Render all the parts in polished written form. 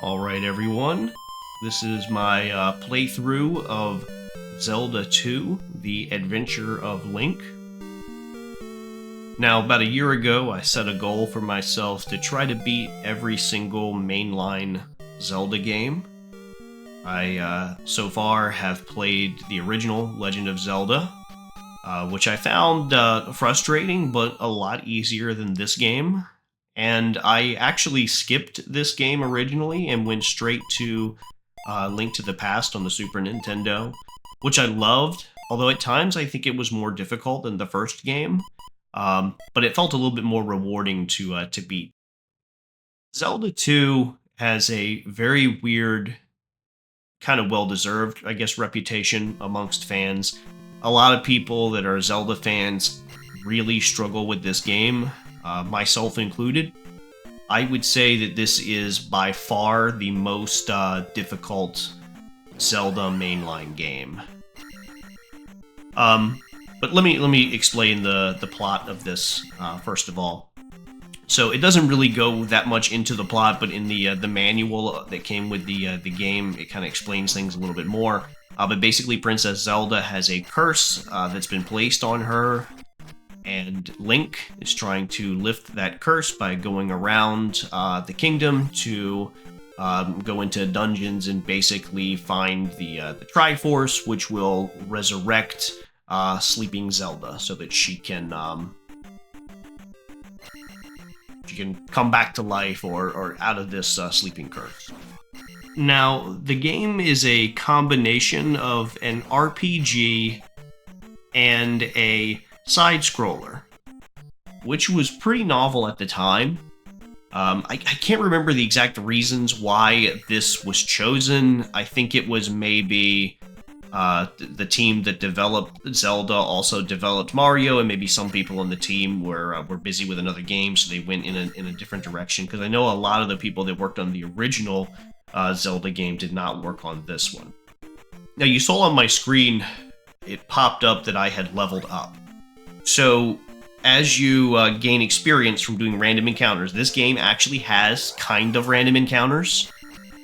Alright everyone, this is my playthrough of Zelda II, The Adventure of Link. Now, about a year ago, I set a goal for myself to try to beat every single mainline Zelda game. I, so far, have played the original Legend of Zelda, which I found frustrating, but a lot easier than this game. And I actually skipped this game originally and went straight to Link to the Past on the Super Nintendo, which I loved, although at times I think it was more difficult than the first game, but it felt a little bit more rewarding to beat. Zelda 2 has a very weird, kind of well-deserved, I guess, reputation amongst fans. A lot of people that are Zelda fans really struggle with this game, myself included. I would say that this is by far the most difficult Zelda mainline game. But let me explain the plot of this first of all. So it doesn't really go that much into the plot, but in the manual that came with the game, it kind of explains things a little bit more. But basically, Princess Zelda has a curse that's been placed on her, and Link is trying to lift that curse by going around the kingdom to go into dungeons and basically find the Triforce, which will resurrect sleeping Zelda so that she can come back to life or out of this sleeping curse. Now, the game is a combination of an RPG and a side-scroller, which was pretty novel at the time. I can't remember the exact reasons why this was chosen. I think it was maybe the team that developed Zelda also developed Mario, and maybe some people on the team were busy with another game, so they went in a different direction. Because I know a lot of the people that worked on the original Zelda game did not work on this one. Now, you saw on my screen, it popped up that I had leveled up. So, as you gain experience from doing random encounters, this game actually has kind of random encounters.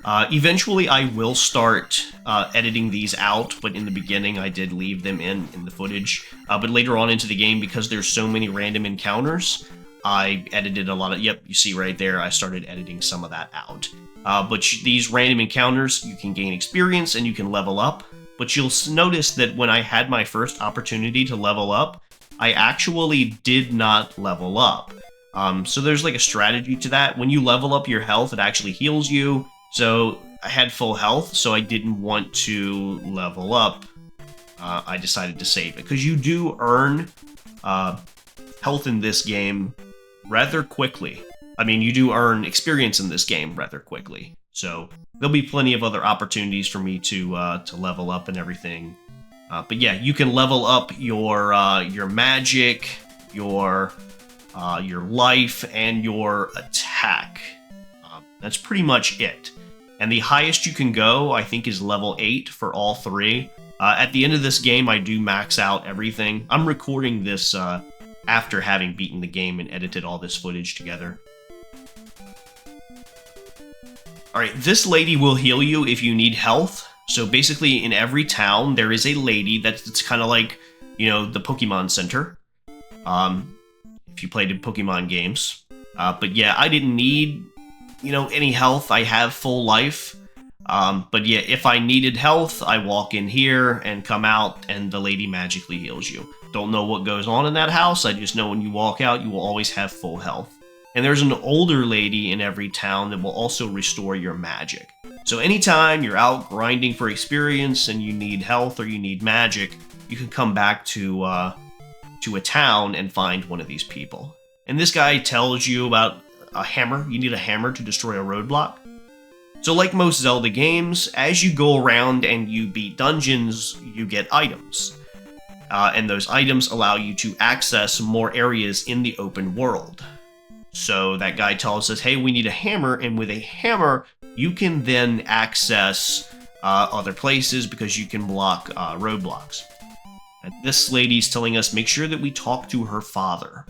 Eventually, I will start editing these out, but in the beginning, I did leave them in the footage. But later on into the game, because there's so many random encounters, I edited a lot of... Yep, you see right there, I started editing some of that out. But these random encounters, you can gain experience and you can level up. But you'll notice that when I had my first opportunity to level up, I actually did not level up. So there's like a strategy to that. When you level up your health, it actually heals you. So I had full health, so I didn't want to level up. I decided to save it, because you do earn health in this game rather quickly. I mean, you do earn experience in this game rather quickly. So there'll be plenty of other opportunities for me to level up and everything. But yeah, you can level up your magic, your life, and your attack. That's pretty much it. And the highest you can go, I think, is level 8 for all three. At the end of this game, I do max out everything. I'm recording this after having beaten the game and edited all this footage together. Alright, this lady will heal you if you need health. So basically, in every town, there is a lady that's kind of like, you know, the Pokemon Center. If you played Pokemon games. But yeah, I didn't need, you know, any health. I have full life. But yeah, if I needed health, I walk in here and come out, and the lady magically heals you. Don't know what goes on in that house. I just know when you walk out, you will always have full health. And there's an older lady in every town that will also restore your magic. So anytime you're out grinding for experience and you need health or you need magic, you can come back to a town and find one of these people. And this guy tells you about a hammer. You need a hammer to destroy a roadblock. So like most Zelda games, as you go around and you beat dungeons, you get items. And those items allow you to access more areas in the open world. So that guy tells us, hey, we need a hammer, and with a hammer, you can then access other places because you can block roadblocks. And this lady's telling us, make sure that we talk to her father.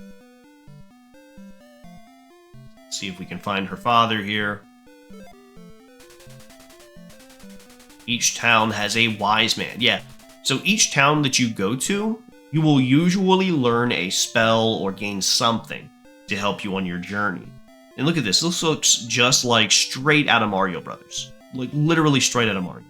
See if we can find her father here. Each town has a wise man. Yeah. So each town that you go to, you will usually learn a spell or gain something to help you on your journey. And look at this. This looks just like straight out of Mario Brothers. Like literally straight out of Mario.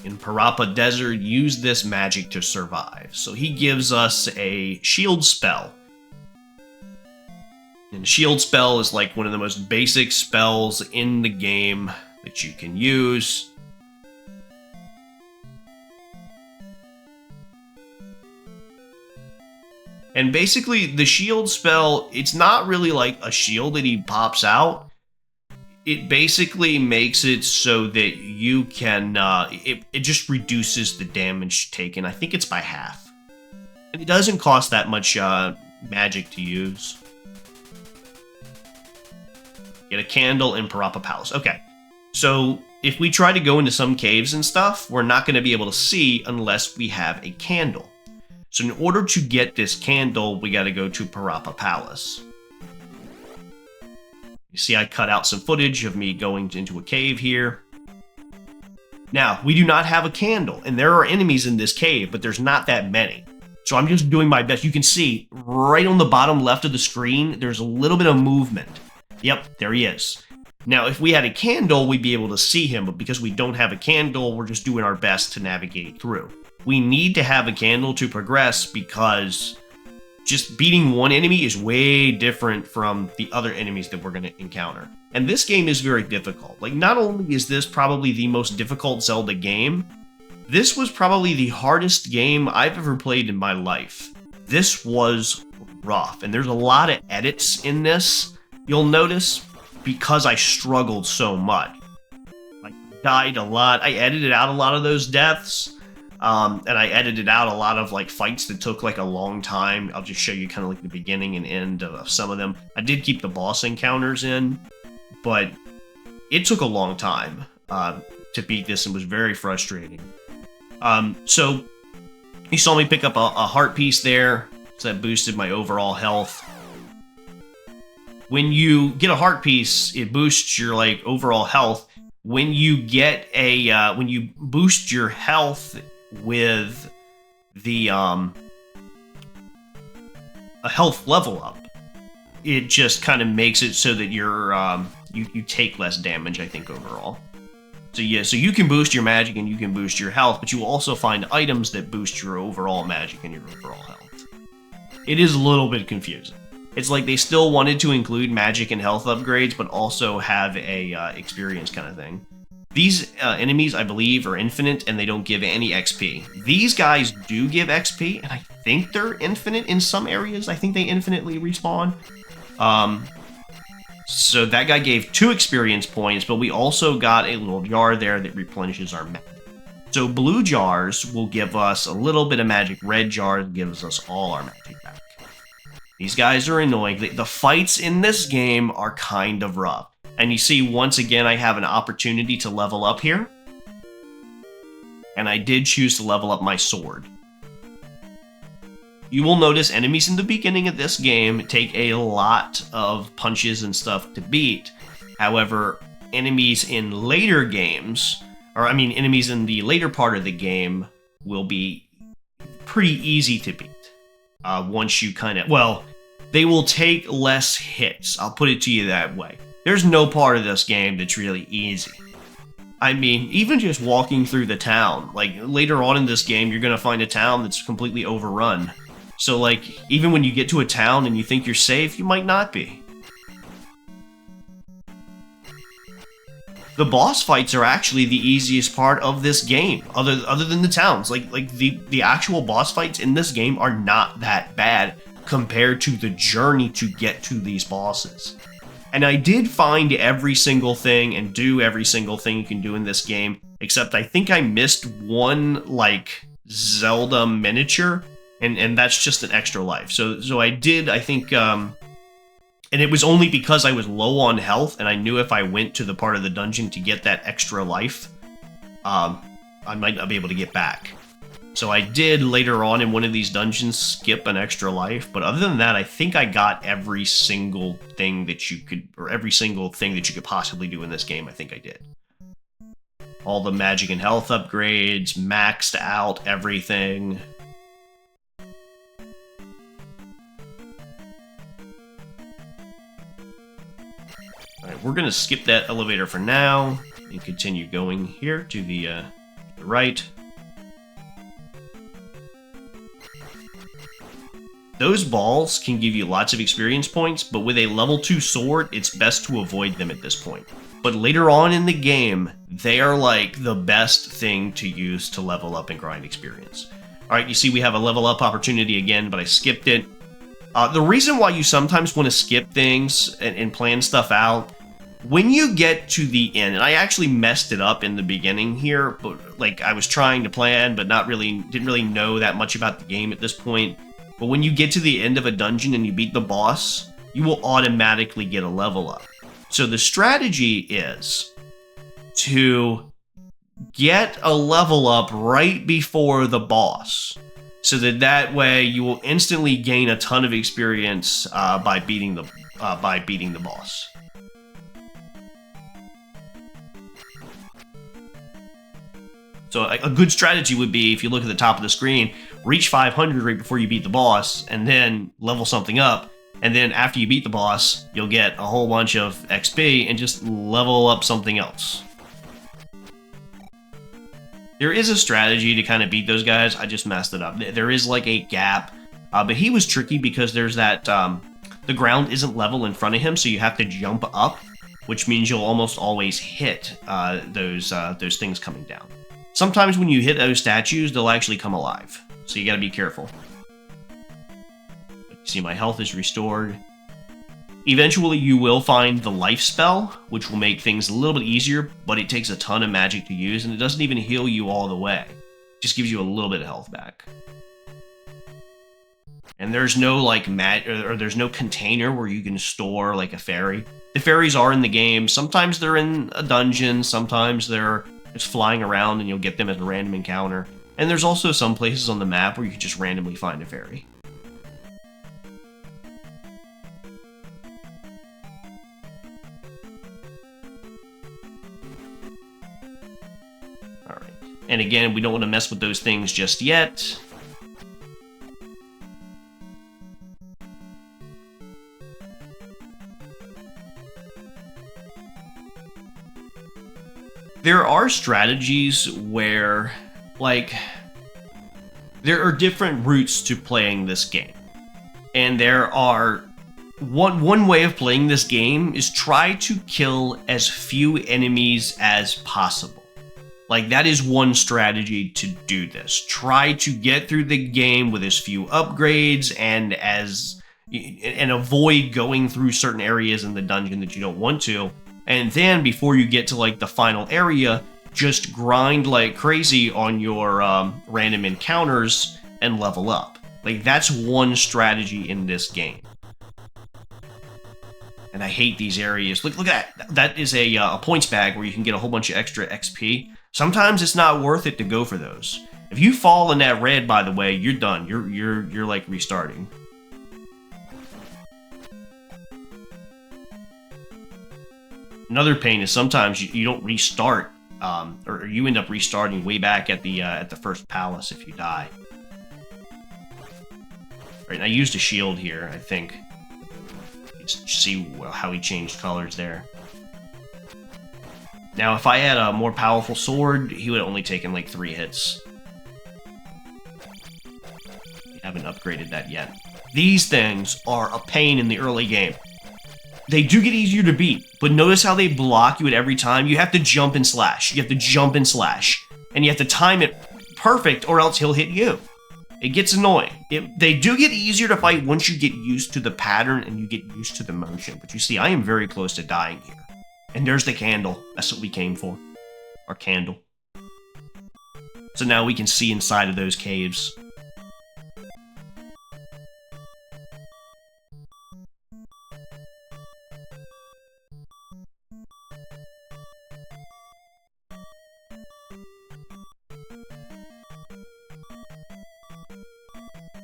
In Parappa Desert, use this magic to survive. So he gives us a shield spell. And shield spell is like one of the most basic spells in the game that you can use. And basically, the shield spell, it's not really like a shield that he pops out. It basically makes it so that you can, it just reduces the damage taken. I think it's by half. And it doesn't cost that much magic to use. Get a candle in Parappa Palace. Okay, so if we try to go into some caves and stuff, we're not going to be able to see unless we have a candle. So in order to get this candle, we got to go to Parappa Palace. You see I cut out some footage of me going into a cave here. Now, we do not have a candle, and there are enemies in this cave, but there's not that many. So I'm just doing my best. You can see right on the bottom left of the screen, there's a little bit of movement. Yep, there he is. Now, if we had a candle, we'd be able to see him, but because we don't have a candle, we're just doing our best to navigate through. We need to have a candle to progress because just beating one enemy is way different from the other enemies that we're going to encounter. And this game is very difficult. Like, not only is this probably the most difficult Zelda game, this was probably the hardest game I've ever played in my life. This was rough, and there's a lot of edits in this, you'll notice, because I struggled so much. I died a lot. I edited out a lot of those deaths. And I edited out a lot of like fights that took like a long time. I'll just show you kind of like the beginning and end of some of them. I did keep the boss encounters in, but it took a long time to beat this and was very frustrating. So you saw me pick up a heart piece there, so that boosted my overall health. When you get a heart piece, it boosts your like overall health. When you get a when you boost your health with the a health level up, it just kind of makes it so that you're you take less damage, I think, overall. So yeah, so you can boost your magic and you can boost your health, but you will also find items that boost your overall magic and your overall health. It is a little bit confusing. It's like they still wanted to include magic and health upgrades, but also have a experience kind of thing. These enemies, I believe, are infinite, and they don't give any XP. These guys do give XP, and I think they're infinite in some areas. I think they infinitely respawn. So that guy gave 2 experience points, but we also got a little jar there that replenishes our magic. So blue jars will give us a little bit of magic. Red jars gives us all our magic back. These guys are annoying. The fights in this game are kind of rough. And you see, once again, I have an opportunity to level up here. And I did choose to level up my sword. You will notice enemies in the beginning of this game take a lot of punches and stuff to beat. However, enemies in later games, or I mean enemies in the later part of the game, will be pretty easy to beat. Once you kind of, well, they will take less hits. I'll put it to you that way. There's no part of this game that's really easy. I mean, even just walking through the town, like later on in this game, you're going to find a town that's completely overrun. So like, even when you get to a town and you think you're safe, you might not be. The boss fights are actually the easiest part of this game, other than the towns. Like the actual boss fights in this game are not that bad compared to the journey to get to these bosses. And I did find every single thing and do every single thing you can do in this game, except I think I missed one, like, Zelda miniature, and that's just an extra life. So I did, I think, and it was only because I was low on health, and I knew if I went to the part of the dungeon to get that extra life, I might not be able to get back. So I did later on in one of these dungeons skip an extra life, but other than that, I think I got every single thing that you could, or every single thing that you could possibly do in this game, I think I did. All the magic and health upgrades, maxed out everything. Alright, we're gonna skip that elevator for now and continue going here to the right. Those balls can give you lots of experience points, but with a level 2 sword, it's best to avoid them at this point. But later on in the game, they are like the best thing to use to level up and grind experience. Alright, you see we have a level up opportunity again, but I skipped it. The reason why you sometimes want to skip things and plan stuff out, when you get to the end, and I actually messed it up in the beginning here, but like I was trying to plan, but didn't really know that much about the game at this point. But when you get to the end of a dungeon and you beat the boss, you will automatically get a level up. So the strategy is to get a level up right before the boss, so that way you will instantly gain a ton of experience by beating the boss. So a good strategy would be, if you look at the top of the screen, reach 500 right before you beat the boss, and then level something up, and then after you beat the boss, you'll get a whole bunch of XP and just level up something else. There is a strategy to kind of beat those guys, I just messed it up. There is like a gap, but he was tricky because there's that, the ground isn't level in front of him, so you have to jump up, which means you'll almost always hit those things coming down. Sometimes when you hit those statues, they'll actually come alive, so you gotta be careful. You see my health is restored. Eventually you will find the life spell, which will make things a little bit easier, but it takes a ton of magic to use, and it doesn't even heal you all the way. It just gives you a little bit of health back. And there's no like there's no container where you can store like a fairy. The fairies are in the game. Sometimes they're in a dungeon, sometimes they're just flying around and you'll get them as a random encounter. And there's also some places on the map where you can just randomly find a fairy. Alright. And again, we don't want to mess with those things just yet. There are strategies where, like, there are different routes to playing this game. And there are... One way of playing this game is try to kill as few enemies as possible. Like, that is one strategy to do this. Try to get through the game with as few upgrades and avoid going through certain areas in the dungeon that you don't want to. And then, before you get to, like, the final area, just grind like crazy on your random encounters and level up. Like, that's one strategy in this game. And I hate these areas. Look at that. That is a points bag where you can get a whole bunch of extra XP. Sometimes it's not worth it to go for those. If you fall in that red, by the way, you're done. You're like restarting. Another pain is sometimes you don't restart, or you end up restarting way back at the first palace if you die. Right, and I used a shield here, I think. Let's see how he changed colors there. Now, if I had a more powerful sword, he would have only taken like 3 hits. We haven't upgraded that yet. These things are a pain in the early game. They do get easier to beat, but notice how they block you at every time. You have to jump and slash. You have to jump and slash. And you have to time it perfect or else he'll hit you. It gets annoying. They do get easier to fight once you get used to the pattern and you get used to the motion. But you see, I am very close to dying here. And there's the candle. That's what we came for. Our candle. So now we can see inside of those caves.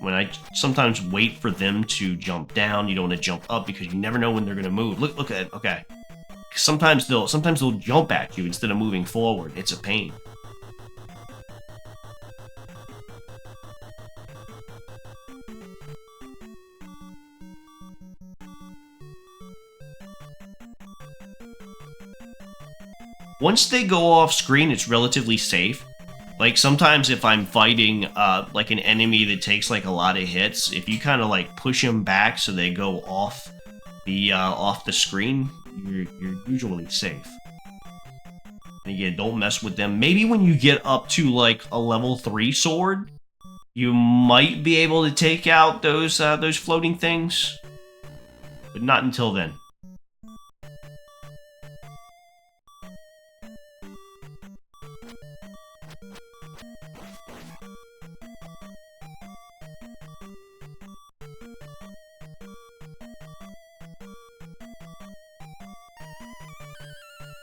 when I sometimes wait for them to jump down. You don't want to jump up because you never know when they're gonna move. Look at it. Okay. Sometimes they'll jump at you instead of moving forward. It's a pain. Once they go off screen, it's relatively safe. Like, sometimes if I'm fighting, like, an enemy that takes, like, a lot of hits, if you kind of, like, push them back so they go off the screen, you're usually safe. And again, don't mess with them. Maybe when you get up to, like, a level 3 sword, you might be able to take out those floating things. But not until then.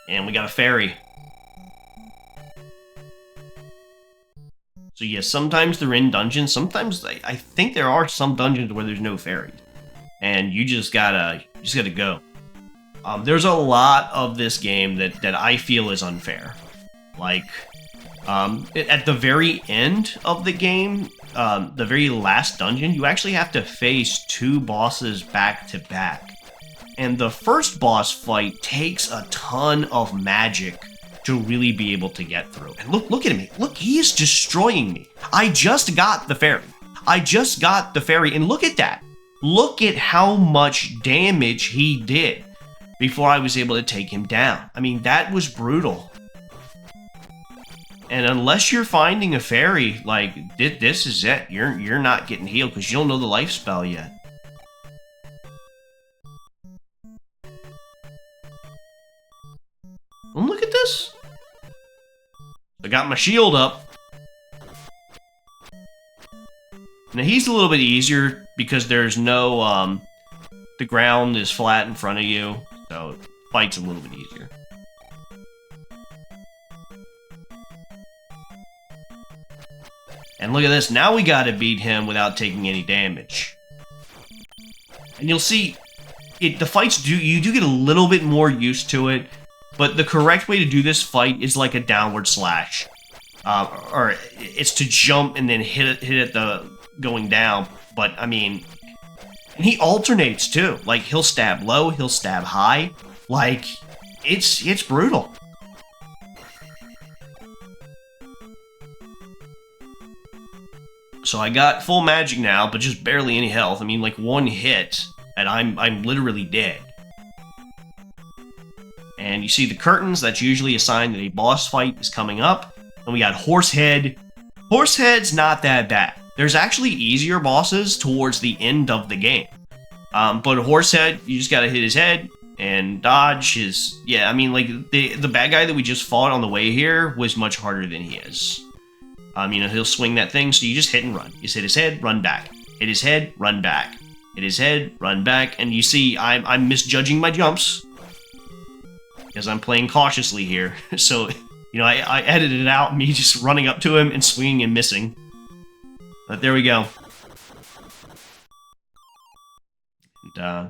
And we got a fairy. So yeah, sometimes they're in dungeons. Sometimes I think there are some dungeons where there's no fairies, and you just gotta go. There's a lot of this game that I feel is unfair. Like, at the very end of the game, the very last dungeon, you actually have to face 2 bosses back to back. And the first boss fight takes a ton of magic to really be able to get through. And look at me. Look, he is destroying me. I just got the fairy. And look at that. Look at how much damage he did before I was able to take him down. I mean, that was brutal. And unless you're finding a fairy, like, this is it. You're not getting healed because you don't know the life spell yet. Well, look at this. I got my shield up. Now he's a little bit easier because there's no, the ground is flat in front of you, so fight's a little bit easier. And look at this, now we gotta beat him without taking any damage. And you'll see, the fights you do get a little bit more used to it. But the correct way to do this fight is like a downward slash. Or it's to jump and then hit it the going down. But, I mean, and he alternates too. Like, he'll stab low, he'll stab high. Like, it's brutal. So I got full magic now, but just barely any health. I mean, like, 1 hit, and I'm literally dead. And you see the curtains, that's usually a sign that a boss fight is coming up. And we got Horsehead. Horsehead's not that bad. There's actually easier bosses towards the end of the game. But Horsehead, you just gotta hit his head and dodge his... Yeah, I mean, like, the bad guy that we just fought on the way here was much harder than he is. You know, he'll swing that thing, so you just hit and run. You just hit his head, run back. Hit his head, run back. Hit his head, run back. And you see, I'm misjudging my jumps. Because I'm playing cautiously here. So, you know, I edited it out, me just running up to him and swinging and missing. But there we go. And,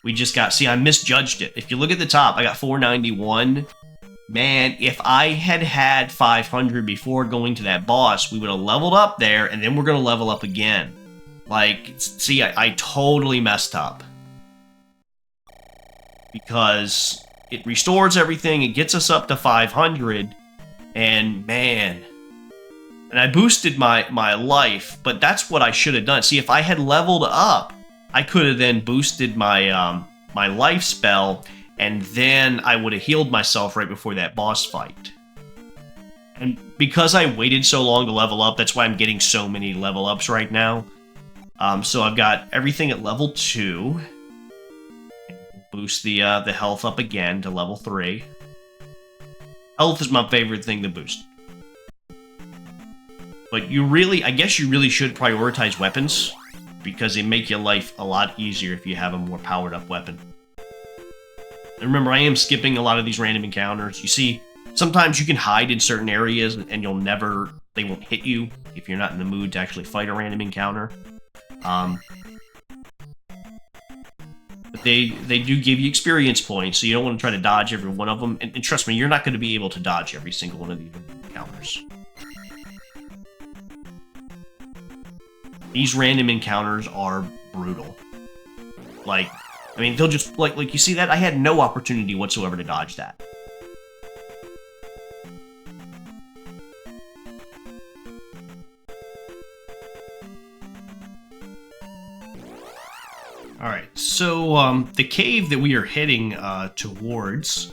we just got... See, I misjudged it. If you look at the top, I got 491. Man, if I had had 500 before going to that boss, we would have leveled up there, and then we're going to level up again. Like, see, I totally messed up. Because... it restores everything, it gets us up to 500, and man... And I boosted my life, but that's what I should have done. See, if I had leveled up, I could have then boosted my my life spell, and then I would have healed myself right before that boss fight. And because I waited so long to level up, that's why I'm getting so many level ups right now. So I've got everything at level 2. Boost the health up again to level 3. Health is my favorite thing to boost. But I guess you really should prioritize weapons, because they make your life a lot easier if you have a more powered up weapon. And remember, I am skipping a lot of these random encounters. You see, sometimes you can hide in certain areas and they won't hit you. if you're not in the mood to actually fight a random encounter. But they do give you experience points, so you don't want to try to dodge every one of them. And trust me, you're not going to be able to dodge every single one of these encounters. These random encounters are brutal. Like, I mean, they'll just, like you see that? I had no opportunity whatsoever to dodge that. Alright, so the cave that we are heading towards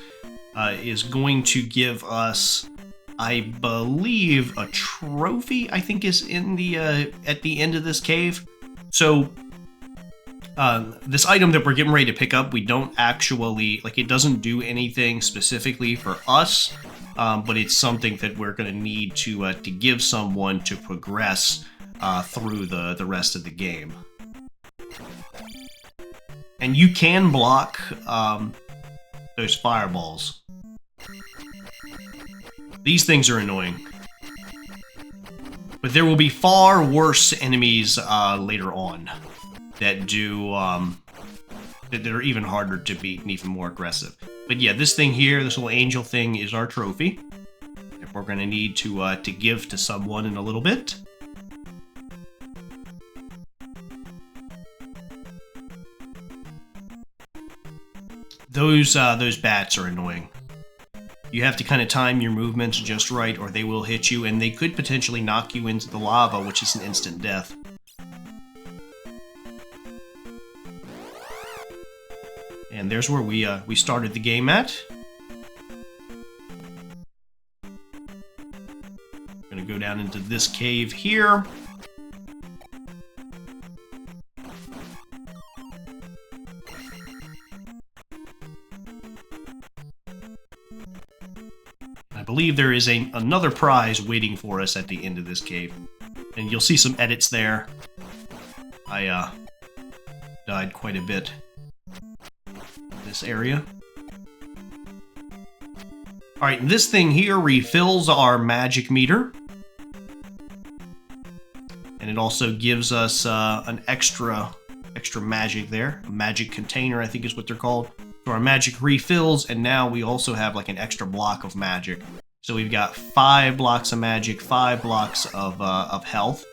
is going to give us, I believe, a trophy, I think, is in the at the end of this cave. So this item that we're getting ready to pick up, we don't actually, like, it doesn't do anything specifically for us, but it's something that we're going to need to give someone to progress through the rest of the game. And you can block those fireballs. These things are annoying. But there will be far worse enemies later on that do that are even harder to beat and even more aggressive. But yeah, this thing here, this little angel thing, is our trophy that we're going to need to give to someone in a little bit. Those bats are annoying. You have to kind of time your movements just right, or they will hit you, and they could potentially knock you into the lava, which is an instant death. And there's where we started the game at. I'm gonna go down into this cave here. I believe there is another prize waiting for us at the end of this cave. And you'll see some edits there. I died quite a bit in this area. Alright, this thing here refills our magic meter. And it also gives us an extra magic there. A magic container, I think is what they're called. So our magic refills, and now we also have like an extra block of magic. So we've got 5 blocks of magic, 5 blocks of health.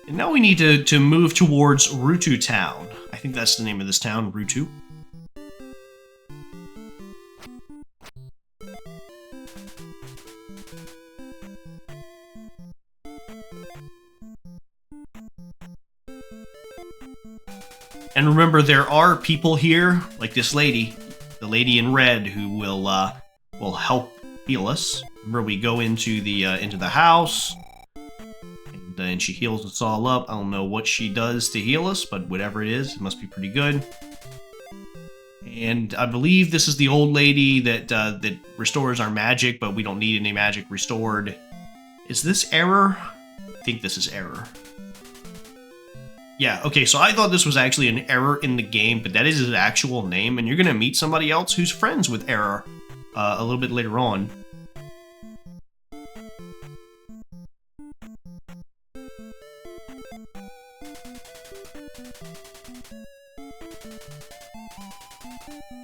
And now we need to move towards Rutu Town. I think that's the name of this town, Rutu. And remember, there are people here, like this lady, the lady in red, who will help heal us. Remember, we go into the house, and she heals us all up. I don't know what she does to heal us, but whatever it is, it must be pretty good. And I believe this is the old lady that restores our magic, but we don't need any magic restored. Is this error? I think this is error. Yeah, okay, so I thought this was actually an error in the game, but that is his actual name, and you're going to meet somebody else who's friends with Error a little bit later on.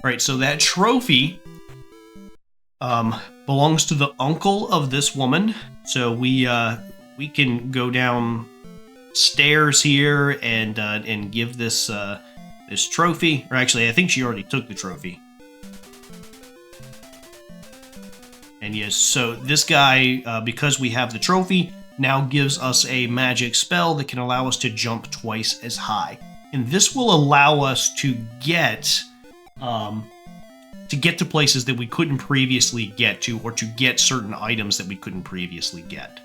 Alright, so that trophy belongs to the uncle of this woman, so we can go down stairs here and give this this trophy. Or actually, I think she already took the trophy. And yes, so this guy, because we have the trophy, now gives us a magic spell that can allow us to jump twice as high. And this will allow us to get to places that we couldn't previously get to, or to get certain items that we couldn't previously get.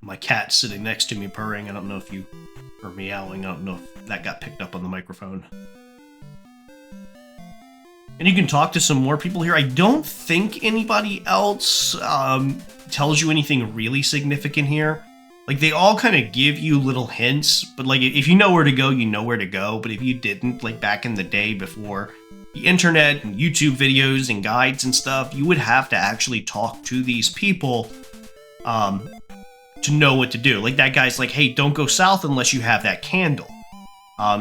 My cat's sitting next to me purring. I don't know if you... or meowing. I don't know if that got picked up on the microphone. And you can talk to some more people here. I don't think anybody else tells you anything really significant here. Like, they all kind of give you little hints, but like, if you know where to go, you know where to go. But if you didn't, like back in the day before the internet and YouTube videos and guides and stuff, you would have to actually talk to these people to know what to do. Like, that guy's like, hey, don't go south unless you have that candle.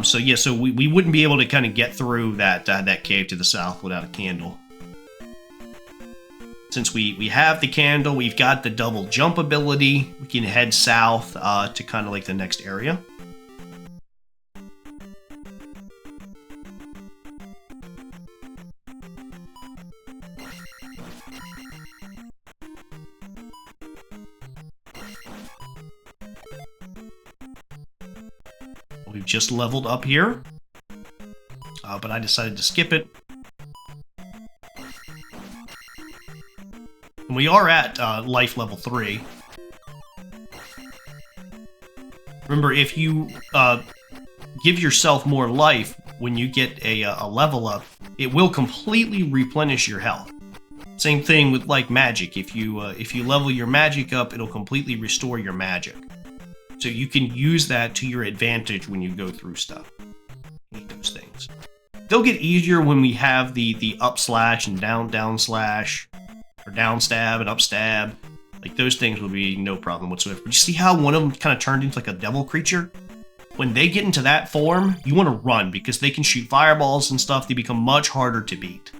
So yeah, so we wouldn't be able to kind of get through that cave to the south without a candle. Since we have the candle, we've got the double jump ability, we can head south to kind of like the next area. We've just leveled up here, but I decided to skip it. And we are at life level 3. Remember, if you give yourself more life when you get a level up, it will completely replenish your health. Same thing with like magic. If you level your magic up, it'll completely restore your magic. So you can use that to your advantage when you go through stuff. Hate those things. They'll get easier when we have the up slash and down slash, or down stab and up stab. Like, those things will be no problem whatsoever. But you see how one of them kind of turned into like a devil creature? When they get into that form, you want to run, because they can shoot fireballs and stuff. They become much harder to beat.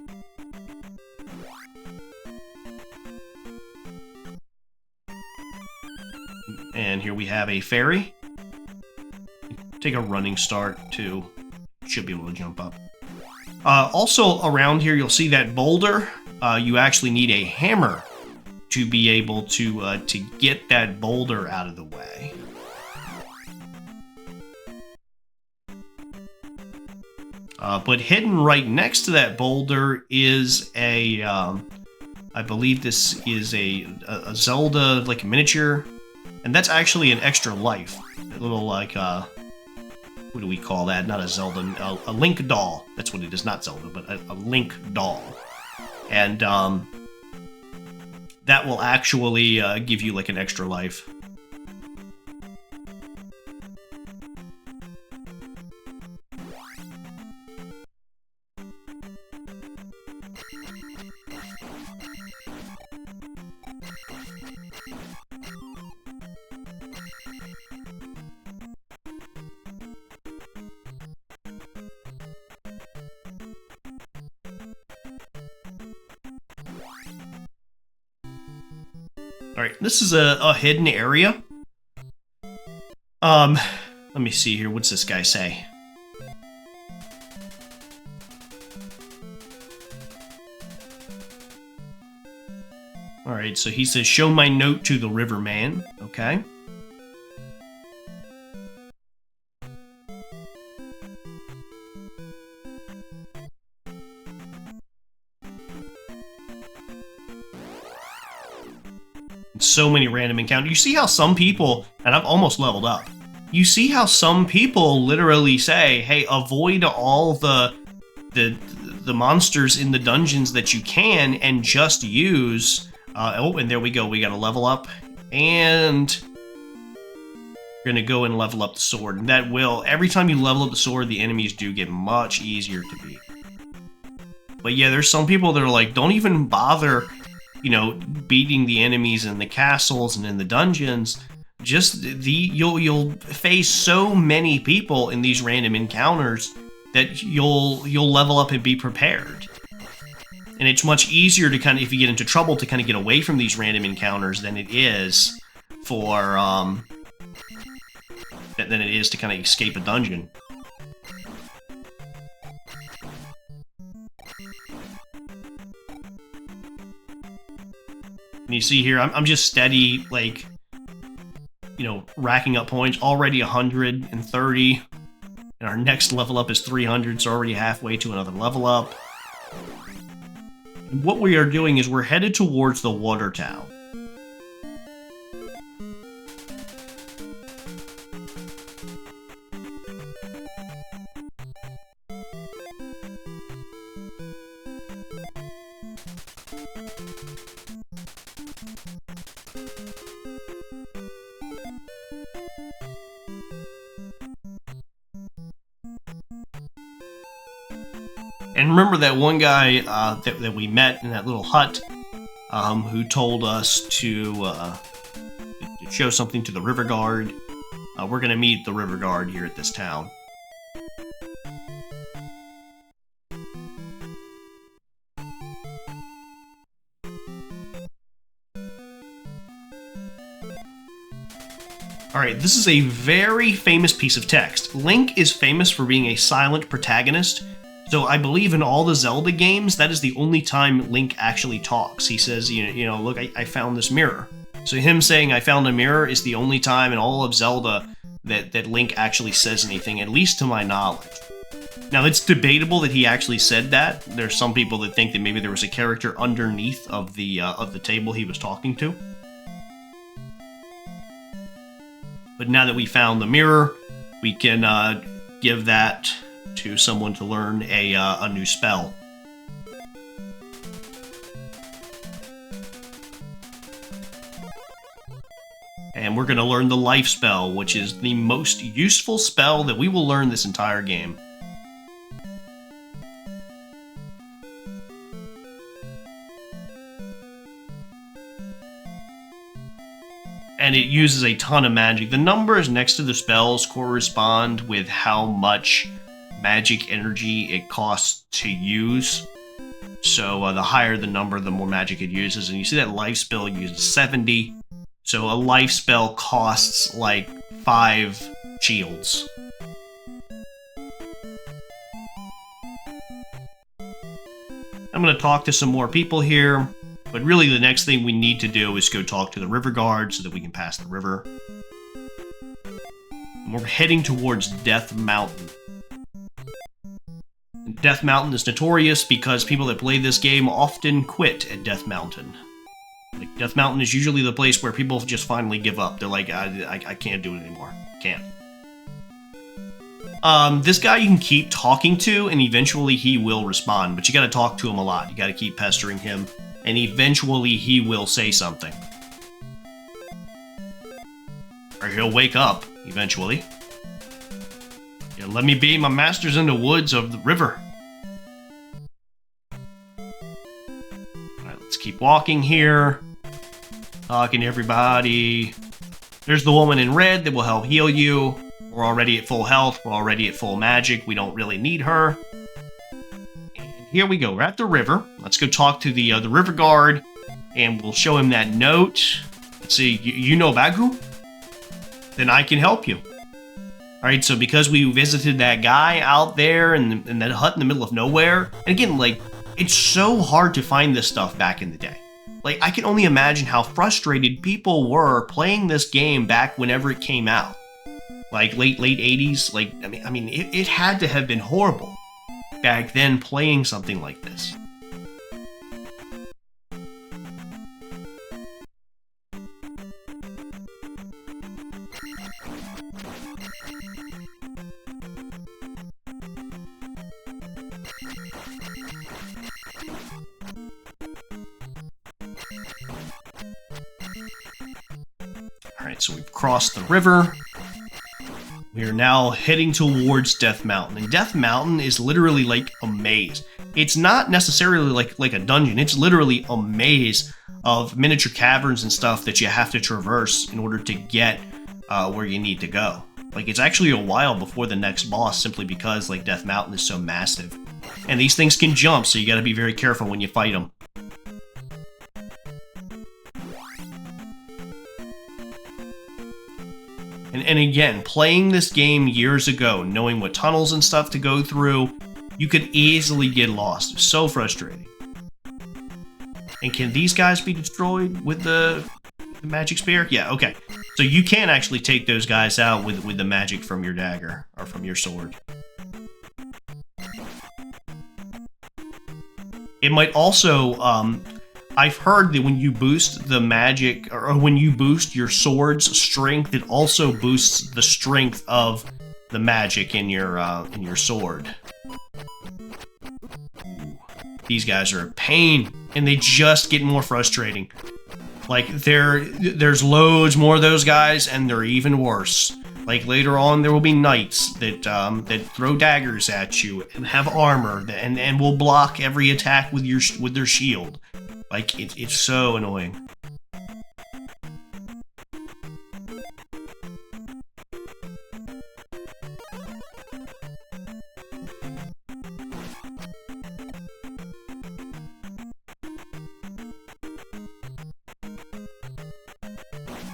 And here we have a fairy. Take a running start too. Should be able to jump up. Also around here, you'll see that boulder. You actually need a hammer to be able to get that boulder out of the way. But hidden right next to that boulder is a, I believe this is a Zelda, like, miniature. And that's actually an extra life. A little, like, what do we call that? Not a Zelda, a Link doll. That's what it is, not Zelda, but a Link doll. And that will actually give you, like, an extra life. Alright, this is a hidden area. Let me see here. What's this guy say? Alright, so he says, show my note to the riverman. Okay. So many random encounters. You see how some people, and I've almost leveled up, you see how some people literally say, hey, avoid all the monsters in the dungeons that you can, and just use, oh, and there we go, we got to level up, and we're going to go and level up the sword, and that will, every time you level up the sword, the enemies do get much easier to beat. But yeah, there's some people that are like, don't even bother, you know, beating the enemies in the castles and in the dungeons. Just you'll face so many people in these random encounters that you'll level up and be prepared. And it's much easier to kind of, if you get into trouble, to kind of get away from these random encounters than it is for than it is to kind of escape a dungeon. And you see here, I'm just steady, like, you know, racking up points. Already 130. And our next level up is 300, so already halfway to another level up. And what we are doing is we're headed towards the water town. And remember that one guy that we met in that little hut who told us to show something to the river guard. We're going to meet the river guard here at this town. Alright, this is a very famous piece of text. Link is famous for being a silent protagonist, so I believe in all the Zelda games, that is the only time Link actually talks. He says, you know, look, I found this mirror. So him saying, I found a mirror, is the only time in all of Zelda that Link actually says anything, at least to my knowledge. Now, it's debatable that he actually said that. There's some people that think that maybe there was a character underneath of the table he was talking to. But now that we found the mirror, we can give that to someone to learn a new spell. And we're going to learn the life spell, which is the most useful spell that we will learn this entire game. And it uses a ton of magic. The numbers next to the spells correspond with how much magic energy it costs to use. So the higher the number, the more magic it uses. And you see that life spell uses 70. So a life spell costs like 5 shields. I'm going to talk to some more people here. But really, the next thing we need to do is go talk to the river guard so that we can pass the river. And we're heading towards Death Mountain. And Death Mountain is notorious because people that play this game often quit at Death Mountain. Like, Death Mountain is usually the place where people just finally give up. They're like, I can't do it anymore. Can't. This guy you can keep talking to, and eventually he will respond. But you gotta talk to him a lot. You gotta keep pestering him. And eventually he will say something. Or he'll wake up, eventually. Yeah, let me be, my master's in the woods of the river. Alright, let's keep walking here. Talking to everybody. There's the woman in red that will help heal you. We're already at full health, we're already at full magic, we don't really need her. Here we go, we're at the river. Let's go talk to the river guard, and we'll show him that note. Let's see, you know Bagu? Then I can help you. Alright, so because we visited that guy out there in that hut in the middle of nowhere, and again, like, it's so hard to find this stuff back in the day. Like, I can only imagine how frustrated people were playing this game back whenever it came out. Like, late 80s, like, I mean, it had to have been horrible back then playing something like this. Alright, so we've crossed the river. We are now heading towards Death Mountain, and Death Mountain is literally like a maze. It's not necessarily like a dungeon, it's literally a maze of miniature caverns and stuff that you have to traverse in order to get where you need to go. Like, it's actually a while before the next boss, simply because like Death Mountain is so massive. And these things can jump, so you gotta be very careful when you fight them. And again, playing this game years ago, knowing what tunnels and stuff to go through, you could easily get lost. It's so frustrating. And can these guys be destroyed with the magic spear? Yeah, okay. So you can actually take those guys out with the magic from your dagger, or from your sword. It might also, I've heard that when you boost the magic, or when you boost your sword's strength, it also boosts the strength of the magic in your sword. Ooh. These guys are a pain, and they just get more frustrating. Like, there's loads more of those guys, and they're even worse. Like later on, there will be knights that that throw daggers at you and have armor and will block every attack with their shield. Like it's so annoying.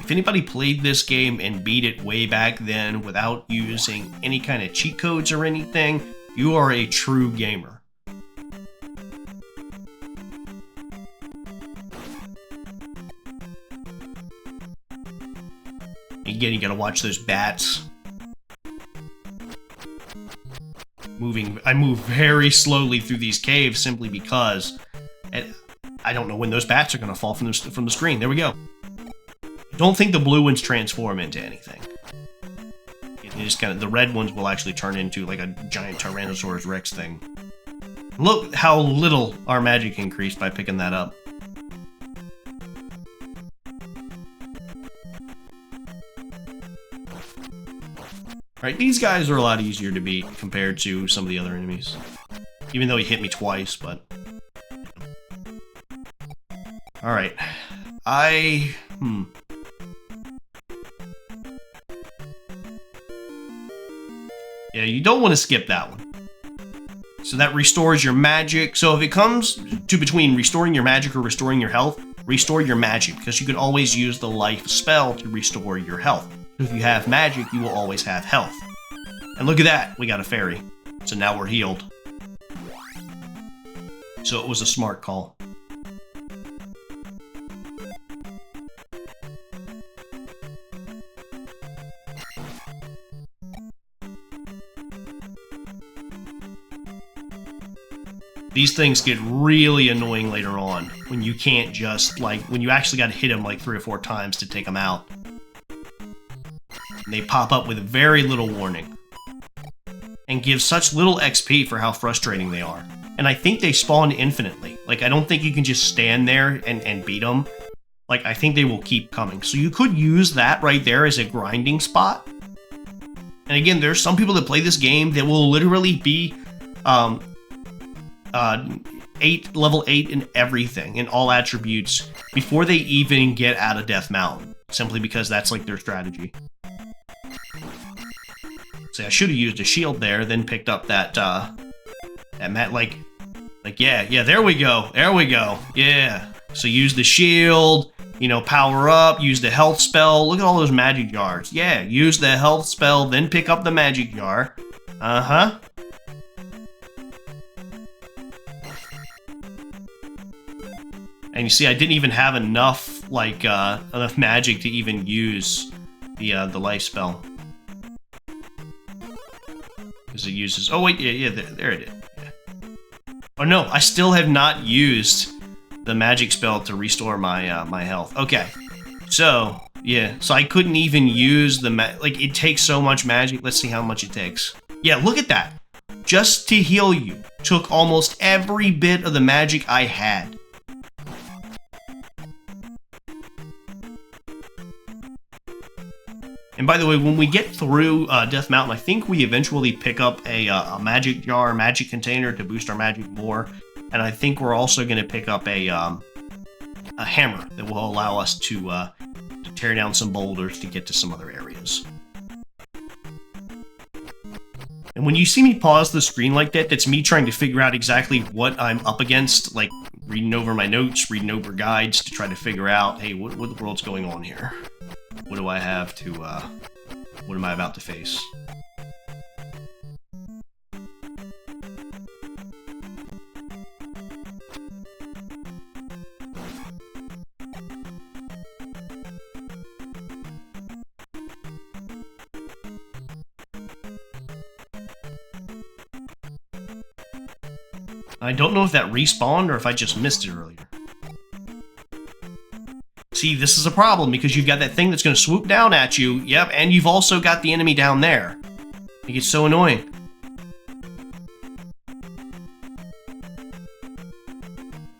If anybody played this game and beat it way back then without using any kind of cheat codes or anything, you are a true gamer. Again, you gotta watch those bats. I move very slowly through these caves simply because I don't know when those bats are gonna fall from the screen. There we go. Don't think the blue ones transform into anything. It just the red ones will actually turn into like a giant Tyrannosaurus Rex thing. Look how little our magic increased by picking that up. Right, these guys are a lot easier to beat compared to some of the other enemies. Even though he hit me twice, but... Alright. Yeah, you don't want to skip that one. So that restores your magic. So if it comes to between restoring your magic or restoring your health, restore your magic, because you can always use the life spell to restore your health. If you have magic, you will always have health. And look at that, we got a fairy. So now we're healed. So it was a smart call. These things get really annoying later on when you can't just, like, when you actually got to hit them like 3 or 4 times to take them out. And they pop up with very little warning. And give such little XP for how frustrating they are. And I think they spawn infinitely. Like, I don't think you can just stand there and beat them. Like, I think they will keep coming. So you could use that right there as a grinding spot. And again, there's some people that play this game that will literally be... level 8 in everything, in all attributes, before they even get out of Death Mountain, simply because that's like their strategy. See, I should have used a shield there, then picked up that yeah, there we go, yeah. So use the shield, you know, power up, use the health spell, look at all those magic jars. Yeah, use the health spell, then pick up the magic jar. Uh-huh. And you see, I didn't even have enough, like, enough magic to even use the life spell. Because it uses... Oh, wait, yeah, there it is. Yeah. Oh, no, I still have not used the magic spell to restore my, my health. Okay, so, yeah, so I couldn't even use the... Like, it takes so much magic. Let's see how much it takes. Yeah, look at that. Just to heal you took almost every bit of the magic I had. And by the way, when we get through Death Mountain, I think we eventually pick up a magic jar, magic container to boost our magic more. And I think we're also going to pick up a hammer that will allow us to tear down some boulders to get to some other areas. And when you see me pause the screen like that, that's me trying to figure out exactly what I'm up against, like reading over my notes, reading over guides to try to figure out, hey, what the world's going on here? What do I have to, what am I about to face? I don't know if that respawned or if I just missed it earlier. See, this is a problem because you've got that thing that's going to swoop down at you. Yep, and you've also got the enemy down there. It gets so annoying.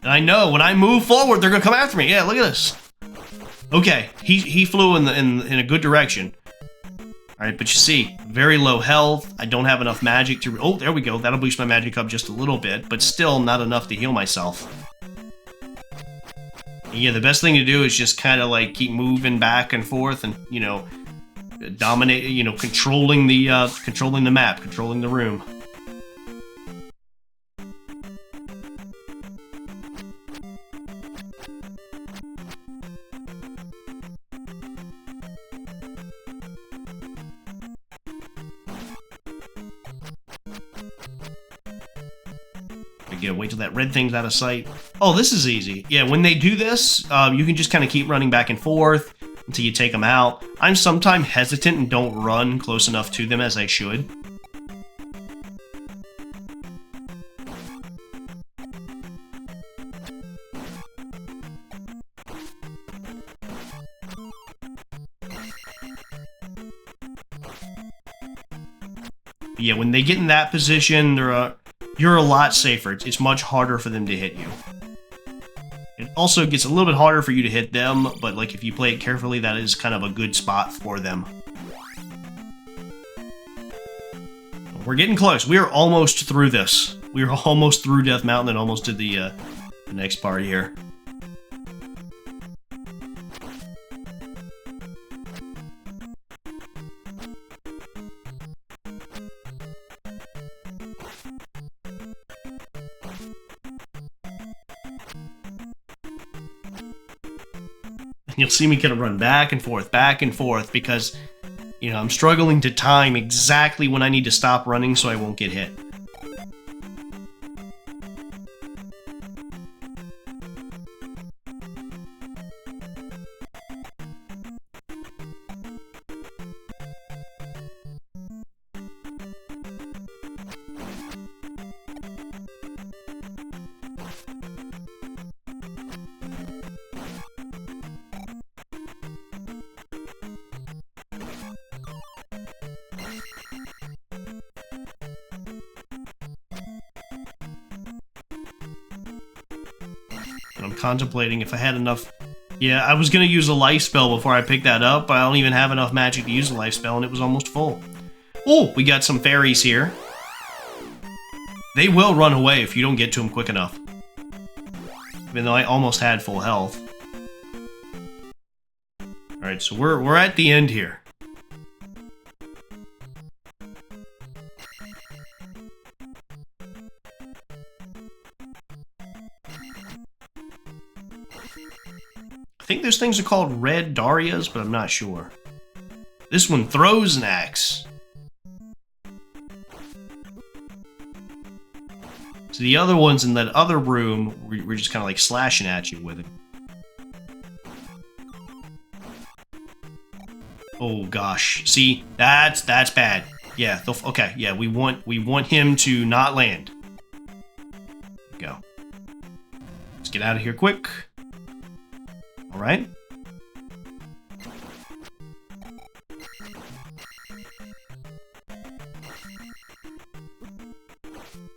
And I know when I move forward, they're going to come after me. Yeah, look at this. Okay, he flew in a good direction. All Alright, but you see, very low health. I don't have enough magic to... Oh, there we go. That'll boost my magic up just a little bit, but still not enough to heal myself. And yeah, the best thing to do is just kind of like keep moving back and forth and, you know, dominate, you know, controlling the map, controlling the room. Again, wait till that red thing's out of sight. Oh, this is easy. Yeah, when they do this, you can just kind of keep running back and forth until you take them out. I'm sometimes hesitant and don't run close enough to them as I should. But yeah, when they get in that position, you're a lot safer. It's much harder for them to hit you. It also gets a little bit harder for you to hit them, but like if you play it carefully, that is kind of a good spot for them. We're getting close. We are almost through this. We are almost through Death Mountain and almost to the next part here. You'll see me kind of run back and forth, because, you know, I'm struggling to time exactly when I need to stop running so I won't get hit. I'm contemplating if I had enough... Yeah, I was going to use a life spell before I picked that up, but I don't even have enough magic to use a life spell, and it was almost full. Oh, we got some fairies here. They will run away if you don't get to them quick enough. Even though I almost had full health. Alright, so we're at the end here. I think those things are called red Darias, but I'm not sure. This one throws an axe. So the other ones in that other room, we're just kind of like slashing at you with it. Oh gosh, see, that's bad. Yeah, okay, yeah, we want him to not land. There we go. Let's get out of here quick. All right.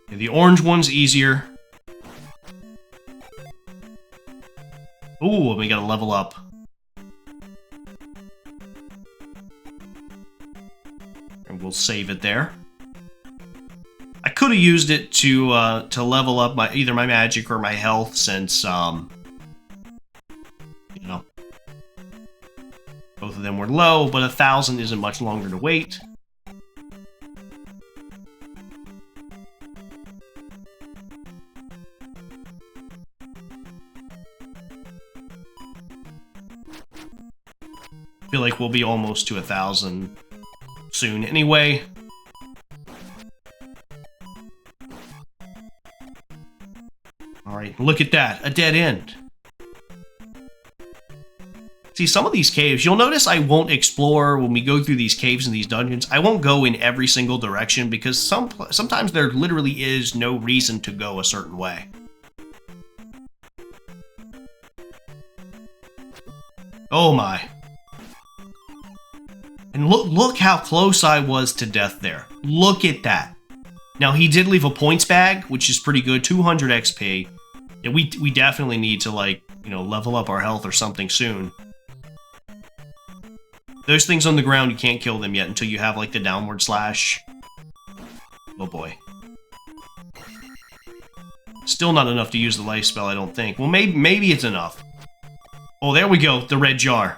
Yeah, the orange one's easier. Ooh, we gotta level up. And we'll save it there. I could have used it to level up either my magic or my health, since you know, both of them were low, but 1,000 isn't much longer to wait. I feel like we'll be almost to 1,000 soon anyway. Alright, look at that, a dead end. See, some of these caves, you'll notice I won't explore when we go through these caves and these dungeons. I won't go in every single direction because sometimes there literally is no reason to go a certain way. Oh my. And look how close I was to death there. Look at that. Now, he did leave a points bag, which is pretty good, 200 XP. Yeah, we definitely need to, like, you know, level up our health or something soon. Those things on the ground, you can't kill them yet until you have, like, the downward slash. Oh boy. Still not enough to use the life spell, I don't think. Well, maybe it's enough. Oh, there we go, the red jar.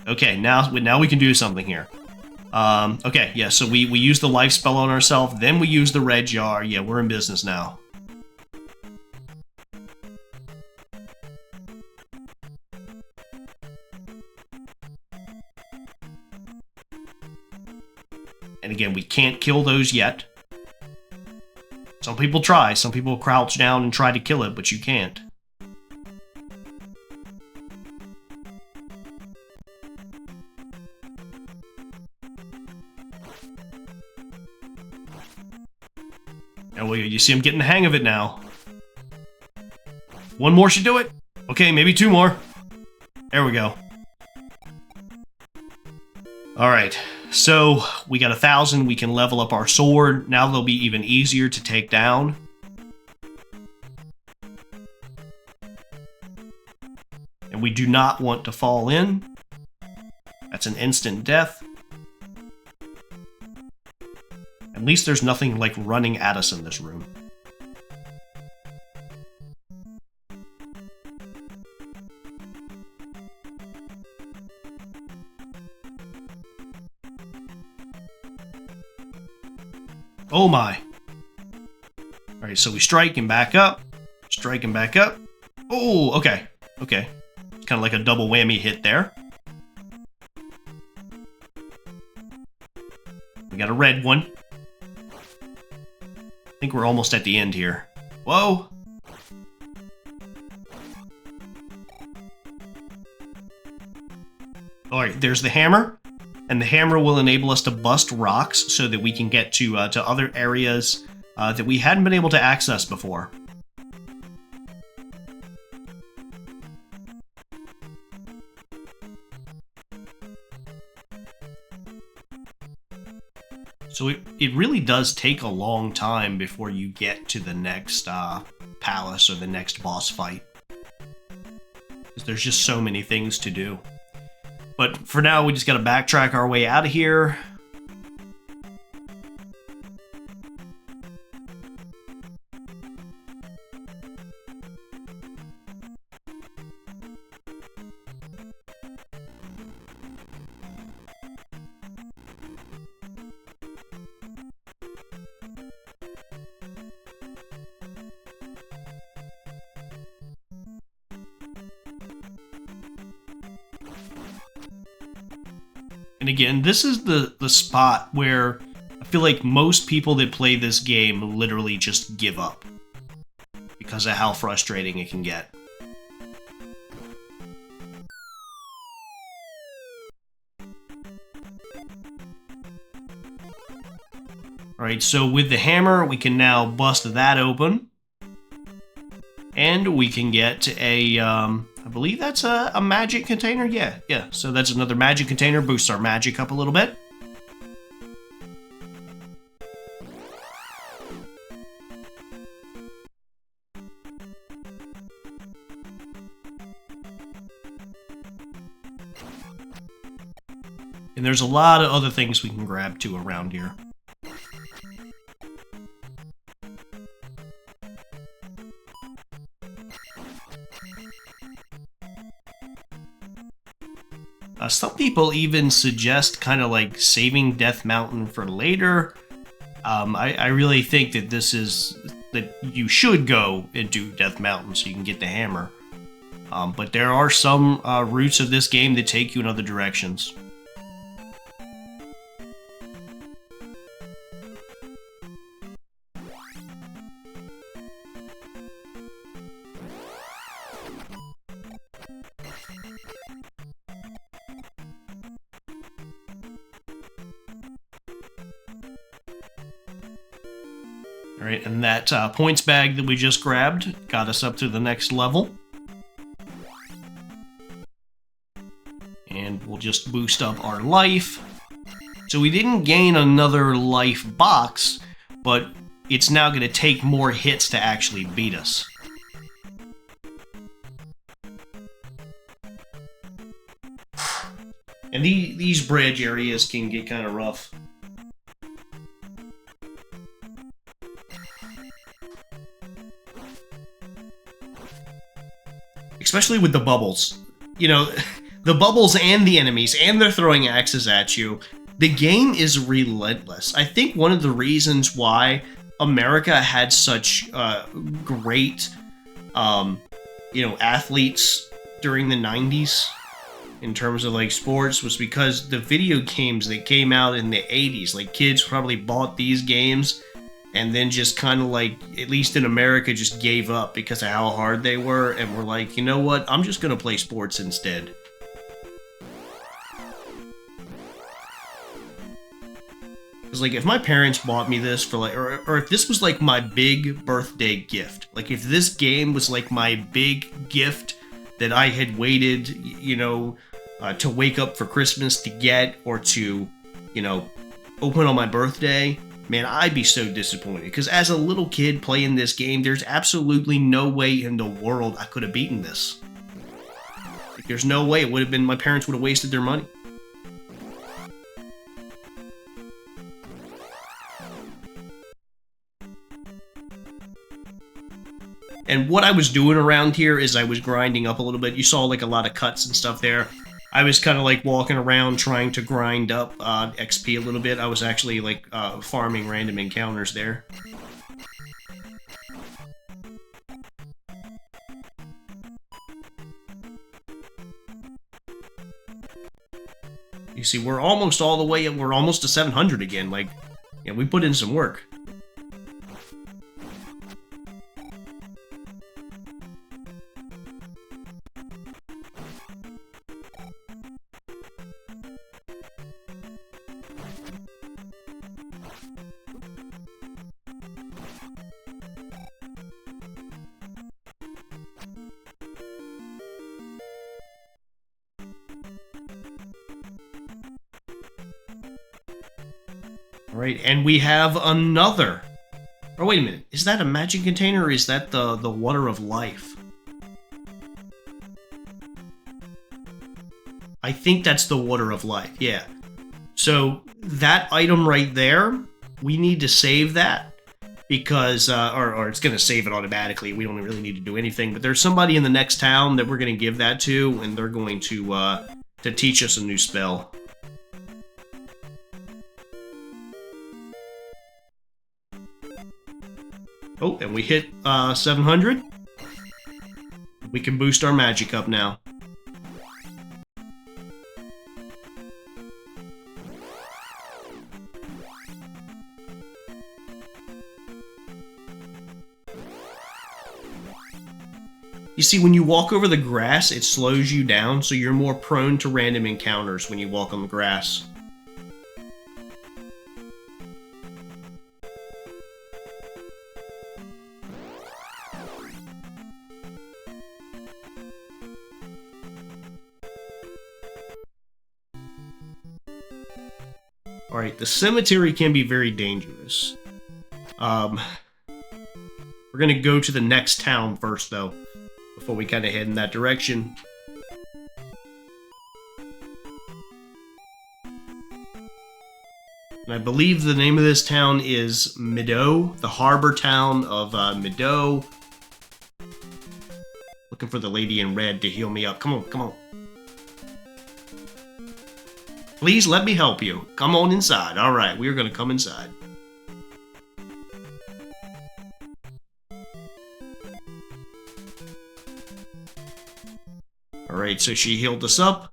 Okay, now we can do something here. Okay, yeah, so we use the life spell on ourselves, then we use the red jar. Yeah, we're in business now. And again, we can't kill those yet. Some people try. Some people crouch down and try to kill it, but you can't. Oh, you see him getting the hang of it now. One more should do it. Okay, maybe two more. There we go. Alright, so we got 1,000. We can level up our sword. Now they'll be even easier to take down. And we do not want to fall in. That's an instant death. At least there's nothing like running at us in this room. Oh my. Alright, so we strike and back up. Strike and back up. Oh, okay. Okay. It's kind of like a double whammy hit there. We got a red one. I think we're almost at the end here. Whoa! Alright, there's the hammer. And the hammer will enable us to bust rocks so that we can get to other areas that we hadn't been able to access before. So it really does take a long time before you get to the next palace or the next boss fight. Because there's just so many things to do. But for now, we just gotta backtrack our way out of here. And again, this is the spot where I feel like most people that play this game literally just give up because of how frustrating it can get. Alright, so with the hammer, we can now bust that open. And we can get a, I believe that's a magic container? Yeah. So that's another magic container, boosts our magic up a little bit. And there's a lot of other things we can grab too around here. Some people even suggest kind of like saving Death Mountain for later. I really think that that you should go and do Death Mountain so you can get the hammer. But there are some routes of this game that take you in other directions. Alright, and that points bag that we just grabbed got us up to the next level. And we'll just boost up our life. So we didn't gain another life box, but it's now going to take more hits to actually beat us. And these bridge areas can get kind of rough. Especially with the bubbles. You know, the bubbles and the enemies, and they're throwing axes at you. The game is relentless. I think one of the reasons why America had such great, athletes during the 90s in terms of like sports was because the video games that came out in the 80s, like kids probably bought these games and then just kind of like, at least in America, just gave up because of how hard they were and were like, you know what, I'm just going to play sports instead. Because, like, if my parents bought me this for, like, or if this was, like, my big birthday gift, like, if this game was, like, my big gift that I had waited, to wake up for Christmas to get, or to, open on my birthday, man, I'd be so disappointed. Because as a little kid playing this game, there's absolutely no way in the world I could have beaten this. Like, there's no way. It would have been, my parents would have wasted their money. And what I was doing around here is I was grinding up a little bit. You saw like a lot of cuts and stuff there. I was kind of like walking around trying to grind up XP a little bit. I was actually like farming random encounters there. You see, we're almost all the way, we're almost to 700 again. Like, yeah, we put in some work. Alright, and we have another. Oh, wait a minute. Is that a magic container, or is that the water of life? I think that's the water of life, yeah. So, that item right there, we need to save that. Because, or it's going to save it automatically. We don't really need to do anything. But there's somebody in the next town that we're going to give that to, and they're going to teach us a new spell. Oh, and we hit 700. We can boost our magic up now. You see, when you walk over the grass, it slows you down, so you're more prone to random encounters when you walk on the grass. Alright, the cemetery can be very dangerous. We're gonna go to the next town first, though, before we kind of head in that direction. And I believe the name of this town is Meadow, the harbor town of Meadow. Looking for the lady in red to heal me up. Come on, come on. Please let me help you. Come on inside. Alright, we are going to come inside. Alright, so she healed us up.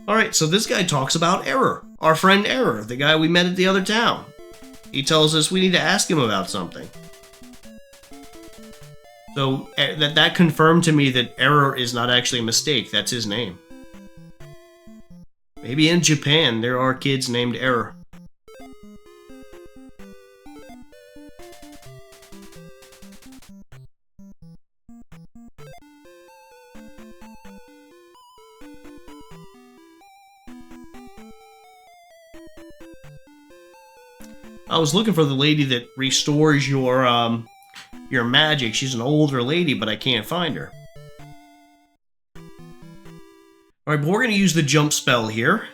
Alright, so this guy talks about Error. Our friend Error, the guy we met at the other town. He tells us we need to ask him about something. So, that confirmed to me that Error is not actually a mistake, that's his name. Maybe in Japan there are kids named Error. I was looking for the lady that restores your magic. She's an older lady, but I can't find her. Alright, but we're going to use the jump spell here.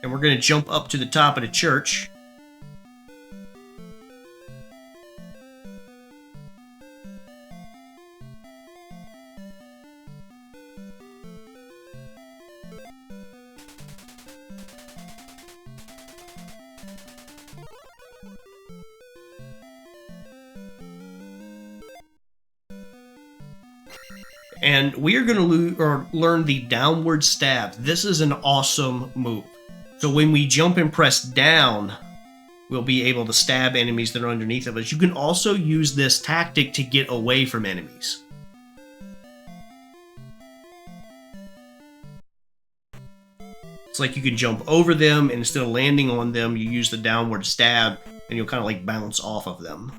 And we're going to jump up to the top of the church. And we are going to learn the downward stab. This is an awesome move. So when we jump and press down, we'll be able to stab enemies that are underneath of us. You can also use this tactic to get away from enemies. It's like you can jump over them, and instead of landing on them, you use the downward stab, and you'll kind of like bounce off of them.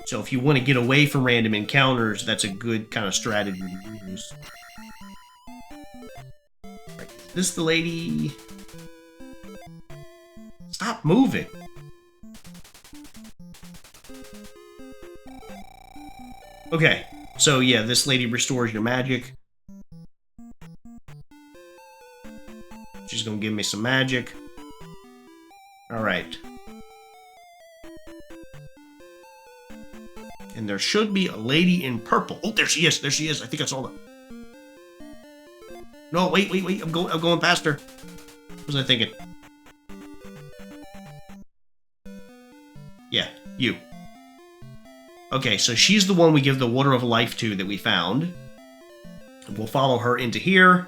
So if you want to get away from random encounters, that's a good kind of strategy to use. Right. Is this the lady? Stop moving. Okay, so yeah, this lady restores your magic. She's gonna give me some magic. Alright. And there should be a lady in purple. Oh, there she is. There she is. I think I saw her. No, wait. I'm going past her. What was I thinking? Yeah, you. Okay, so she's the one we give the Water of Life to that we found. We'll follow her into here.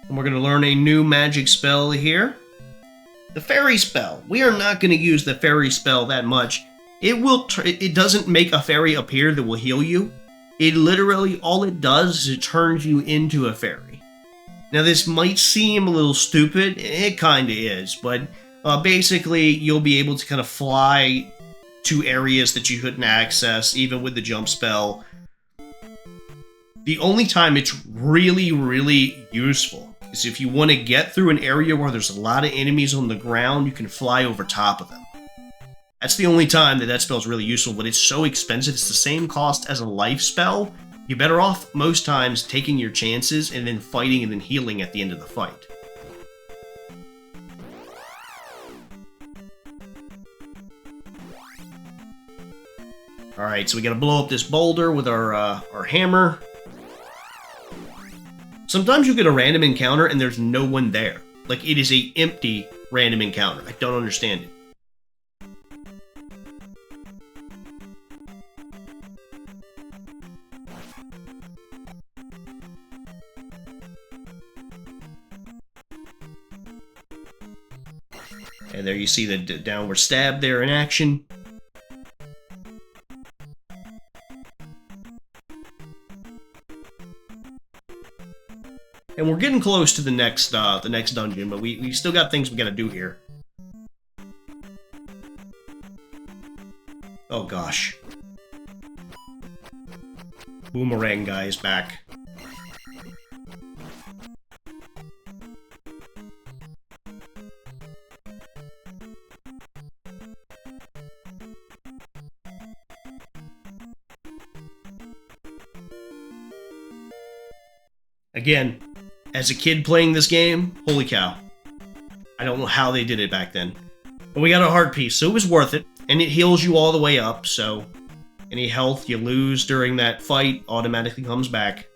And we're going to learn a new magic spell here. The fairy spell. We are not going to use the fairy spell that much. It doesn't make a fairy appear that will heal you. It literally, all it does is it turns you into a fairy. Now this might seem a little stupid. It kind of is. But basically, you'll be able to kind of fly to areas that you couldn't access, even with the jump spell. The only time it's really, really useful is if you want to get through an area where there's a lot of enemies on the ground, you can fly over top of them. That's the only time that spell is really useful, but it's so expensive. It's the same cost as a life spell. You're better off most times taking your chances and then fighting and then healing at the end of the fight. Alright, so we gotta blow up this boulder with our hammer. Sometimes you get a random encounter and there's no one there. Like, it is a empty random encounter. I don't understand it. And there you see the downward stab there in action. And we're getting close to the next dungeon, but we still got things we gotta do here. Oh gosh. Boomerang guy is back. Again, as a kid playing this game, holy cow. I don't know how they did it back then. But we got a heart piece, so it was worth it. And it heals you all the way up, so any health you lose during that fight automatically comes back.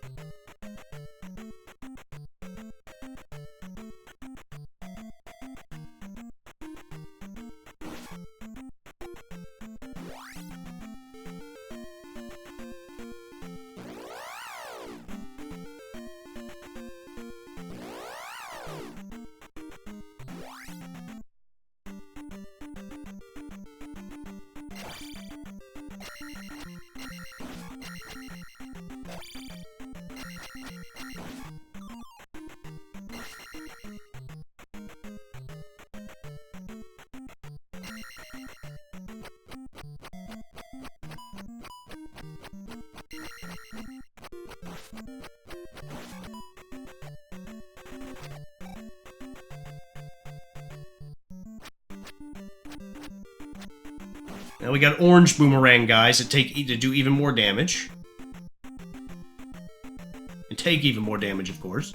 Now we got orange boomerang guys that do even more damage. And take even more damage, of course.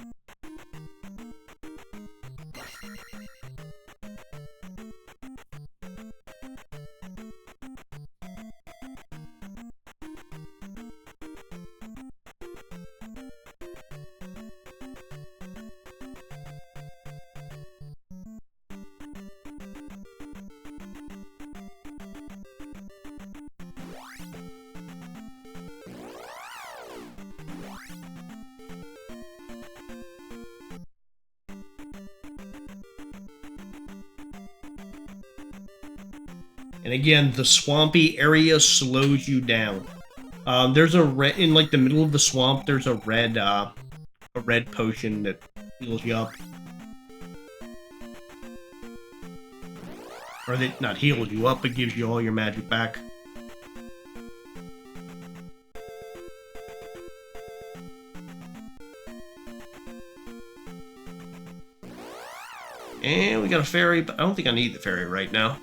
And again, the swampy area slows you down. There's a red in like the middle of the swamp. There's a red potion that heals you up, or that not heals you up, but gives you all your magic back. And we got a fairy, but I don't think I need the fairy right now.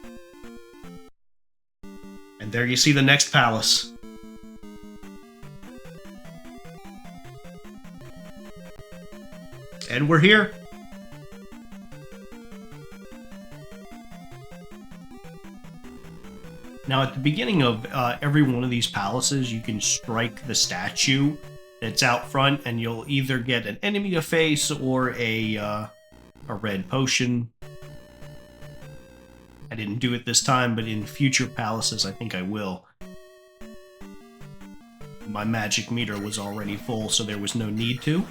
And there you see the next palace. And we're here. Now at the beginning of every one of these palaces, you can strike the statue that's out front, and you'll either get an enemy to face or a red potion. I didn't do it this time, but in future palaces, I think I will. My magic meter was already full, so there was no need to.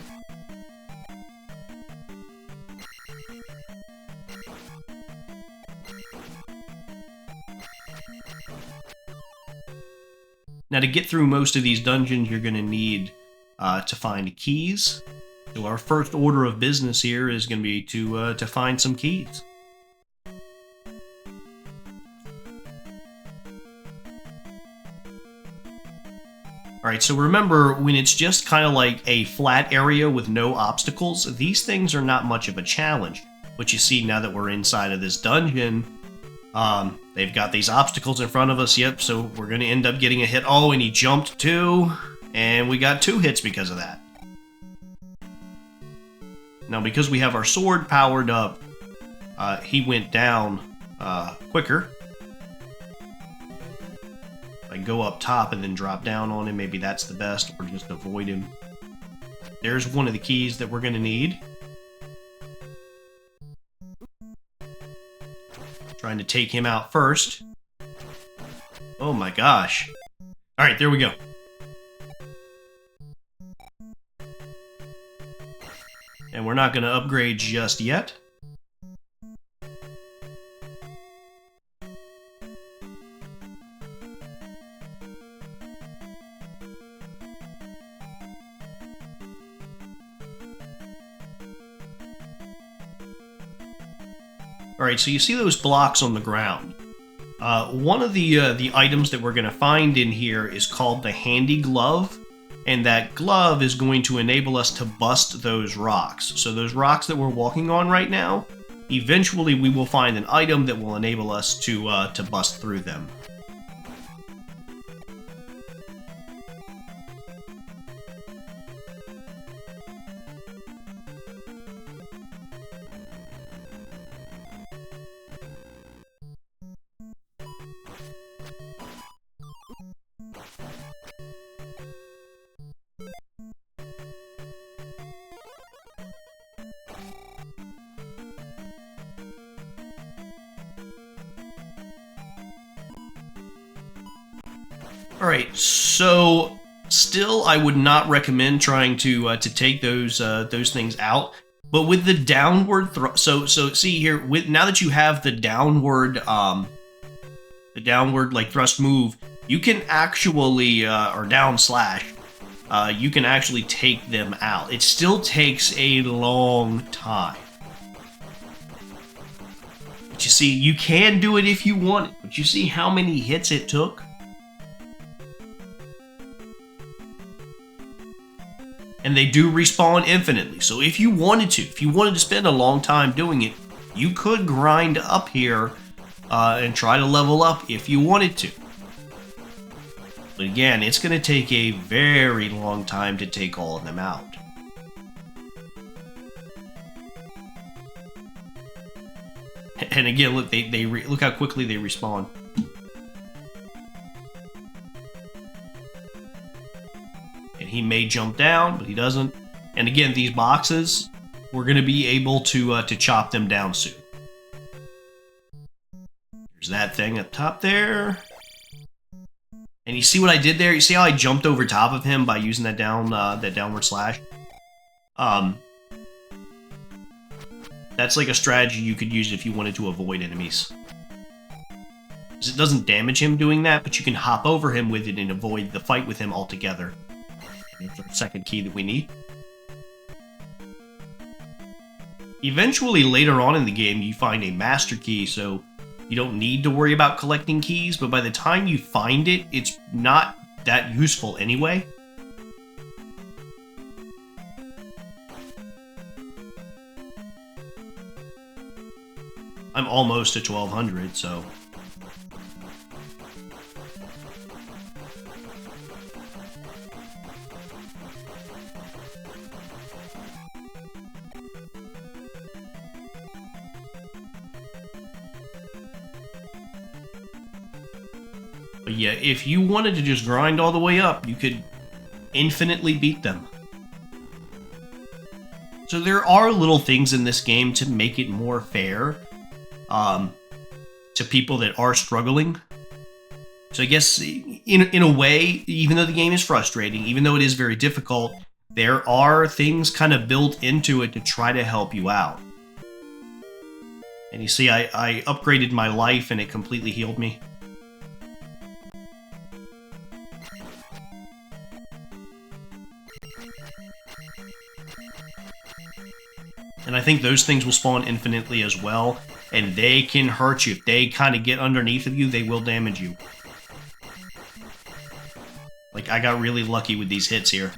Now, to get through most of these dungeons, you're going to need to find keys. So our first order of business here is going to be to find some keys. Alright, so remember, when it's just kind of like a flat area with no obstacles, these things are not much of a challenge. But you see, now that we're inside of this dungeon, they've got these obstacles in front of us, yep, so we're going to end up getting a hit. Oh, and he jumped too, and we got 2 hits because of that. Now, because we have our sword powered up, he went down quicker. I go up top and then drop down on him, maybe that's the best, or just avoid him. There's one of the keys that we're going to need. Trying to take him out first. Oh my gosh. Alright, there we go. And we're not going to upgrade just yet. Alright, so you see those blocks on the ground. One of the items that we're going to find in here is called the Handy Glove, and that glove is going to enable us to bust those rocks. So those rocks that we're walking on right now, eventually we will find an item that will enable us to bust through them. Alright, so still I would not recommend trying to take those things out, but with the downward so see here, with now that you have the downward like thrust move, you can actually or down slash, you can actually take them out. It still takes a long time. But you see, you can do it if you want it, but you see how many hits it took? And they do respawn infinitely. So if you wanted to spend a long time doing it, you could grind up here and try to level up if you wanted to. But again, it's going to take a very long time to take all of them out. And again, look, look how quickly they respawn. And he may jump down, but he doesn't. And again, these boxes, we're going to be able to chop them down soon. There's that thing up top there. And you see what I did there? You see how I jumped over top of him by using that downward slash? That's like a strategy you could use if you wanted to avoid enemies. Because it doesn't damage him doing that, but you can hop over him with it and avoid the fight with him altogether. That's our second key that we need. Eventually, later on in the game, you find a master key, so you don't need to worry about collecting keys, but by the time you find it, it's not that useful anyway. I'm almost at 1200, so... But yeah, if you wanted to just grind all the way up, you could infinitely beat them. So there are little things in this game to make it more fair to people that are struggling. So I guess, in a way, even though the game is frustrating, even though it is very difficult, there are things kind of built into it to try to help you out. And you see, I upgraded my life and it completely healed me. And I think those things will spawn infinitely as well, and they can hurt you. If they kind of get underneath of you, they will damage you. Like, I got really lucky with these hits here.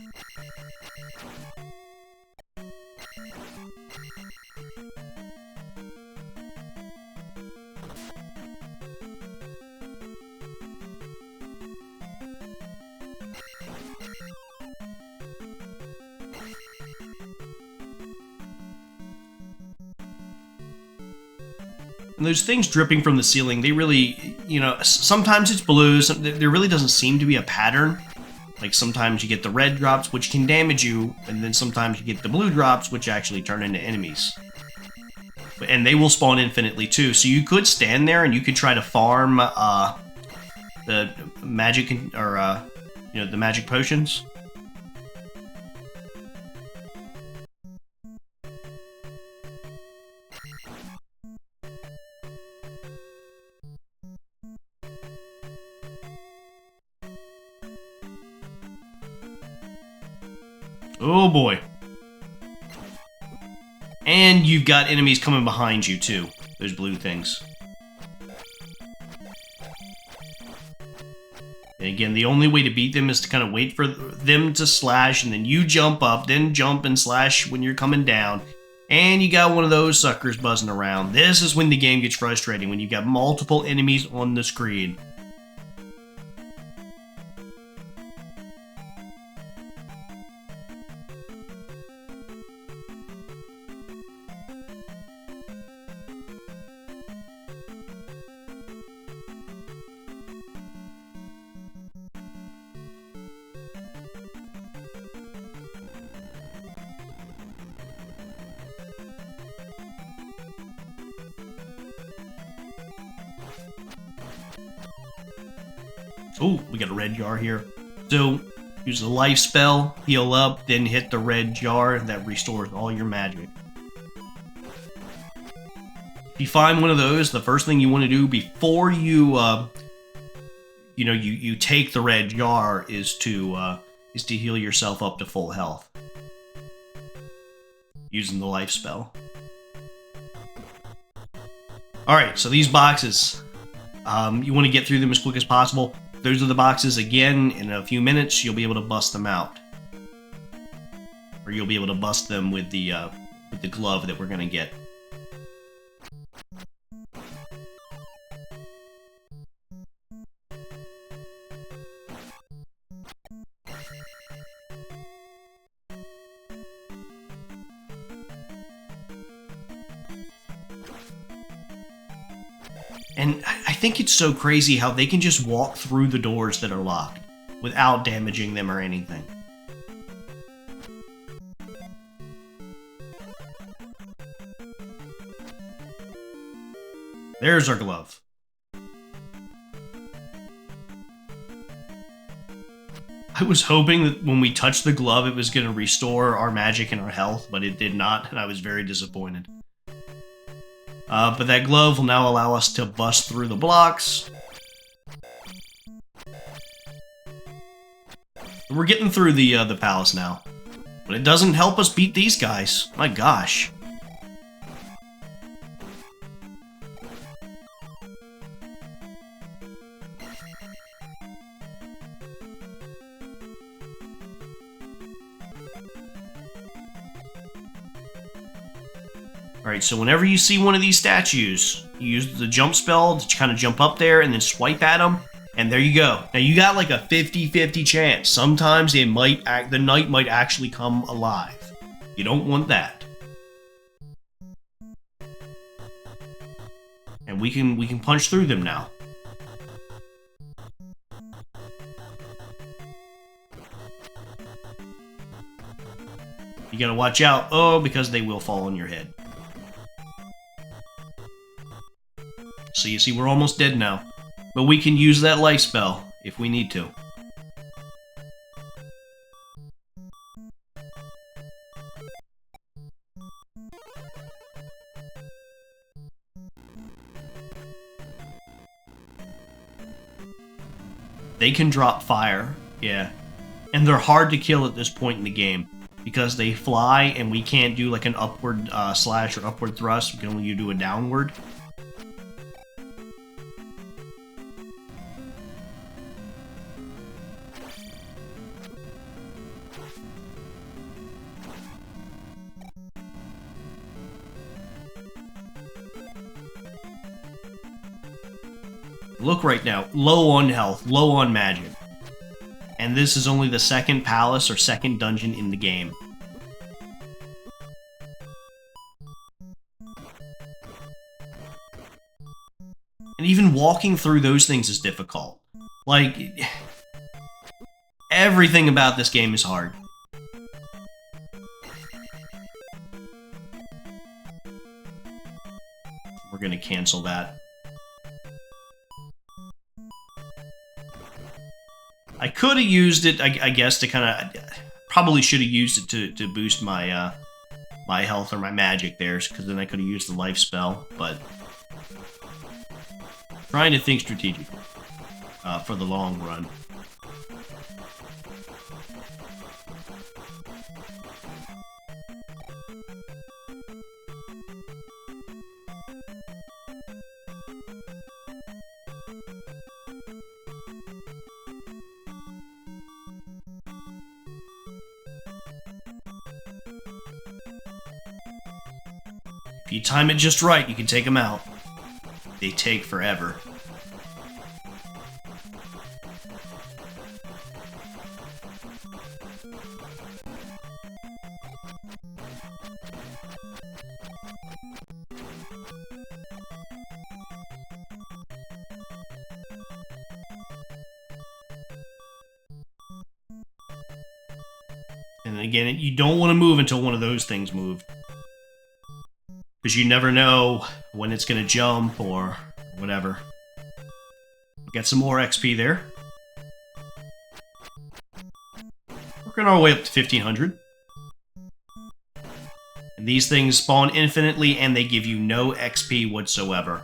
And those things dripping from the ceiling, they really, you know, sometimes it's blue, there really doesn't seem to be a pattern. Like, sometimes you get the red drops, which can damage you, and then sometimes you get the blue drops, which actually turn into enemies. And they will spawn infinitely, too. So you could stand there and you could try to farm the magic, or, you know, the magic potions. Oh boy. And you've got enemies coming behind you too. Those blue things. And again, the only way to beat them is to kind of wait for them to slash, and then you jump up, then jump and slash when you're coming down. And you got one of those suckers buzzing around. This is when the game gets frustrating, when you've got multiple enemies on the screen. Oh, we got a red jar here. So, use the life spell, heal up, then hit the red jar. That restores all your magic. If you find one of those, the first thing you want to do before you, you take the red jar is to heal yourself up to full health. Using the life spell. Alright, so these boxes, you want to get through them as quick as possible. Those are the boxes. Again, in a few minutes, you'll be able to bust them out. Or you'll be able to bust them with the glove that we're going to get. And I think it's so crazy how they can just walk through the doors that are locked without damaging them or anything. There's our glove. I was hoping that when we touched the glove, it was going to restore our magic and our health, but it did not, and I was very disappointed. But that glove will now allow us to bust through the blocks. We're getting through the palace now, but it doesn't help us beat these guys. My gosh. Alright, so whenever you see one of these statues, you use the jump spell to kind of jump up there and then swipe at them, and there you go. Now you got like a 50-50 chance. Sometimes the knight might actually come alive. You don't want that. And we can punch through them now. You gotta watch out, because they will fall on your head. So you see, we're almost dead now. But we can use that life spell if we need to. They can drop fire, yeah. And they're hard to kill at this point in the game, because they fly and we can't do like an upward slash or upward thrust. We can only do a downward. Look right now, low on health, low on magic. And this is only the second palace or second dungeon in the game. And even walking through those things is difficult. Like, everything about this game is hard. We're gonna cancel that. I could have used it, I guess, to kind of... Probably should have used it to boost my my health or my magic there, because then I could have used the life spell, but... Trying to think strategically for the long run. If you time it just right, you can take them out. They take forever. And again, you don't want to move until one of those things move. Because you never know when it's going to jump or whatever. Get some more XP there. Working our way up to 1500. And these things spawn infinitely and they give you no XP whatsoever.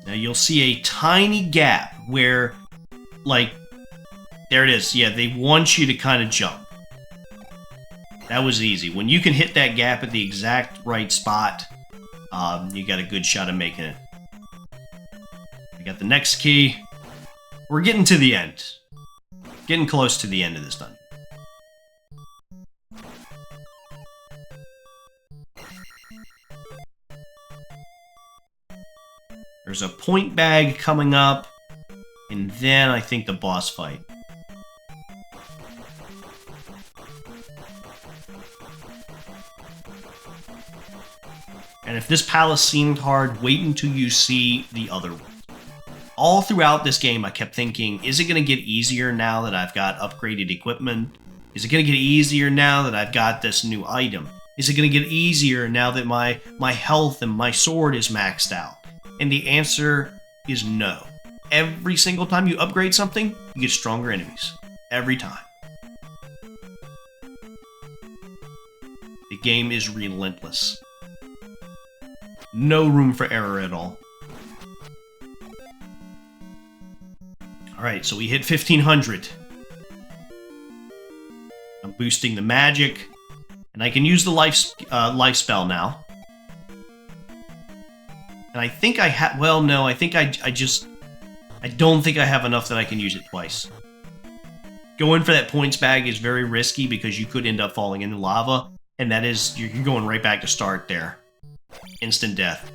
Now you'll see a tiny gap where, like, there it is. Yeah, they want you to kind of jump. That was easy. When you can hit that gap at the exact right spot, you got a good shot of making it. We got the next key. We're getting to the end. Getting close to the end of this dungeon. There's a point bag coming up. And then I think the boss fight. And if this palace seemed hard, wait until you see the other one. All throughout this game, I kept thinking, is it going to get easier now that I've got upgraded equipment? Is it going to get easier now that I've got this new item? Is it going to get easier now that my health and my sword is maxed out? And the answer is no. Every single time you upgrade something, you get stronger enemies. Every time. The game is relentless. No room for error at all. Alright, so we hit 1500. I'm boosting the magic. And I can use the life spell now. And I think I have... Well, no, I think I don't think I have enough that I can use it twice. Going for that points bag is very risky because you could end up falling into lava. And that is... You're going right back to start there. Instant death.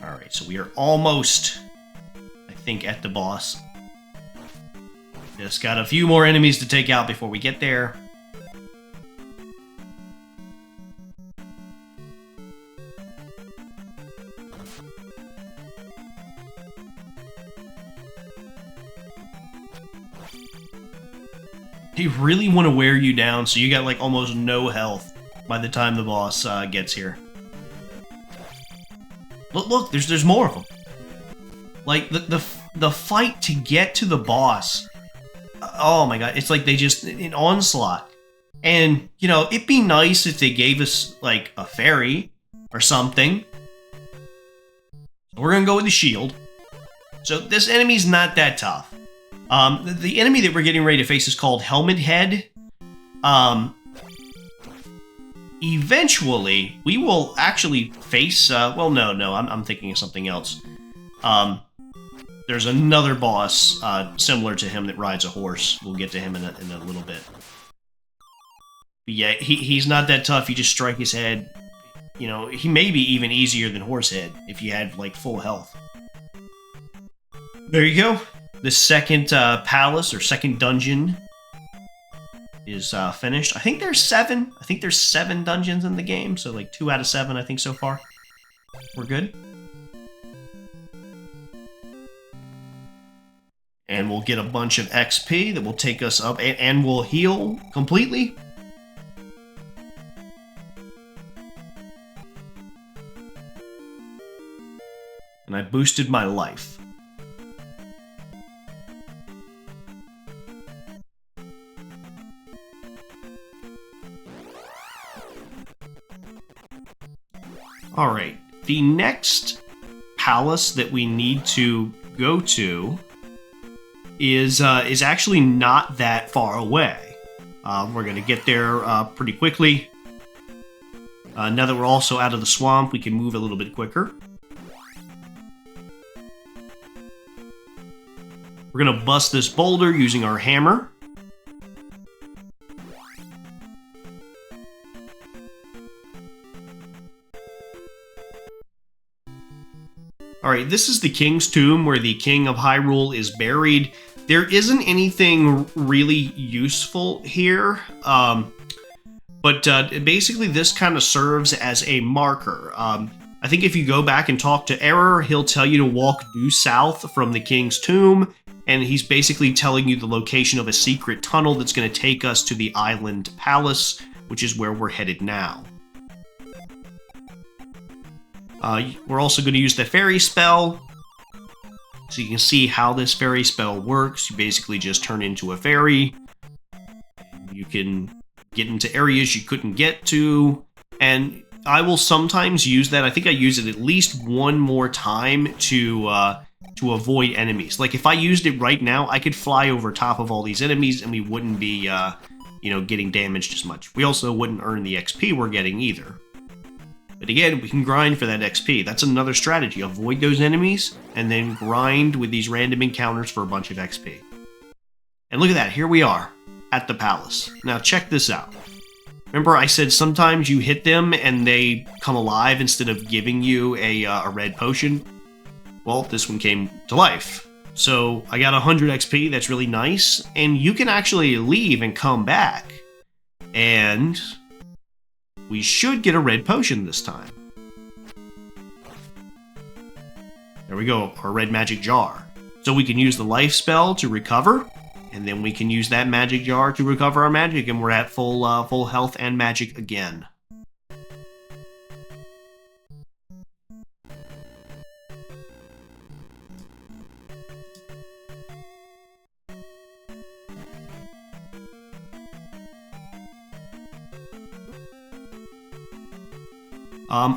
Alright, so we are almost, I think, at the boss. Just got a few more enemies to take out before we get there. They really want to wear you down, so you got like almost no health by the time the boss gets here. Look, there's more of them. Like the fight to get to the boss. Oh my god, it's like they just an onslaught. And you know, it'd be nice if they gave us like a fairy or something. We're gonna go with the shield. So this enemy's not that tough. The enemy that we're getting ready to face is called Helmet Head. Eventually, we will actually face, well, no, I'm thinking of something else. There's another boss, similar to him that rides a horse. We'll get to him in a little bit. But yeah, he's not that tough. You just strike his head. You know, he may be even easier than Horsehead if you had, like, full health. There you go. The second palace, or second dungeon, is finished. I think there's 7. I think there's 7 dungeons in the game, so like 2 out of 7, I think, so far. We're good. And we'll get a bunch of XP that will take us up, and we'll heal completely. And I boosted my life. Alright, the next palace that we need to go to is actually not that far away. We're going to get there pretty quickly. Now that we're also out of the swamp, we can move a little bit quicker. We're going to bust this boulder using our hammer. Alright, this is the King's Tomb, where the King of Hyrule is buried. There isn't anything really useful here, but basically this kind of serves as a marker. I think if you go back and talk to Error, he'll tell you to walk due south from the King's Tomb, and he's basically telling you the location of a secret tunnel that's going to take us to the Island Palace, which is where we're headed now. We're also going to use the fairy spell, so you can see how this fairy spell works. You basically just turn into a fairy. You can get into areas you couldn't get to, and I will sometimes use that. I think I use it at least one more time to avoid enemies. Like, if I used it right now, I could fly over top of all these enemies, and we wouldn't be, you know, getting damaged as much. We also wouldn't earn the XP we're getting either. But again, we can grind for that XP. That's another strategy. Avoid those enemies, and then grind with these random encounters for a bunch of XP. And look at that, here we are, at the palace. Now check this out. Remember I said sometimes you hit them and they come alive instead of giving you a red potion? Well, this one came to life. So I got 100 XP, that's really nice, and you can actually leave and come back. And we should get a red potion this time. There we go, our red magic jar. So we can use the life spell to recover, and then we can use that magic jar to recover our magic, and we're at full health and magic again.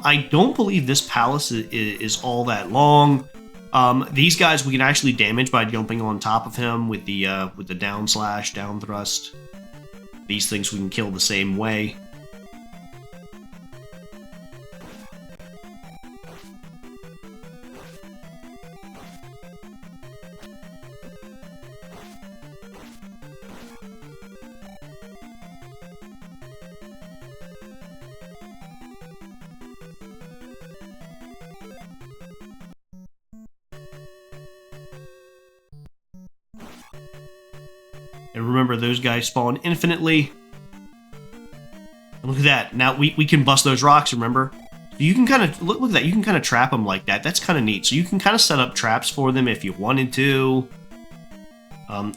I don't believe this palace is all that long. These guys we can actually damage by jumping on top of him with the down slash, down thrust. These things we can kill the same way. And remember, those guys spawn infinitely. And look at that. Now we can bust those rocks, remember? You can kind of, look at that, you can kind of trap them like that. That's kind of neat. So you can kind of set up traps for them if you wanted to.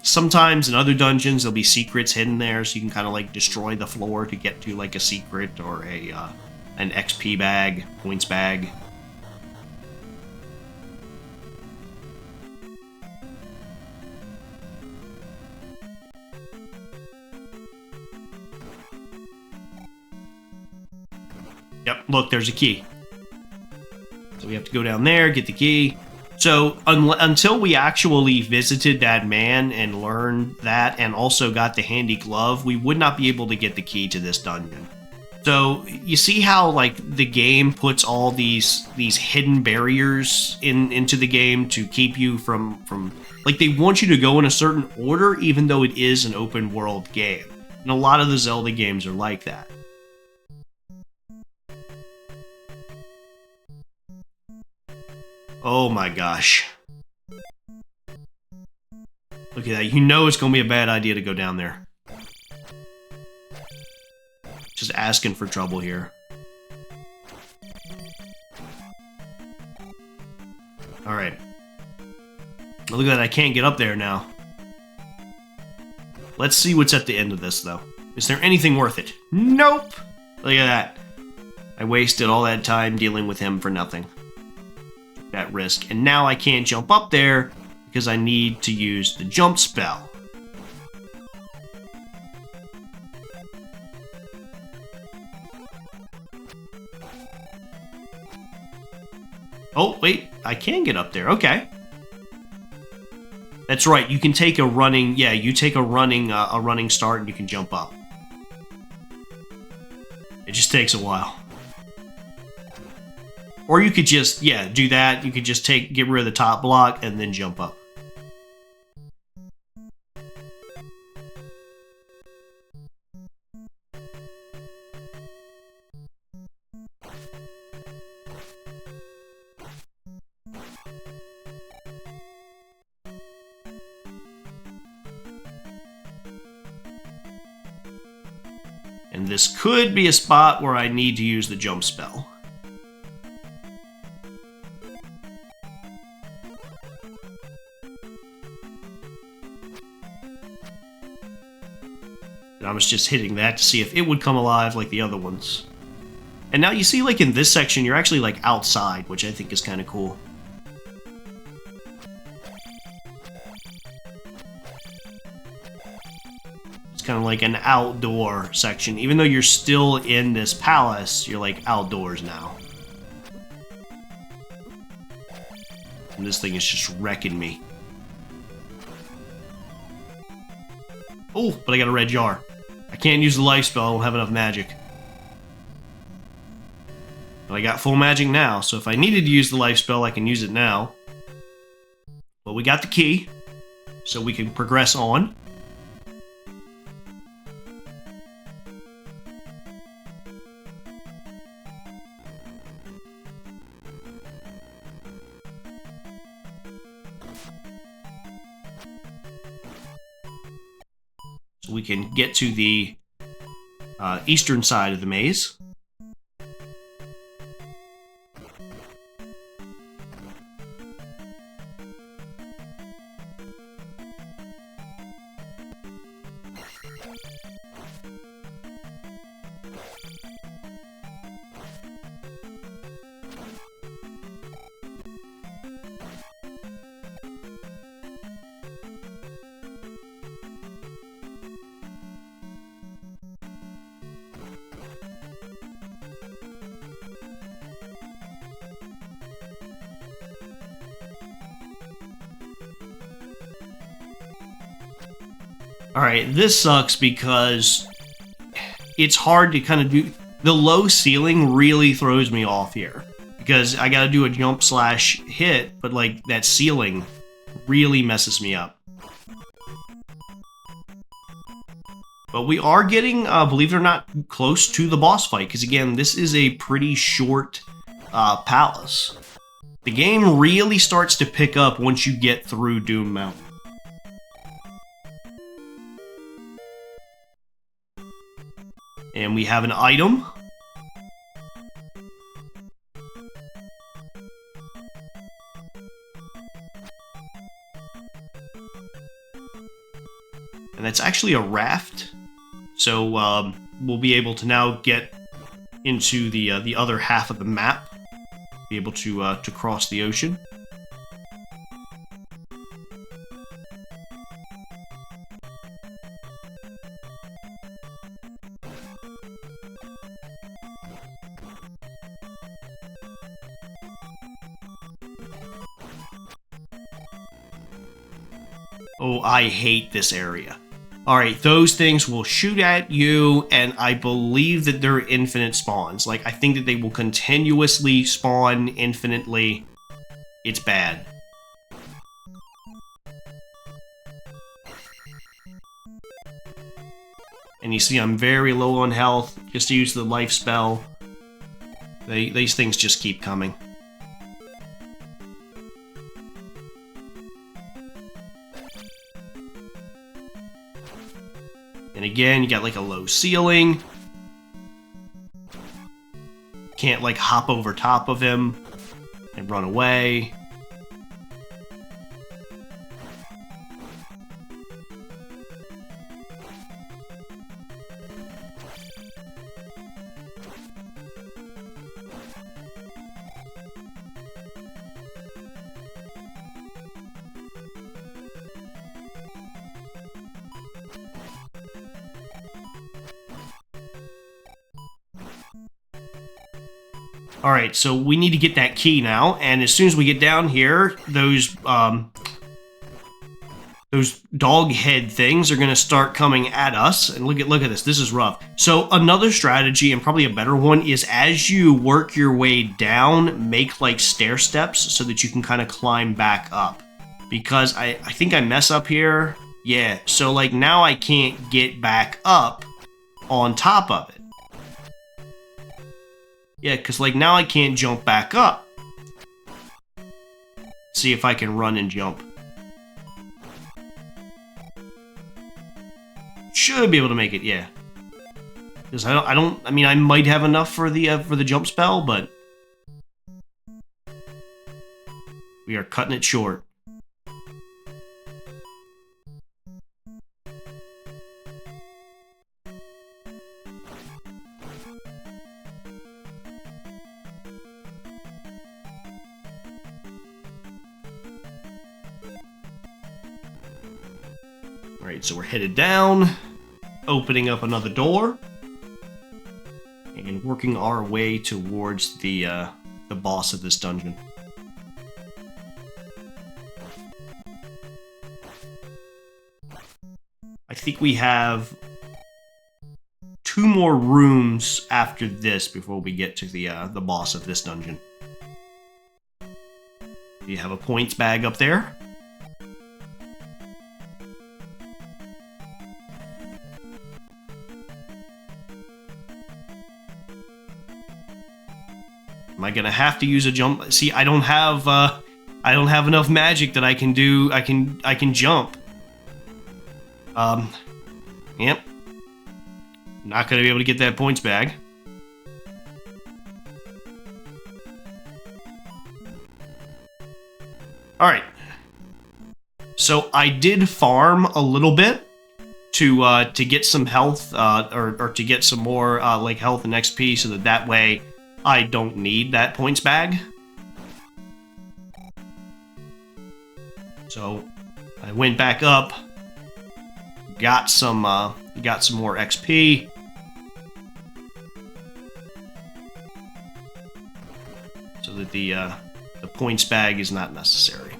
Sometimes in other dungeons, there'll be secrets hidden there, so you can kind of like destroy the floor to get to like a secret or an XP bag, points bag. Yep, look, there's a key. So we have to go down there, get the key. So until we actually visited that man and learned that and also got the handy glove, we would not be able to get the key to this dungeon. So you see how like the game puts all these hidden barriers into the game to keep you from like they want you to go in a certain order even though it is an open world game. And a lot of the Zelda games are like that. Oh my gosh. Look at that. You know it's going to be a bad idea to go down there. Just asking for trouble here. Alright. Look at that. I can't get up there now. Let's see what's at the end of this, though. Is there anything worth it? Nope! Look at that. I wasted all that time dealing with him for nothing. That risk. And now I can't jump up there because I need to use the jump spell. Oh, wait. I can get up there. Okay. That's right. You can take a running... Yeah, you take a running start and you can jump up. It just takes a while. Or you could just, yeah, do that. You could just get rid of the top block and then jump up. And this could be a spot where I need to use the jump spell. And I was just hitting that to see if it would come alive like the other ones. And now you see, like, in this section, you're actually, like, outside, which I think is kind of cool. It's kind of like an outdoor section. Even though you're still in this palace, you're, like, outdoors now. And this thing is just wrecking me. Oh, but I got a red jar. I can't use the life spell, I don't have enough magic. But I got full magic now, so if I needed to use the life spell, I can use it now. But we got the key, so we can progress on. so we can get to the eastern side of the maze. Alright, this sucks because it's hard to kind of do... The low ceiling really throws me off here. Because I gotta do a jump slash hit, but like that ceiling really messes me up. But we are getting, believe it or not, close to the boss fight. Because again, this is a pretty short palace. The game really starts to pick up once you get through Doom Mountain. And we have an item. And that's actually a raft. So we'll be able to now get into the other half of the map. Be able to cross the ocean. Oh, I hate this area. Alright, those things will shoot at you, and I believe that they're infinite spawns. Like, I think that they will continuously spawn infinitely. It's bad. And you see I'm very low on health. Just use the life spell. These things just keep coming. And again, you got like a low ceiling. Can't like hop over top of him and run away. Alright, so we need to get that key now, and as soon as we get down here, those dog head things are going to start coming at us, and look at this, this is rough. So another strategy, and probably a better one, is as you work your way down, make like stair steps so that you can kind of climb back up. Because I think I mess up here. Yeah, so like now I can't get back up on top of it. Yeah, because like now I can't jump back up. See if I can run and jump. Should be able to make it, yeah. Because I mean, I might have enough for the jump spell, but we are cutting it short. Alright, so we're headed down, opening up another door, and working our way towards the boss of this dungeon. I think we have 2 more rooms after this before we get to the boss of this dungeon. You have a points bag up there. Am I gonna have to use a jump? See, I don't have enough magic that I can do. I can jump. Yep. Not going to be able to get that points bag. Alright. So I did farm a little bit to get some health, or to get some more like health and XP, so that way I don't need that points bag. So I went back up, got some more XP. So that the points bag is not necessary.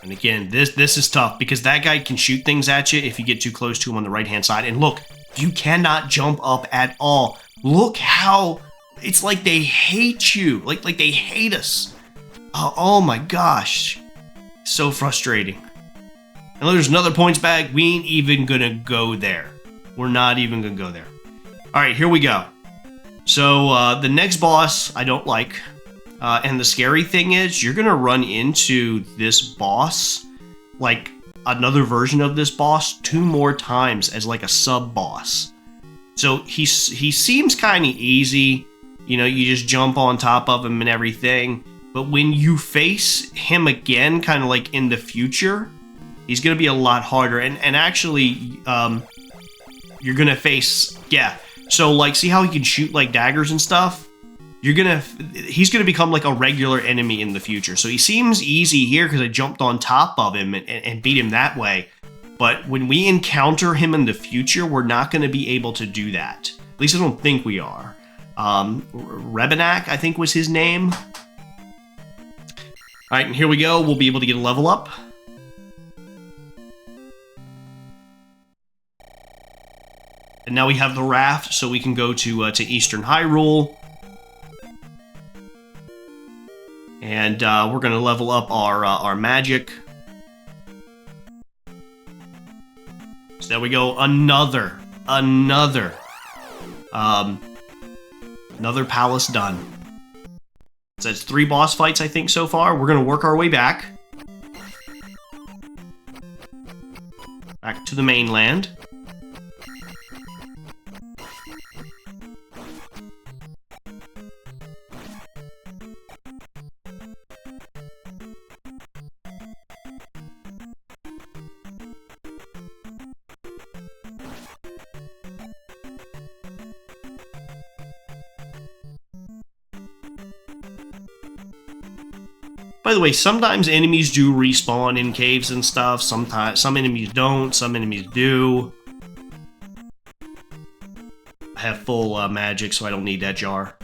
And again, this is tough because that guy can shoot things at you if you get too close to him on the right-hand side. And look, you cannot jump up at all. Look how it's like they hate you, like they hate us. Oh my gosh, so frustrating. And there's another points bag. We ain't even gonna go there. We're not even gonna go there. All right, here we go. So the next boss I don't like. And the scary thing is, you're gonna run into this boss, like another version of this boss, 2 more times as like a sub-boss. So he seems kind of easy, you know, you just jump on top of him and everything. But when you face him again, kind of like in the future, he's gonna be a lot harder. And actually, you're gonna face, yeah. So like, see how he can shoot like daggers and stuff? He's gonna become like a regular enemy in the future. So he seems easy here because I jumped on top of him and beat him that way. But when we encounter him in the future, we're not gonna be able to do that. At least I don't think we are. Rebenak, I think was his name. Alright, and here we go. We'll be able to get a level up. And now we have the raft, so we can go to Eastern Hyrule. And we're going to level up our magic. So there we go. Another palace done. So that's 3 boss fights, I think, so far. We're going to work our way back. Back to the mainland. By the way, sometimes enemies do respawn in caves and stuff. Sometimes some enemies don't. Some enemies do. I have full magic, so I don't need that jar.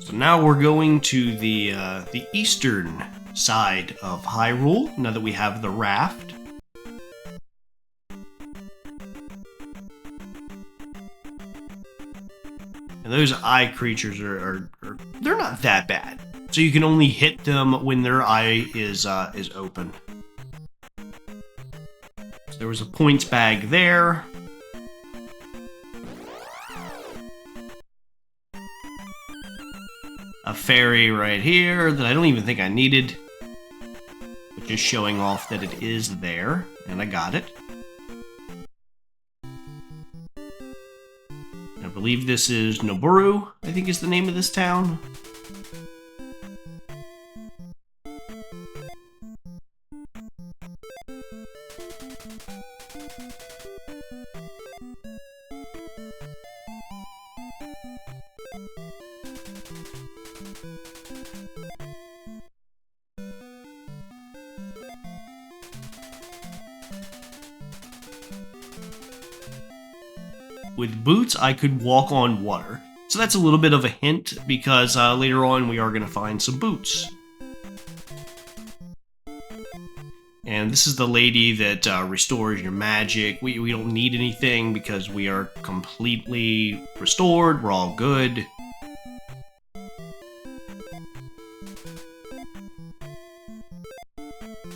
So now we're going to the eastern side of Hyrule, now that we have the raft. And those eye creatures are they're not that bad. So you can only hit them when their eye is open. So there was a points bag there. A fairy right here that I don't even think I needed. But just showing off that it is there. And I got it. I believe this is Noburu, I think is the name of this town. With boots, I could walk on water. So that's a little bit of a hint, because later on we are going to find some boots. And this is the lady that restores your magic. We don't need anything because we are completely restored. We're all good.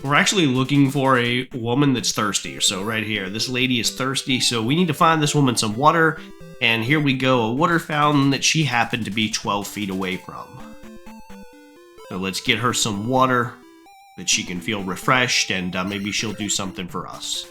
We're actually looking for a woman that's thirsty. So right here, this lady is thirsty, so we need to find this woman some water. And here we go, a water fountain that she happened to be 12 feet away from. So let's get her some water that she can feel refreshed, and maybe she'll do something for us.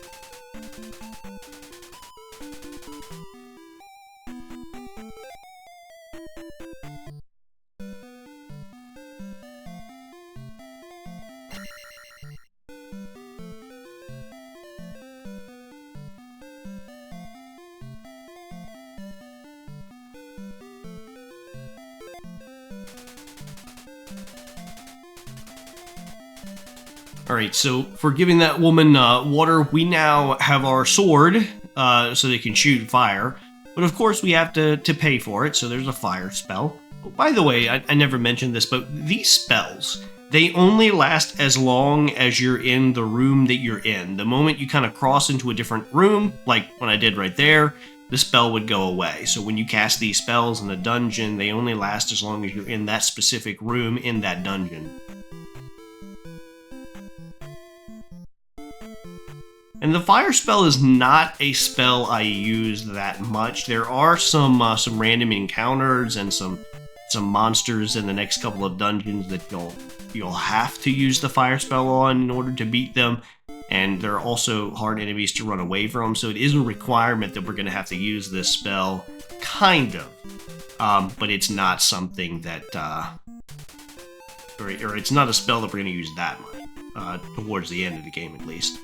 Alright, so for giving that woman water, we now have our sword, so they can shoot fire. But of course we have to pay for it, so there's a fire spell. Oh, by the way, I never mentioned this, but these spells, they only last as long as you're in the room that you're in. The moment you kind of cross into a different room, like when I did right there, the spell would go away. So when you cast these spells in a dungeon, they only last as long as you're in that specific room in that dungeon. And the fire spell is not a spell I use that much. There are some random encounters and some monsters in the next couple of dungeons that you'll have to use the fire spell on in order to beat them. And there are also hard enemies to run away from, so it is a requirement that we're going to have to use this spell, kind of. But it's not something that, or it's not a spell that we're going to use that much, towards the end of the game at least.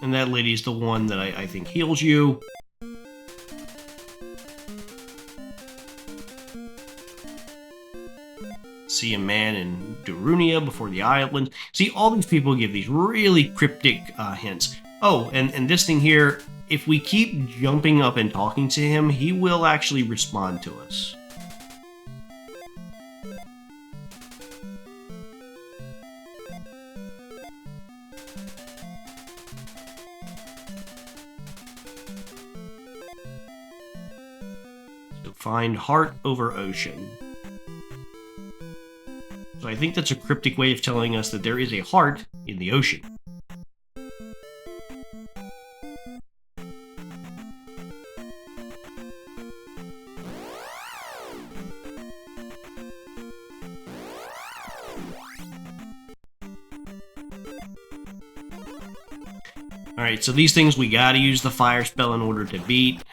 And that lady's the one that I think heals you. See a man in Darunia before the island. See, all these people give these really cryptic hints. Oh, and this thing here, if we keep jumping up and talking to him, he will actually respond to us. Find heart over ocean. So I think that's a cryptic way of telling us that there is a heart in the ocean. Alright, so these things we gotta use the fire spell in order to beat.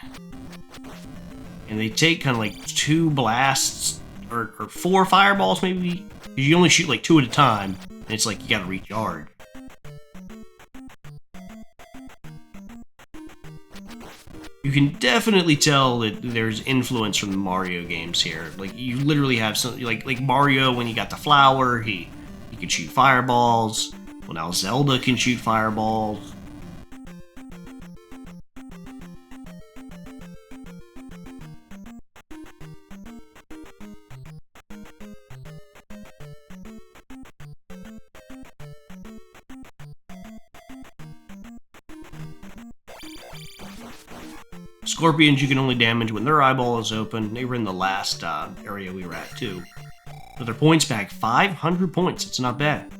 And they take kind of like 2 blasts, or 4 fireballs maybe. You only shoot like 2 at a time, and it's like you gotta recharge. You can definitely tell that there's influence from the Mario games here. Like, you literally have some, like Mario when he got the flower, he could shoot fireballs. Well, now Zelda can shoot fireballs. Scorpions you can only damage when their eyeball is open. They were in the last area we were at, too. But their points back, 500 points. It's not bad.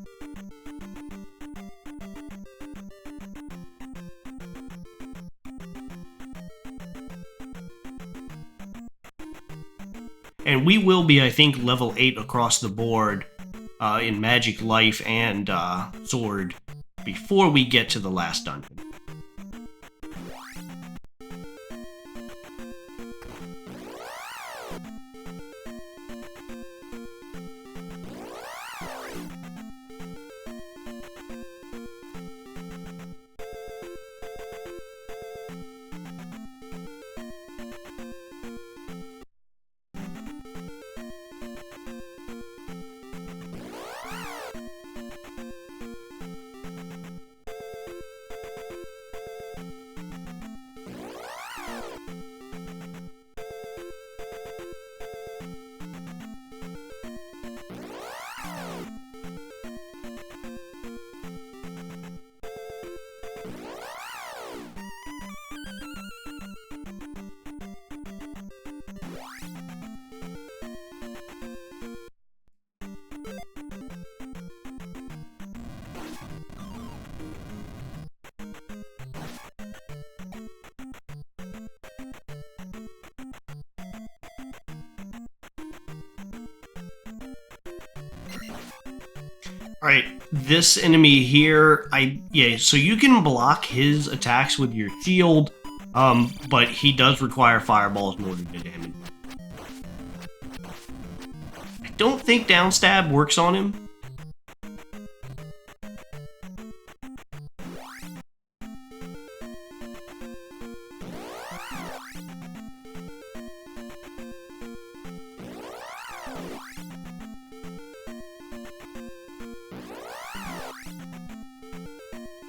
And we will be, I think, level 8 across the board in Magic Life and Sword before we get to the last dungeon. Alright, this enemy here, so you can block his attacks with your shield, but he does require fireballs in order to damage. I don't think downstab works on him.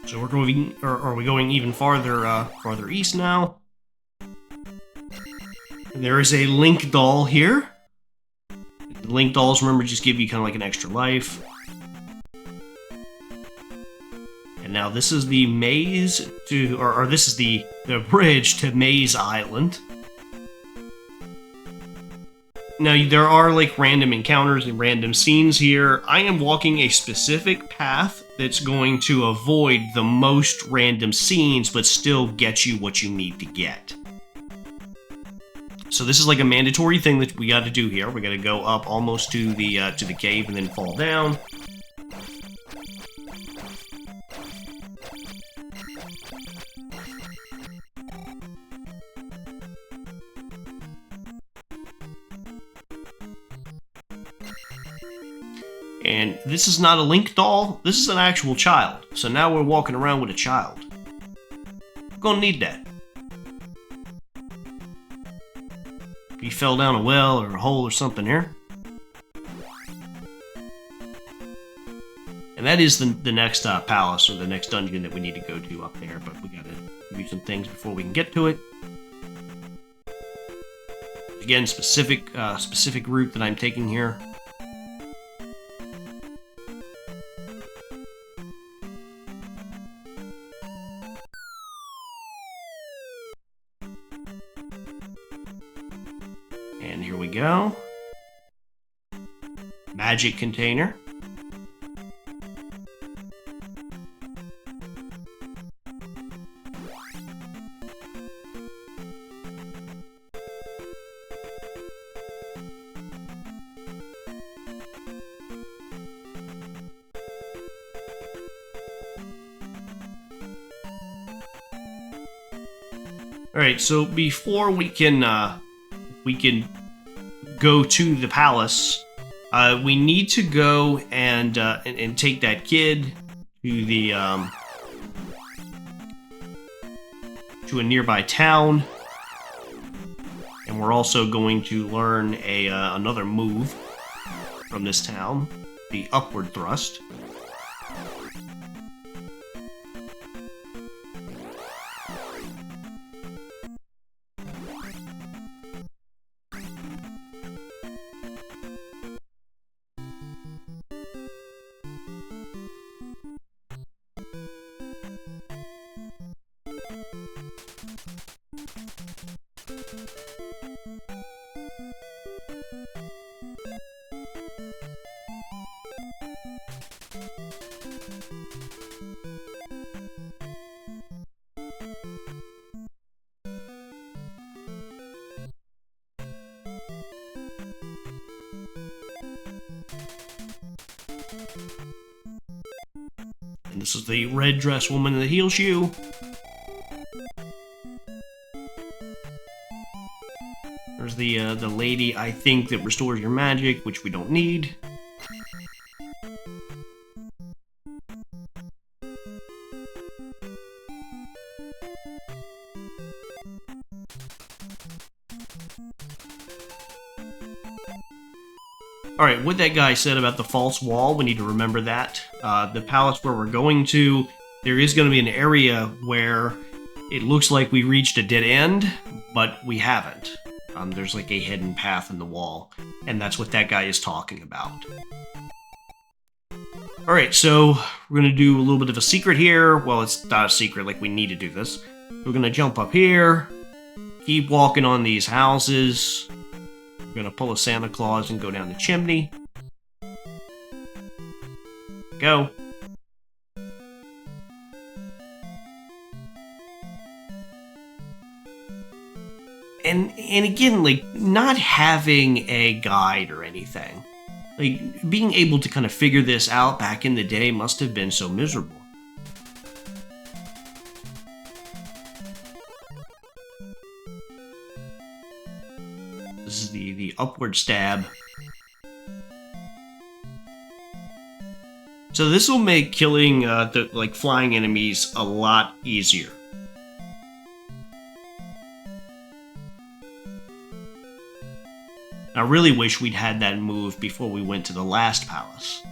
So we're going, or are we going even farther east now? And there is a Link doll here. The Link dolls, remember, just give you kind of like an extra life. And now this is the maze to, or this is the bridge to Maze Island. Now, there are, like, random encounters and random scenes here. I am walking a specific path that's going to avoid the most random scenes, but still get you what you need to get. So this is like a mandatory thing that we got to do here. We got to go up almost to the cave and then fall down. And this is not a Link doll, this is an actual child. So now we're walking around with a child. We're gonna need that. He fell down a well or a hole or something here. And that is the next palace, or the next dungeon that we need to go to up there, but we gotta do some things before we can get to it. Again, specific route that I'm taking here. And here we go. Magic container. Alright, so before we can go to the palace, we need to go and take that kid to the to a nearby town, and we're also going to learn another move from this town, the upward thrust. And this is the red dress woman that heals you. There's the lady, I think, that restores your magic, which we don't need. Alright, what that guy said about the false wall, we need to remember that. The palace where we're going to, there is going to be an area where it looks like we reached a dead end, but we haven't. There's like a hidden path in the wall, and that's what that guy is talking about. Alright, so we're going to do a little bit of a secret here. Well, it's not a secret, like we need to do this. We're going to jump up here, keep walking on these houses. We're going to pull a Santa Claus and go down the chimney. Go. And again, like, not having a guide or anything. Like, being able to kind of figure this out back in the day must have been so miserable. This is the upward stab. So this will make killing the flying enemies a lot easier. I really wish we'd had that move before we went to the last palace.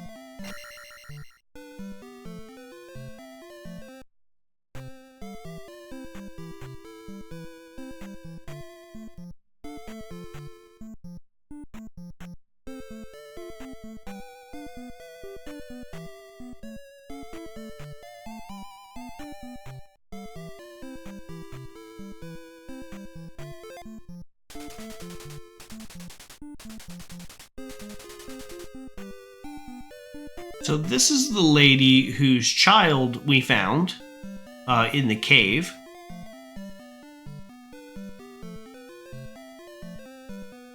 So this is the lady whose child we found in the cave.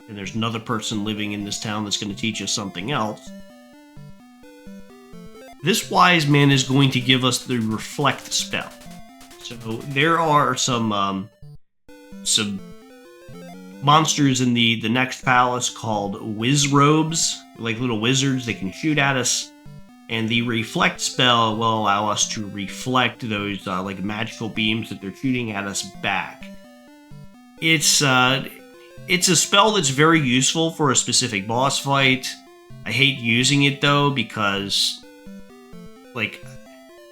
And there's another person living in this town that's going to teach us something else. This wise man is going to give us the reflect spell. So there are some monsters in the next palace called Wizrobes, like little wizards. They can shoot at us. And the reflect spell will allow us to reflect those like magical beams that they're shooting at us back. It's a spell that's very useful for a specific boss fight. I hate using it though because I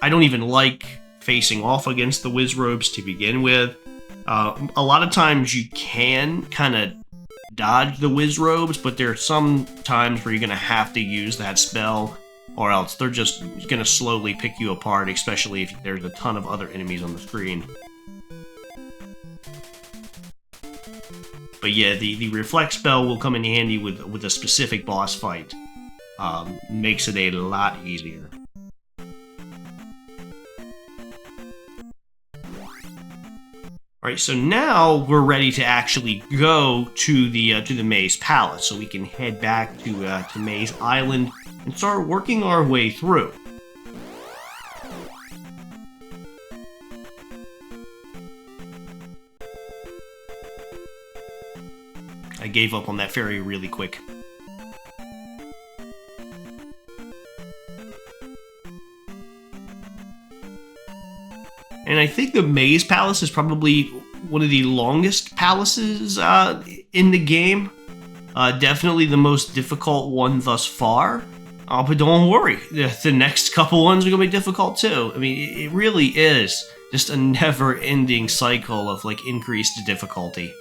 don't even like facing off against the Wizrobes to begin with. A lot of times you can kind of dodge the Wizrobes, but there are some times where you're going to have to use that spell, or else they're just going to slowly pick you apart, especially if there's a ton of other enemies on the screen. But yeah, the reflect spell will come in handy with a specific boss fight. Makes it a lot easier. Alright, so now we're ready to actually go to the Maze Palace, so we can head back to Maze Island and start working our way through. I gave up on that fairy really quick. And I think the Maze Palace is probably one of the longest palaces in the game. Definitely the most difficult one thus far. But don't worry, the next couple ones are going to be difficult too. I mean, it really is just a never-ending cycle of increased difficulty.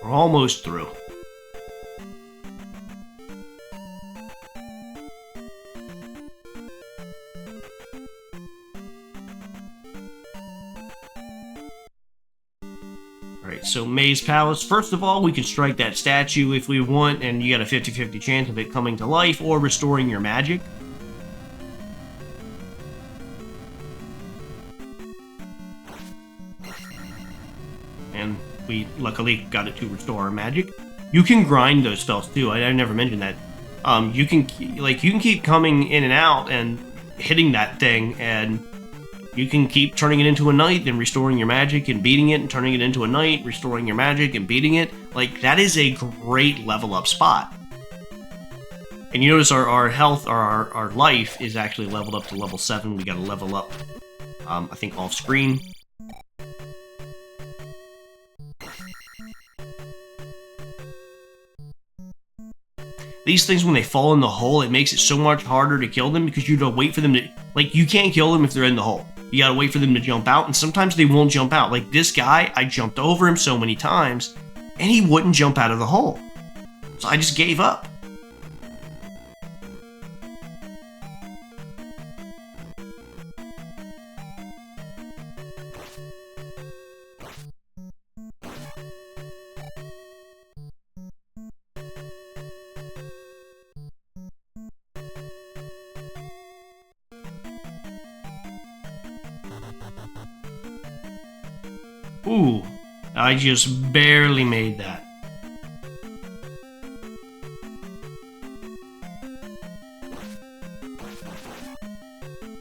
We're almost through. Alright, so Maze Palace. First of all, we can strike that statue if we want, and you got a 50-50 chance of it coming to life or restoring your magic. And we luckily got it to restore our magic. You can grind those spells too. I never mentioned that. You can keep coming in and out and hitting that thing, and you can keep turning it into a knight and restoring your magic and beating it, and turning it into a knight, restoring your magic and beating it. That is a great level up spot. And you notice our health, our life is actually leveled up to level 7. We got to level up, I think, off screen. These things, when they fall in the hole, it makes it so much harder to kill them because you have to wait for them to... you can't kill them if they're in the hole. You gotta wait for them to jump out, and sometimes they won't jump out. Like this guy, I jumped over him so many times, and he wouldn't jump out of the hole. So I just gave up. Ooh, I just barely made that.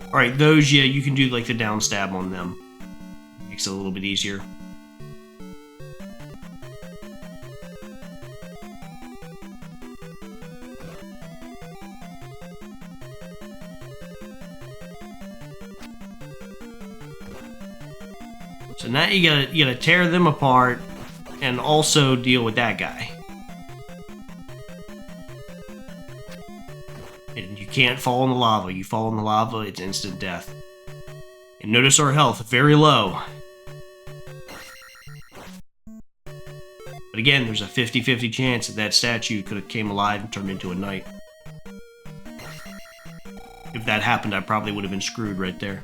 Alright, those, yeah, you can do like the down stab on them. Makes it a little bit easier. So now you gotta tear them apart and also deal with that guy. And you can't fall in the lava. You fall in the lava, it's instant death. And notice our health, very low. But again, there's a 50-50 chance that that statue could have came alive and turned into a knight. If that happened, I probably would have been screwed right there.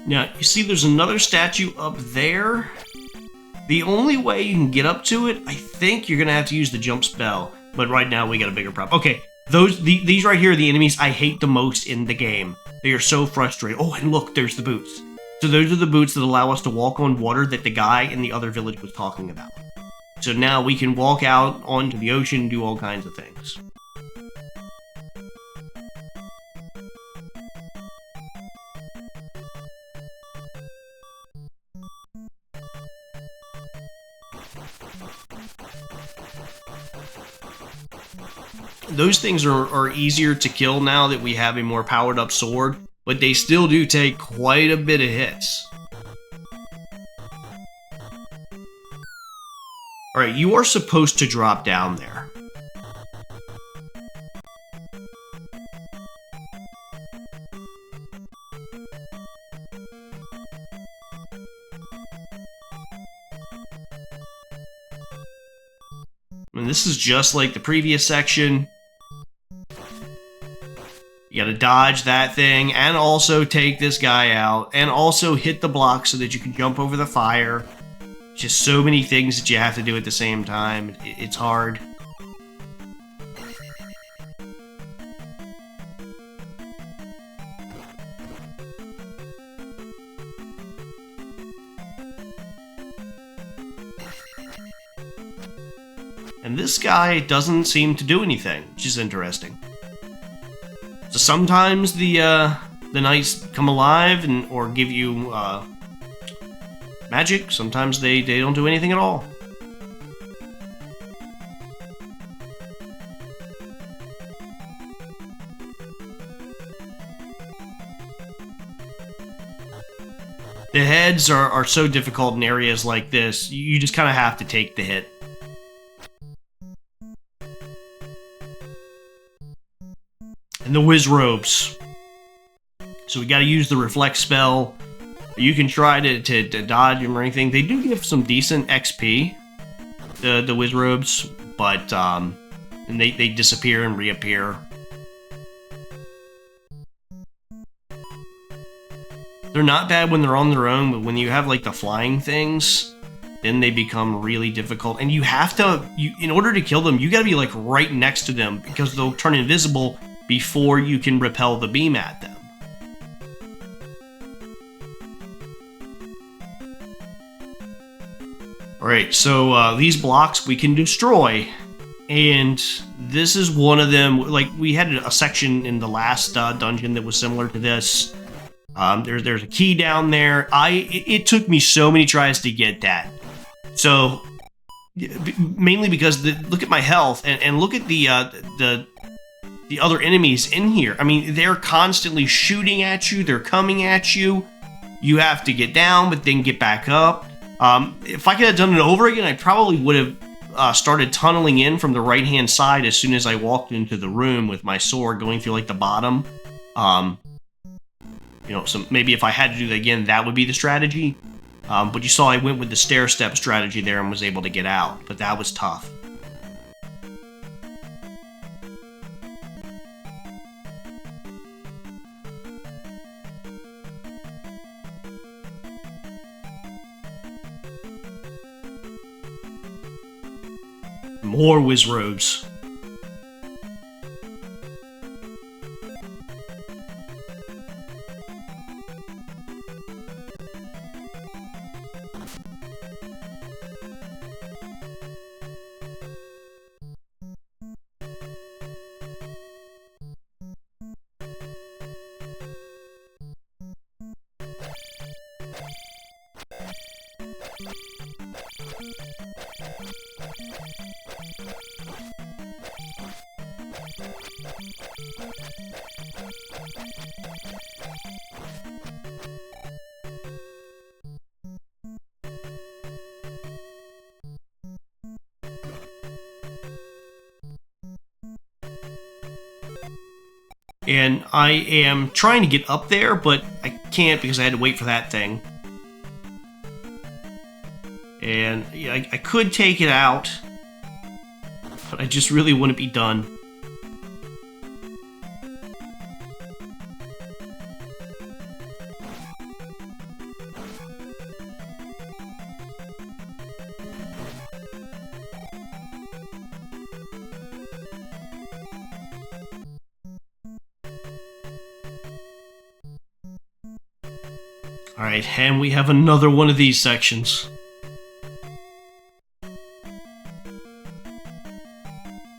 Now, you see there's another statue up there. The only way you can get up to it, I think you're going to have to use the jump spell. But right now, we got a bigger problem. Okay, these right here are the enemies I hate the most in the game. They are so frustrating. Oh, and look, there's the boots. So those are the boots that allow us to walk on water that the guy in the other village was talking about. So now we can walk out onto the ocean and do all kinds of things. Those things are easier to kill now that we have a more powered up sword, but they still do take quite a bit of hits. Alright, you are supposed to drop down there. And this is just like the previous section. You gotta dodge that thing, and also take this guy out, and also hit the block so that you can jump over the fire. Just so many things that you have to do at the same time. It's hard. And this guy doesn't seem to do anything, which is interesting. So sometimes the knights come alive or give you magic. Sometimes they don't do anything at all. The heads are so difficult in areas like this. You just kind of have to take the hit. And the whiz robes. So we got to use the reflect spell. You can try to dodge them or anything. They do give some decent XP, the whiz robes, but and they disappear and reappear. They're not bad when they're on their own, but when you have like the flying things, then they become really difficult. And you have to, in order to kill them, you gotta be like right next to them because they'll turn invisible before you can repel the beam at them. Alright, so these blocks we can destroy, and this is one of them. Like, we had a section in the last dungeon that was similar to this. There's a key down there. It took me so many tries to get that. So, mainly because, look at my health, and look at the other enemies in here. I mean, they're constantly shooting at you, they're coming at you. You have to get down, but then get back up. If I could have done it over again, I probably would have started tunneling in from the right-hand side as soon as I walked into the room with my sword going through, like, the bottom. You know, so maybe if I had to do that again, that would be the strategy. But you saw I went with the stair-step strategy there and was able to get out, but that was tough. More Wizroads. And I am trying to get up there, but I can't because I had to wait for that thing. And yeah, I could take it out, but I just really want to be done. Alright, and we have another one of these sections.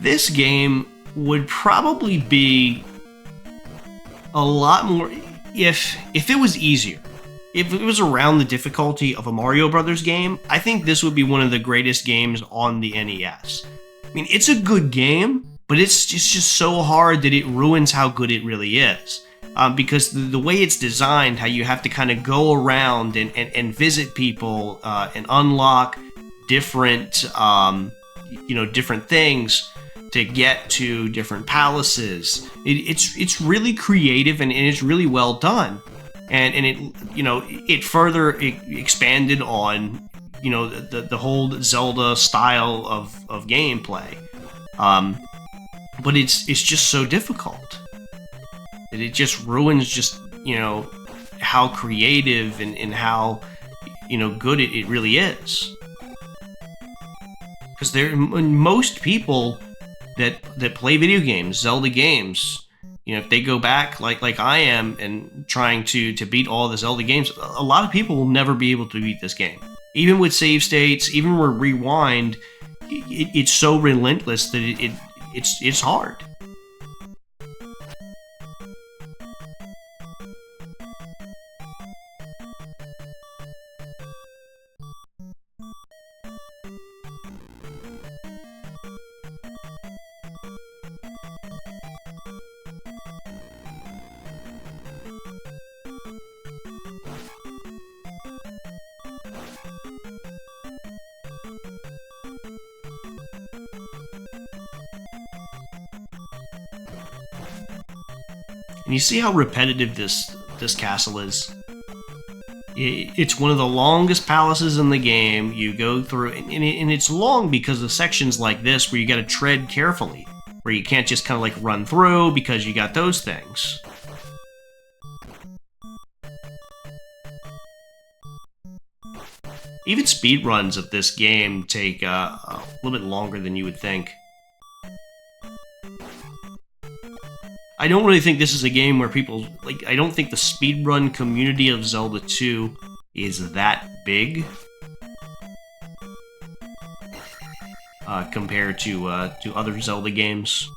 This game would probably be a lot more if it was easier. If it was around the difficulty of a Mario Brothers game, I think this would be one of the greatest games on the NES. I mean, it's a good game, but it's just so hard that it ruins how good it really is. Because the way it's designed, how you have to kind of go around and visit people and unlock different, different things to get to different palaces. It's really creative and it's really well done, and it further expanded on the whole Zelda style of gameplay, but it's just so difficult. It just ruins how creative and how good it really is. Because most people that play video games, Zelda games, if they go back like I am and trying to beat all the Zelda games, a lot of people will never be able to beat this game. Even with save states, even with rewind, it's so relentless that it's hard. And you see how repetitive this castle is? It's one of the longest palaces in the game. You go through, and it's long because of sections like this where you gotta tread carefully, where you can't just kind of like run through because you got those things. Even speed runs of this game take a little bit longer than you would think. I don't really think this is a game where people, like, I don't think the speedrun community of Zelda 2 is that big. Compared to other Zelda games.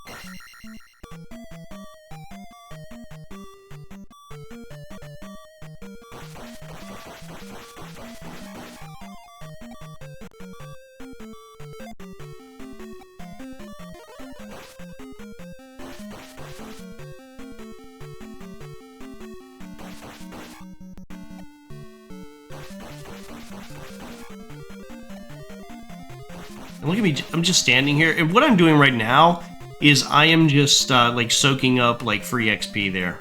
And look at me, I'm just standing here, and what I'm doing right now is I am just, like, soaking up, like, free XP there.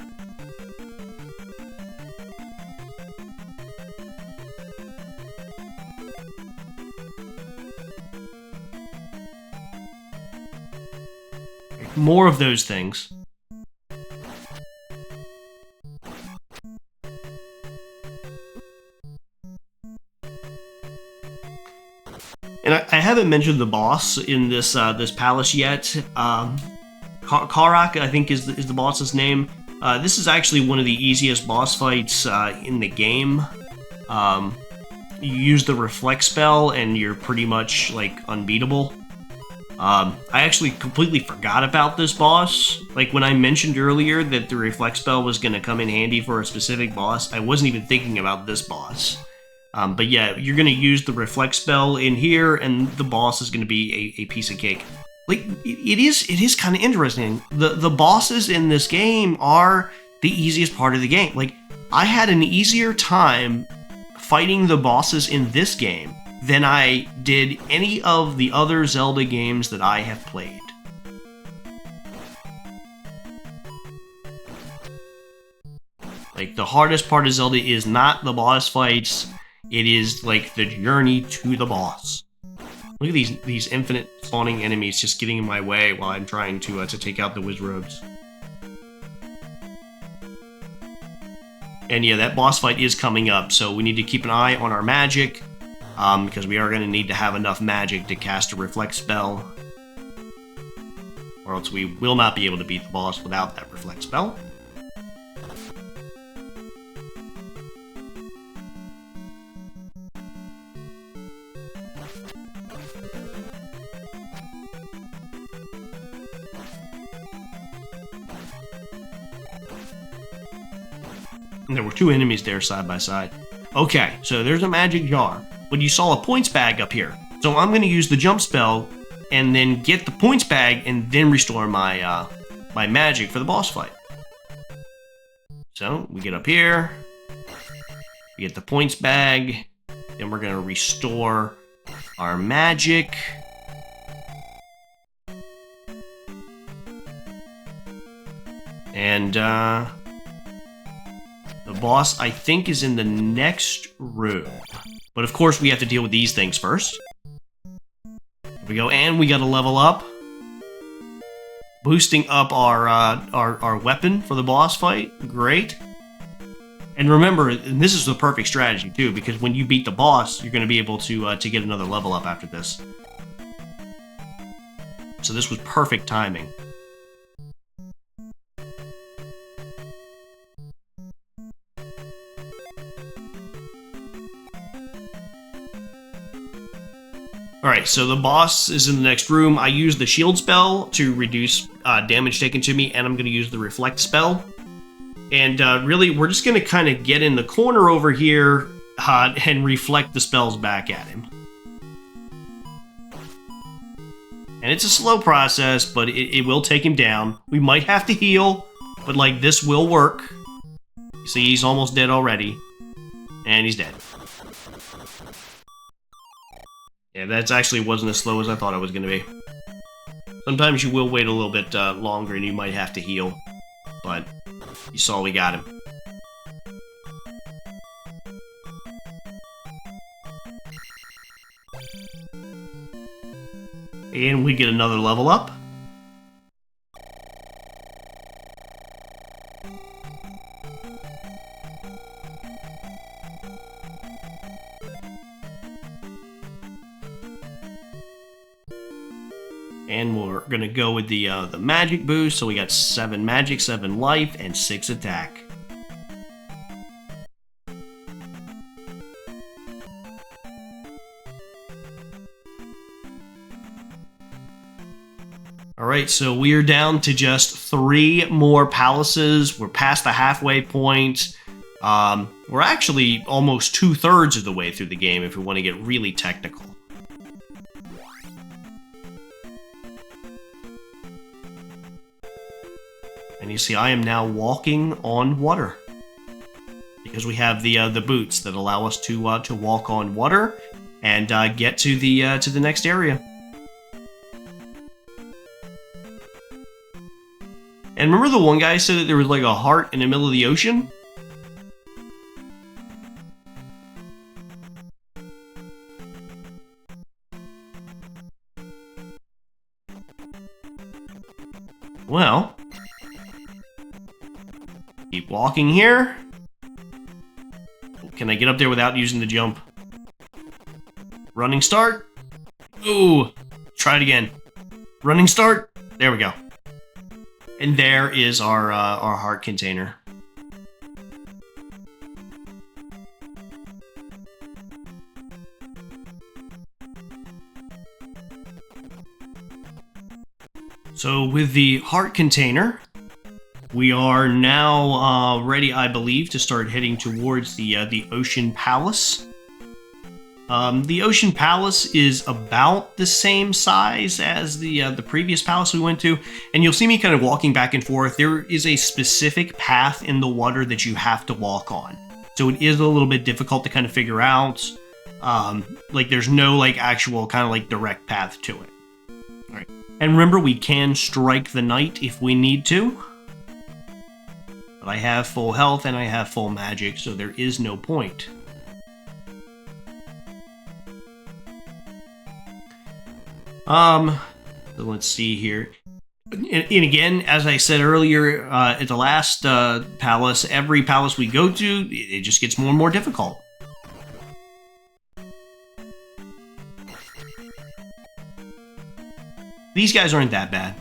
More of those things. And I haven't mentioned the boss in this this palace yet. Karak, I think, is the boss's name. This is actually one of the easiest boss fights in the game. You use the reflect spell, and you're pretty much, like, unbeatable. I actually completely forgot about this boss. Like, when I mentioned earlier that the reflect spell was going to come in handy for a specific boss, I wasn't even thinking about this boss. But yeah, you're going to use the reflect spell in here, and the boss is going to be a piece of cake. Like, it is kind of interesting. The bosses in this game are the easiest part of the game. Like, I had an easier time fighting the bosses in this game than I did any of the other Zelda games that I have played. Like, the hardest part of Zelda is not the boss fights, it is, like, the journey to the boss. Look at these infinite spawning enemies just getting in my way while I'm trying to take out the Wizrobes. And yeah, that boss fight is coming up, so we need to keep an eye on our magic, because we are going to need to have enough magic to cast a reflect spell, or else we will not be able to beat the boss without that reflect spell. And there were two enemies there side by side. Okay, so there's a magic jar, but you saw a points bag up here. So I'm going to use the jump spell and then get the points bag and then restore my my magic for the boss fight. So we get up here, we get the points bag, then we're going to restore our magic. And the boss, I think, is in the next room. But of course, we have to deal with these things first. Here we go, and we got to level up. Boosting up our weapon for the boss fight. Great. And remember, and this is the perfect strategy, too, because when you beat the boss, you're going to be able to get another level up after this. So this was perfect timing. Alright, so the boss is in the next room. I use the shield spell to reduce damage taken to me, and I'm going to use the reflect spell. And really, we're just going to kind of get in the corner over here and reflect the spells back at him. And it's a slow process, but it will take him down. We might have to heal, but, like, this will work. You see, he's almost dead already. And he's dead. Yeah, that actually wasn't as slow as I thought it was going to be. Sometimes you will wait a little bit longer and you might have to heal. But you saw we got him. And we get another level up. And we're gonna go with the magic boost, so we got 7 magic, 7 life, and 6 attack. Alright, so we are down to just 3 more palaces. We're past the halfway point. We're actually almost 2/3 of the way through the game if we want to get really technical. And you see, I am now walking on water because we have the boots that allow us to walk on water and get to the next area. And remember the one guy said that there was like a heart in the middle of the ocean? Well, keep walking here. Can I get up there without using the jump? Running start. Ooh, try it again. Running start. There we go. And there is our heart container. So with the heart container, we are now ready, I believe, to start heading towards the Ocean Palace. The Ocean Palace is about the same size as the previous palace we went to, and you'll see me kind of walking back and forth. There is a specific path in the water that you have to walk on, so it is a little bit difficult to kind of figure out. Like there's no like actual kind of like direct path to it. All right, and remember we can strike the knight if we need to, but I have full health and I have full magic, so there is no point. So let's see here. And again, as I said earlier, at the last palace, every palace we go to, it just gets more and more difficult. These guys aren't that bad.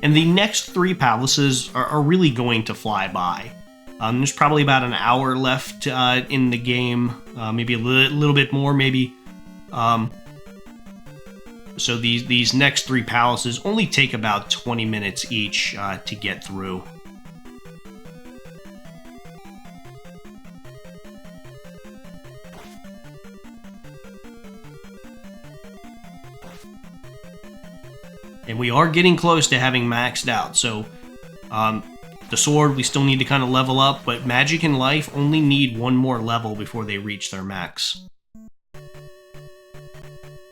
And the next 3 palaces are really going to fly by. There's probably about an hour left in the game, maybe a little bit more, maybe. So these next 3 palaces only take about 20 minutes each to get through. And we are getting close to having maxed out, so the sword, we still need to kind of level up, but magic and life only need 1 more level before they reach their max.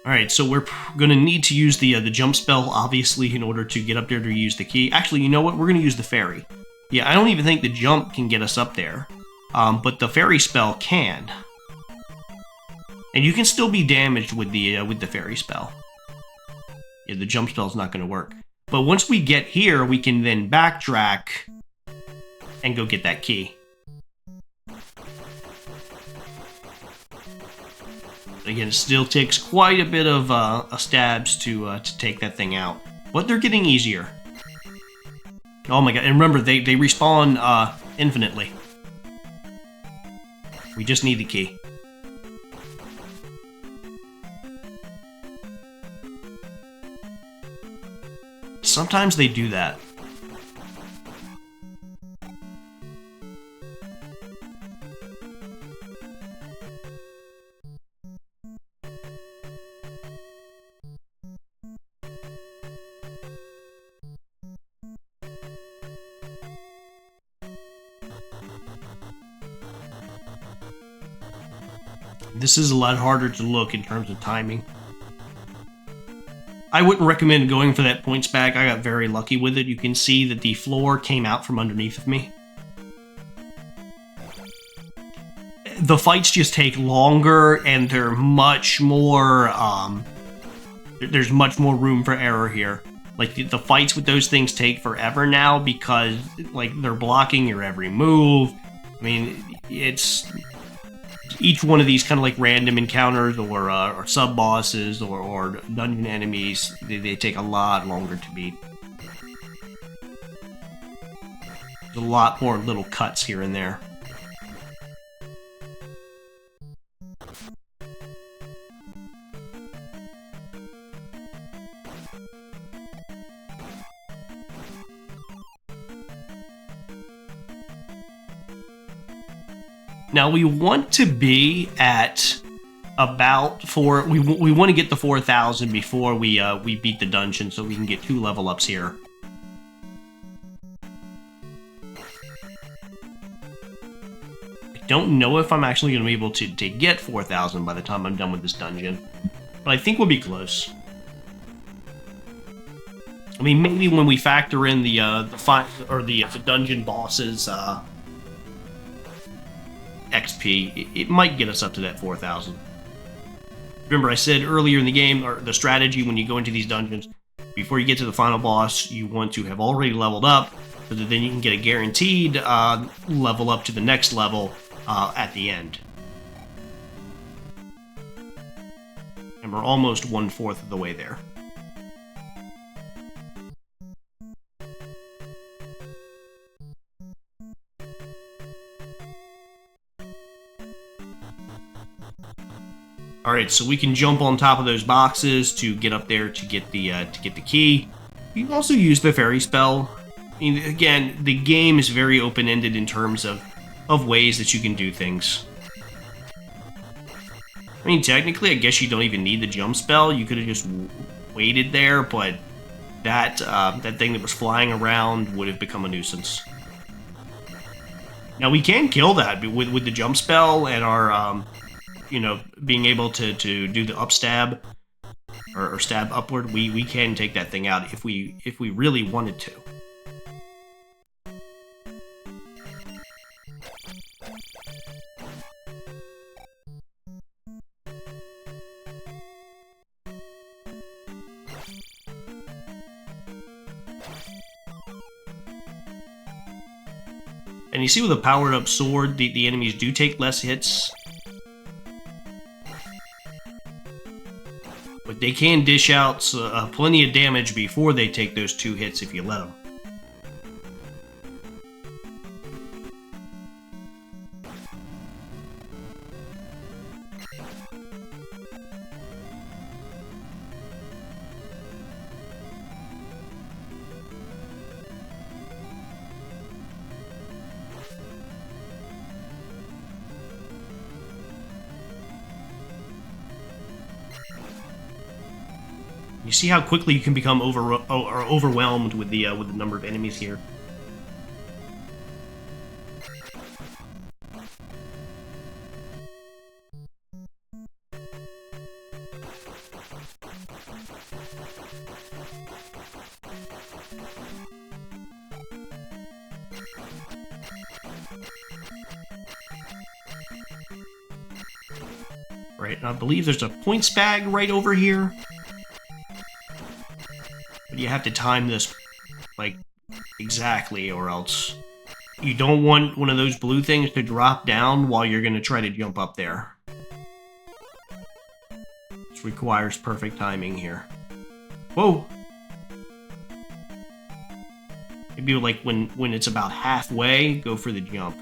Alright, so we're going to need to use the jump spell, obviously, in order to get up there to use the key. Actually, you know what? We're going to use the fairy. Yeah, I don't even think the jump can get us up there, but the fairy spell can. And you can still be damaged with the fairy spell. Yeah, the jump spell's not going to work. But once we get here, we can then backtrack and go get that key. Again, it still takes quite a bit of stabs to take that thing out, but they're getting easier. Oh my god! And remember, they respawn infinitely. We just need the key. Sometimes they do that. This is a lot harder to look in terms of timing. I wouldn't recommend going for that points bag. I got very lucky with it. You can see that the floor came out from underneath of me. The fights just take longer, and they're much more, there's much more room for error here. Like, the fights with those things take forever now because, like, they're blocking your every move. I mean, it's each one of these kind of like random encounters or sub-bosses or dungeon enemies, they take a lot longer to beat. There's a lot more little cuts here and there. Now we want to be at about we want to get the 4,000 before we beat the dungeon, so we can get 2 level ups here. I don't know if I'm actually going to be able to get 4,000 by the time I'm done with this dungeon, but I think we'll be close. I mean, maybe when we factor in the dungeon bosses XP, it might get us up to that 4,000. Remember, I said earlier in the game, or the strategy when you go into these dungeons, before you get to the final boss, you want to have already leveled up, so that then you can get a guaranteed level up to the next level at the end. And we're almost 1/4 of the way there. Alright, so we can jump on top of those boxes to get up there to get the key. You can also use the fairy spell. I mean, again, the game is very open-ended in terms of ways that you can do things. I mean, technically, I guess you don't even need the jump spell. You could have just waited there, but that thing that was flying around would have become a nuisance. Now, we can kill that with the jump spell and our, you know, being able to do the up stab or stab upward. We can take that thing out if we really wanted to. And you see with a powered up sword, the enemies do take less hits. But they can dish out plenty of damage before they take those 2 hits if you let them. You see how quickly you can become overwhelmed with the number of enemies here. Right, and I believe there's a points bag right over here. But you have to time this, like, exactly, or else you don't want one of those blue things to drop down while you're going to try to jump up there. This requires perfect timing here. Whoa! Maybe like when it's about halfway, go for the jump.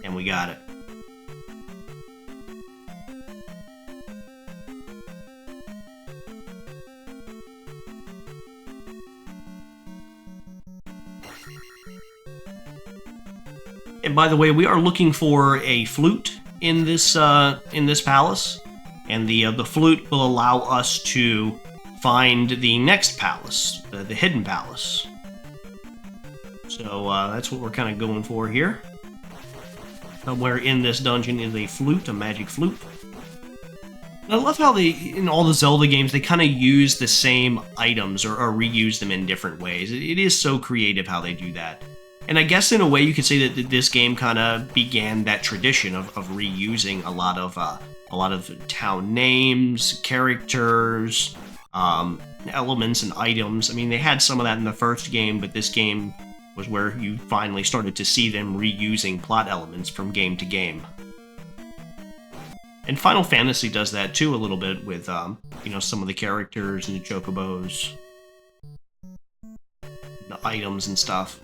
And we got it. And by the way, we are looking for a flute in this palace, and the flute will allow us to find the next palace, the hidden palace. So that's what we're kind of going for here. Somewhere in this dungeon is a flute, a magic flute. And I love how in all the Zelda games, they kind of use the same items or reuse them in different ways. It is so creative how they do that. And I guess in a way you could say that this game kind of began that tradition of reusing a lot of town names, characters, elements, and items. I mean, they had some of that in the first game, but this game was where you finally started to see them reusing plot elements from game to game. And Final Fantasy does that too a little bit with, you know, some of the characters and the chocobos, the items and stuff.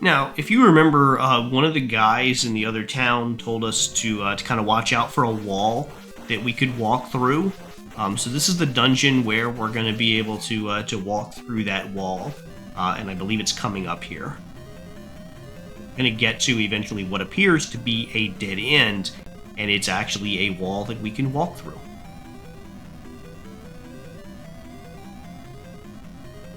Now, if you remember, one of the guys in the other town told us to kind of watch out for a wall that we could walk through. So this is the dungeon where we're going to be able to walk through that wall, and I believe it's coming up here. Going to get to eventually what appears to be a dead end, and it's actually a wall that we can walk through.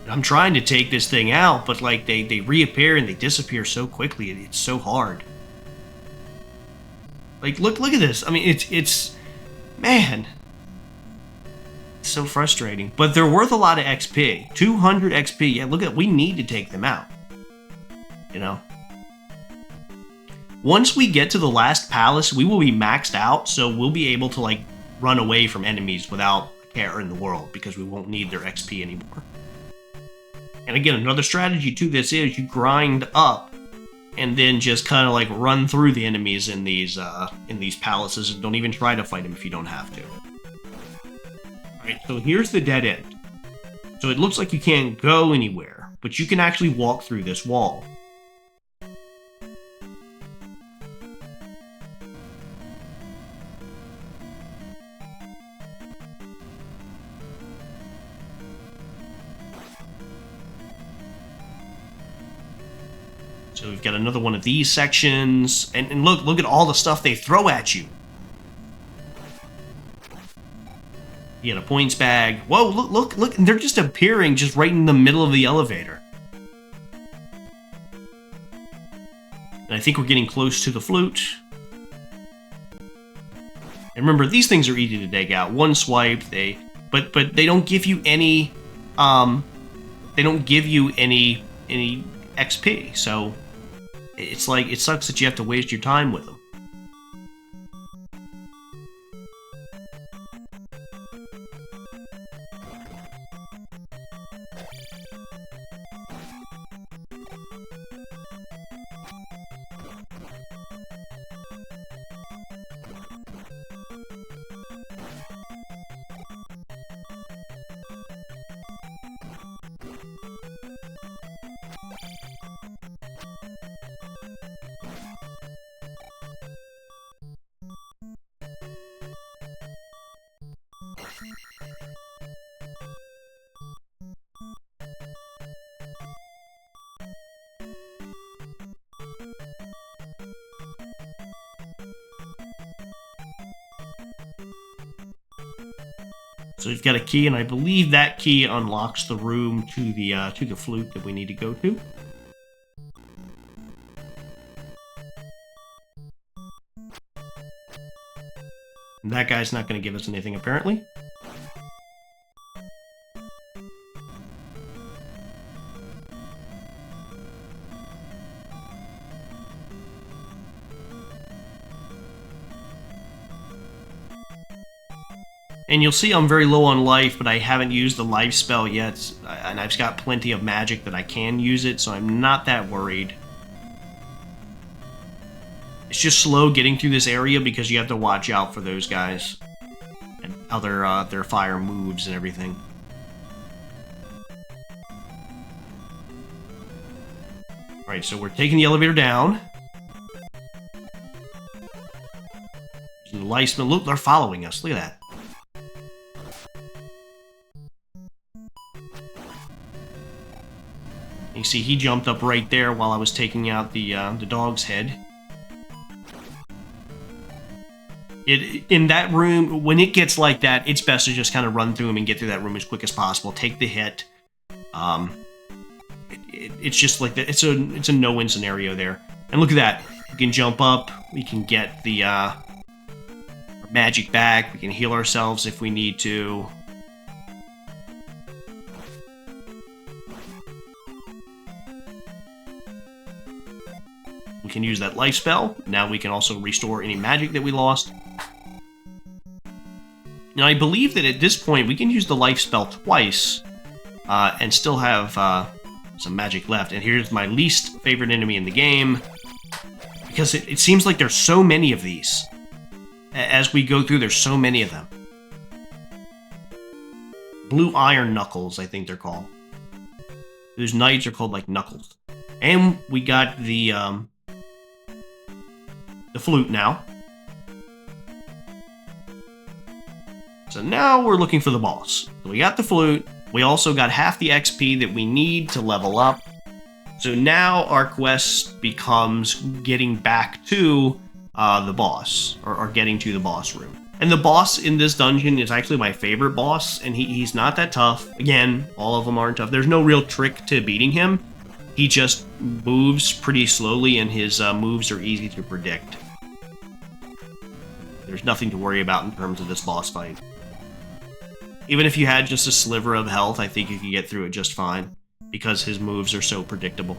I'm trying to take this thing out, but like they reappear and they disappear so quickly. It's so hard. Like look at this. I mean, it's man, it's so frustrating. But they're worth a lot of XP. 200 XP. Yeah, look at, we need to take them out. You know. Once we get to the last palace, we will be maxed out, so we'll be able to like run away from enemies without a care in the world because we won't need their XP anymore. And again, another strategy to this is you grind up and then just kind of like run through the enemies in these palaces and don't even try to fight them if you don't have to. Alright, so here's the dead end. So it looks like you can't go anywhere, but you can actually walk through this wall. So we've got another one of these sections, and look at all the stuff they throw at you. You get a points bag. Whoa, look, and they're just appearing just right in the middle of the elevator. And I think we're getting close to the flute. And remember, these things are easy to take out. One swipe, but they don't give you any XP, so it's like, it sucks that you have to waste your time with them. So we've got a key, and I believe that key unlocks the room to the flute that we need to go to. And that guy's not going to give us anything, apparently. And you'll see I'm very low on life, but I haven't used the life spell yet, and I've got plenty of magic that I can use it, so I'm not that worried. It's just slow getting through this area because you have to watch out for those guys and how their fire moves and everything. Alright, so we're taking the elevator down. The licemen, look, they're following us. Look at that. You see, he jumped up right there while I was taking out the dog's head. In that room, when it gets like that, it's best to just kind of run through him and get through that room as quick as possible. Take the hit. It's just like that. It's a no-win scenario there. And look at that. We can jump up. We can get the magic back. We can heal ourselves if we need to. We can use that life spell. Now we can also restore any magic that we lost. Now I believe that at this point we can use the life spell twice and still have some magic left. And here's my least favorite enemy in the game, because it seems like there's so many of these. As we go through, there's so many of them. Blue Iron Knuckles, I think they're called. Those knights are called like Knuckles. And we got the flute now. So now we're looking for the boss. So we got the flute. We also got half the XP that we need to level up. So now our quest becomes getting back to the boss, or getting to the boss room. And the boss in this dungeon is actually my favorite boss, and he's not that tough. Again, all of them aren't tough. There's no real trick to beating him. He just moves pretty slowly, and his moves are easy to predict. There's nothing to worry about in terms of this boss fight. Even if you had just a sliver of health, I think you could get through it just fine, because his moves are so predictable.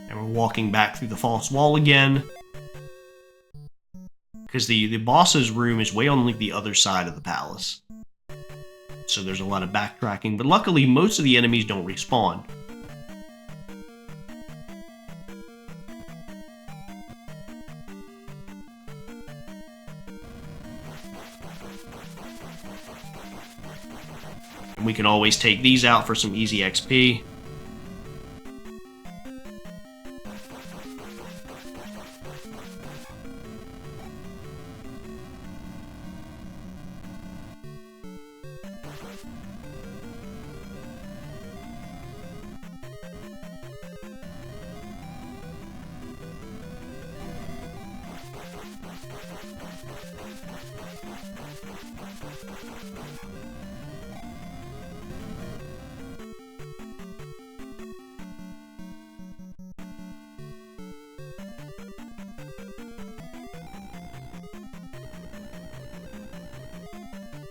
And we're walking back through the false wall again, because the boss's room is way on like the other side of the palace. So there's a lot of backtracking, but luckily most of the enemies don't respawn. And we can always take these out for some easy XP.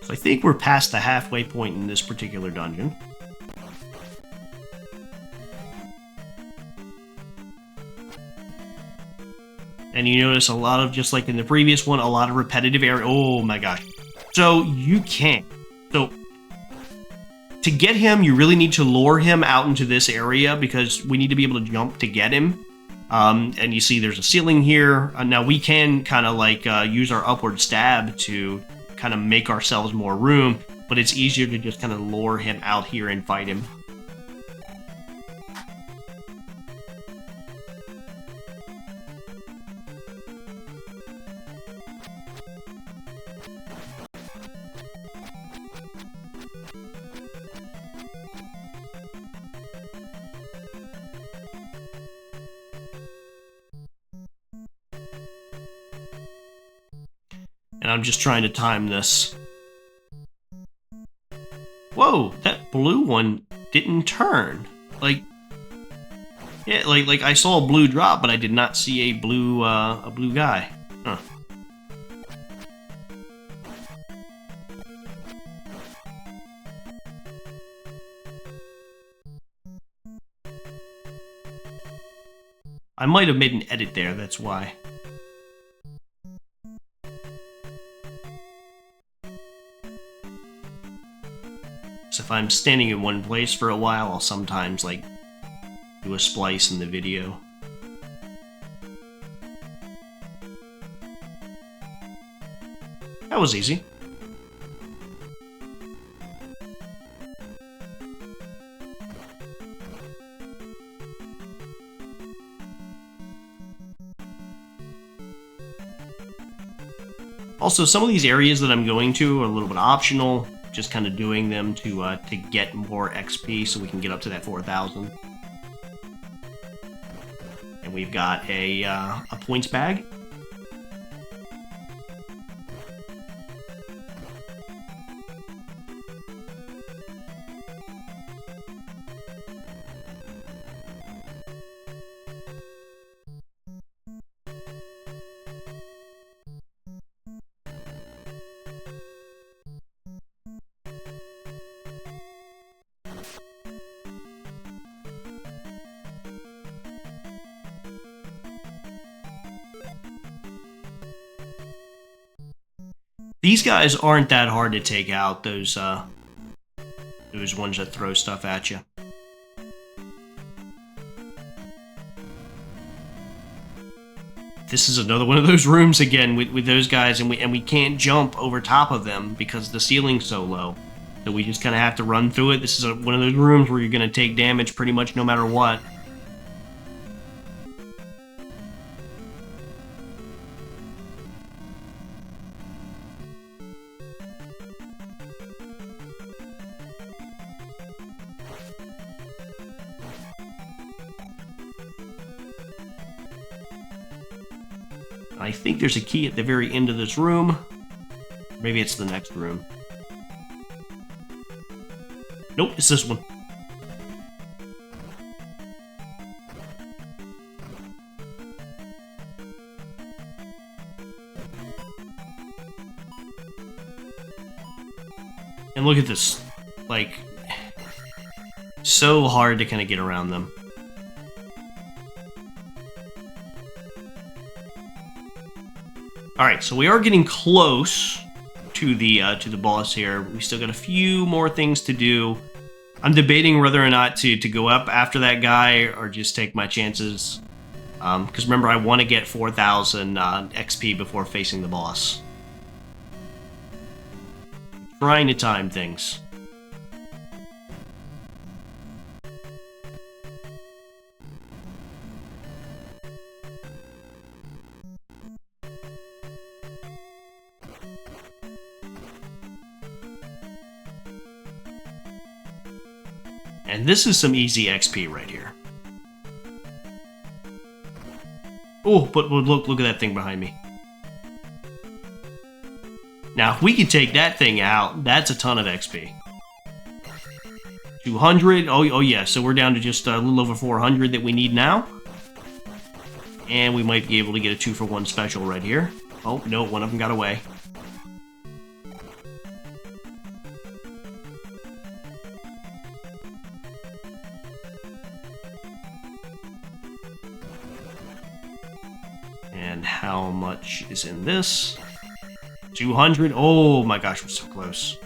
So I think we're past the halfway point in this particular dungeon. And you notice a lot of, just like in the previous one, a lot of repetitive area. Oh my gosh. So you can't. So to get him, you really need to lure him out into this area, because we need to be able to jump to get him. And you see there's a ceiling here. Now we can kind of like use our upward stab to kind of make ourselves more room, but it's easier to just kind of lure him out here and fight him. And I'm just trying to time this. Whoa, that blue one didn't turn. Like, yeah, like I saw a blue drop, but I did not see a blue guy. Huh. I might have made an edit there, that's why. So if I'm standing in one place for a while, I'll sometimes, like, do a splice in the video. That was easy. Also, some of these areas that I'm going to are a little bit optional. Just kind of doing them to get more XP so we can get up to that 4,000. And we've got a points bag. These guys aren't that hard to take out, those ones that throw stuff at you. This is another one of those rooms again with those guys, and we can't jump over top of them because the ceiling's so low. So we just kind of have to run through it. This is one of those rooms where you're going to take damage pretty much no matter what. I think there's a key at the very end of this room. Maybe it's the next room. Nope, it's this one. And look at this. Like, so hard to kind of get around them. Alright, so we are getting close to the boss here. We still got a few more things to do. I'm debating whether or not to go up after that guy or just take my chances. Because remember, I want to get 4,000 XP before facing the boss. Trying to time things. And this is some easy XP right here. Oh, but look at that thing behind me. Now, if we can take that thing out, that's a ton of XP. 200. Oh yeah, so we're down to just a little over 400 that we need now. And we might be able to get a 2-for-1 special right here. Oh, no, one of them got away. And how much is in this? 200. Oh my gosh, we're so close.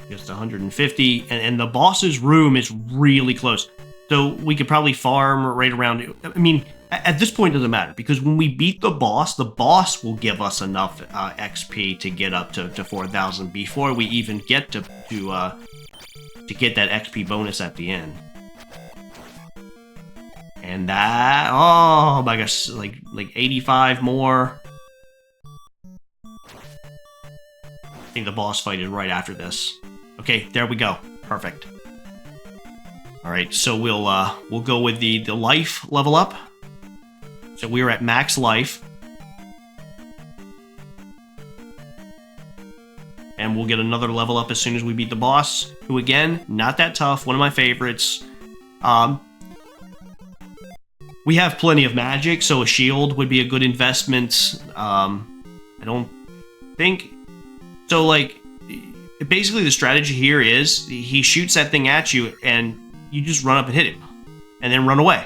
Just 150, and the boss's room is really close. So we could probably farm right around. I mean, at this point it doesn't matter, because when we beat the boss will give us enough XP to get up to 4,000 before we even get to get that XP bonus at the end. And that, oh my gosh, like 85 more. I think the boss fight is right after this. Okay, there we go. Perfect. All right, so we'll go with the life level up. So we're at max life. And we'll get another level up as soon as we beat the boss, who again, not that tough, one of my favorites. We have plenty of magic, so a shield would be a good investment. I don't think... So, like, basically the strategy here is he shoots that thing at you, and you just run up and hit him, and then run away.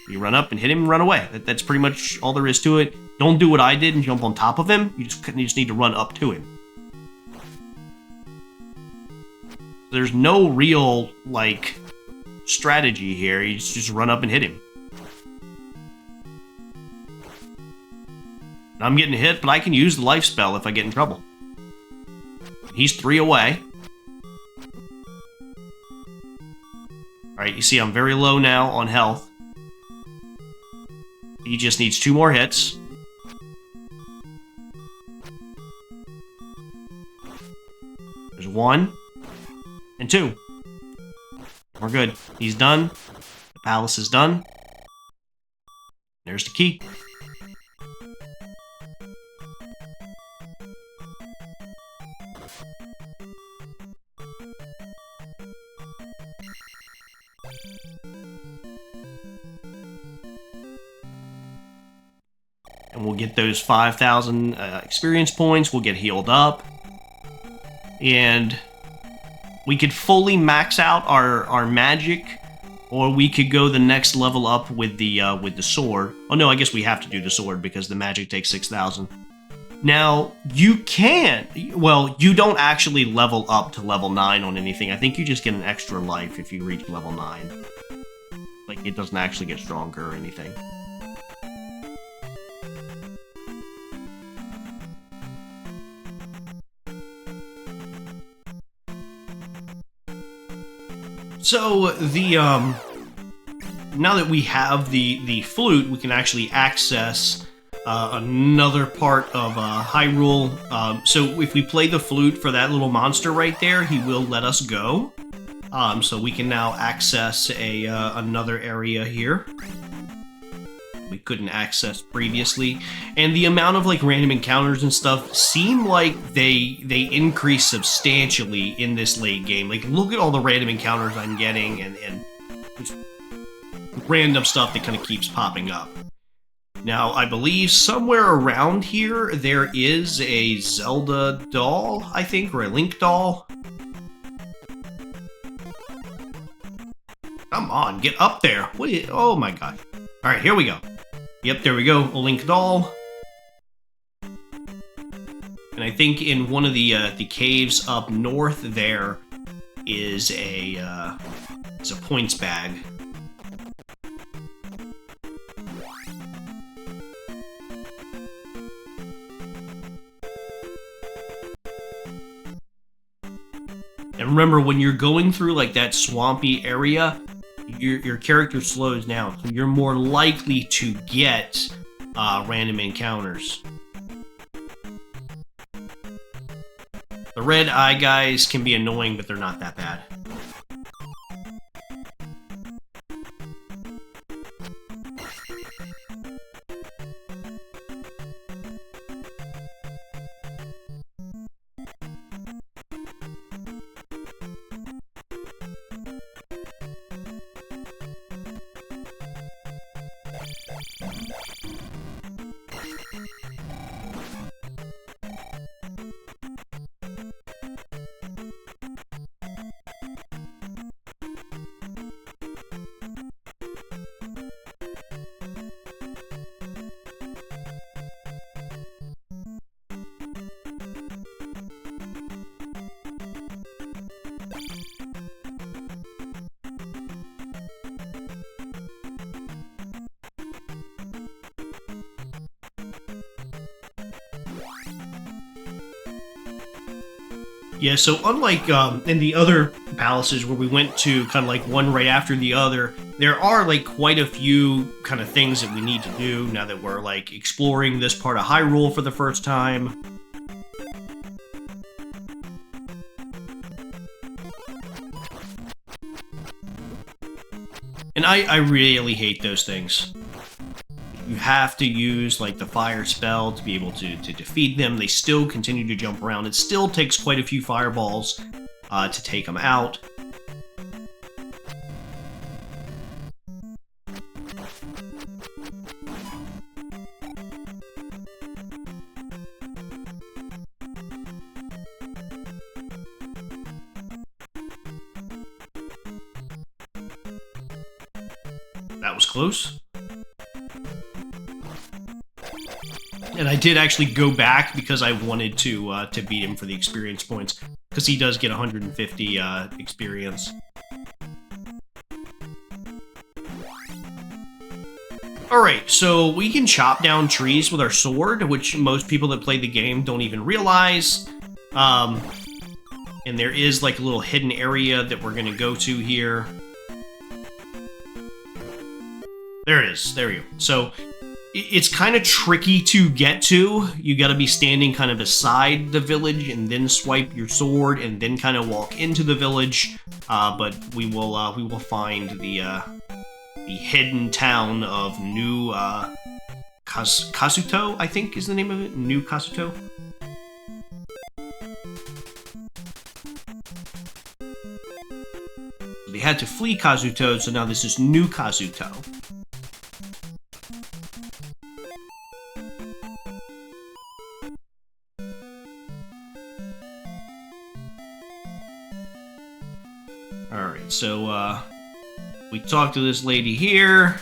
You run up and hit him and run away. That's pretty much all there is to it. Don't do what I did and jump on top of him. You just need to run up to him. There's no real, like, strategy here. You just run up and hit him. I'm getting hit, but I can use the life spell if I get in trouble. He's 3 away. Alright, you see I'm very low now on health. He just needs 2 more hits. There's 1. And 2. We're good. He's done. The palace is done. There's the key. And we'll get those 5,000 experience points. We'll get healed up. And we could fully max out our magic or we could go the next level up with the sword. Oh no, I guess we have to do the sword because the magic takes 6,000. Now, you can, well, you don't actually level up to level 9 on anything. I think you just get an extra life if you reach level 9. Like, it doesn't actually get stronger or anything. So, now that we have the flute, we can actually access another part of Hyrule. So if we play the flute for that little monster right there, he will let us go. So we can now access another area here we couldn't access previously. And the amount of like random encounters and stuff seem like they increase substantially in this late game. Like, look at all the random encounters I'm getting and just random stuff that kind of keeps popping up. Now, I believe somewhere around here there is a Zelda doll, I think, or a Link doll. Come on, get up there. What is, oh my gosh. All right, here we go. Yep, there we go, a Link doll. And I think in one of the caves up north there is a points bag. And remember, when you're going through like that swampy area, your character slows down, so you're more likely to get random encounters. The red eye guys can be annoying, but they're not that bad. Yeah, so unlike in the other palaces where we went to kind of like one right after the other, there are like quite a few kind of things that we need to do now that we're like exploring this part of Hyrule for the first time. And I really hate those things. You have to use like the fire spell to be able to defeat them. They still continue to jump around. It still takes quite a few fireballs to take them out. That was close. And I did actually go back because I wanted to beat him for the experience points, because he does get 150 experience. Alright, so we can chop down trees with our sword, which most people that play the game don't even realize. And there is like a little hidden area that we're going to go to here. There it is. There we go. So it's kind of tricky to get to. You got to be standing kind of beside the village and then swipe your sword and then kind of walk into the village. But we will find the hidden town of New Kazuto, I think is the name of it. New Kazuto. They had to flee Kazuto, so now this is New Kazuto. Alright, so, We talk to this lady here.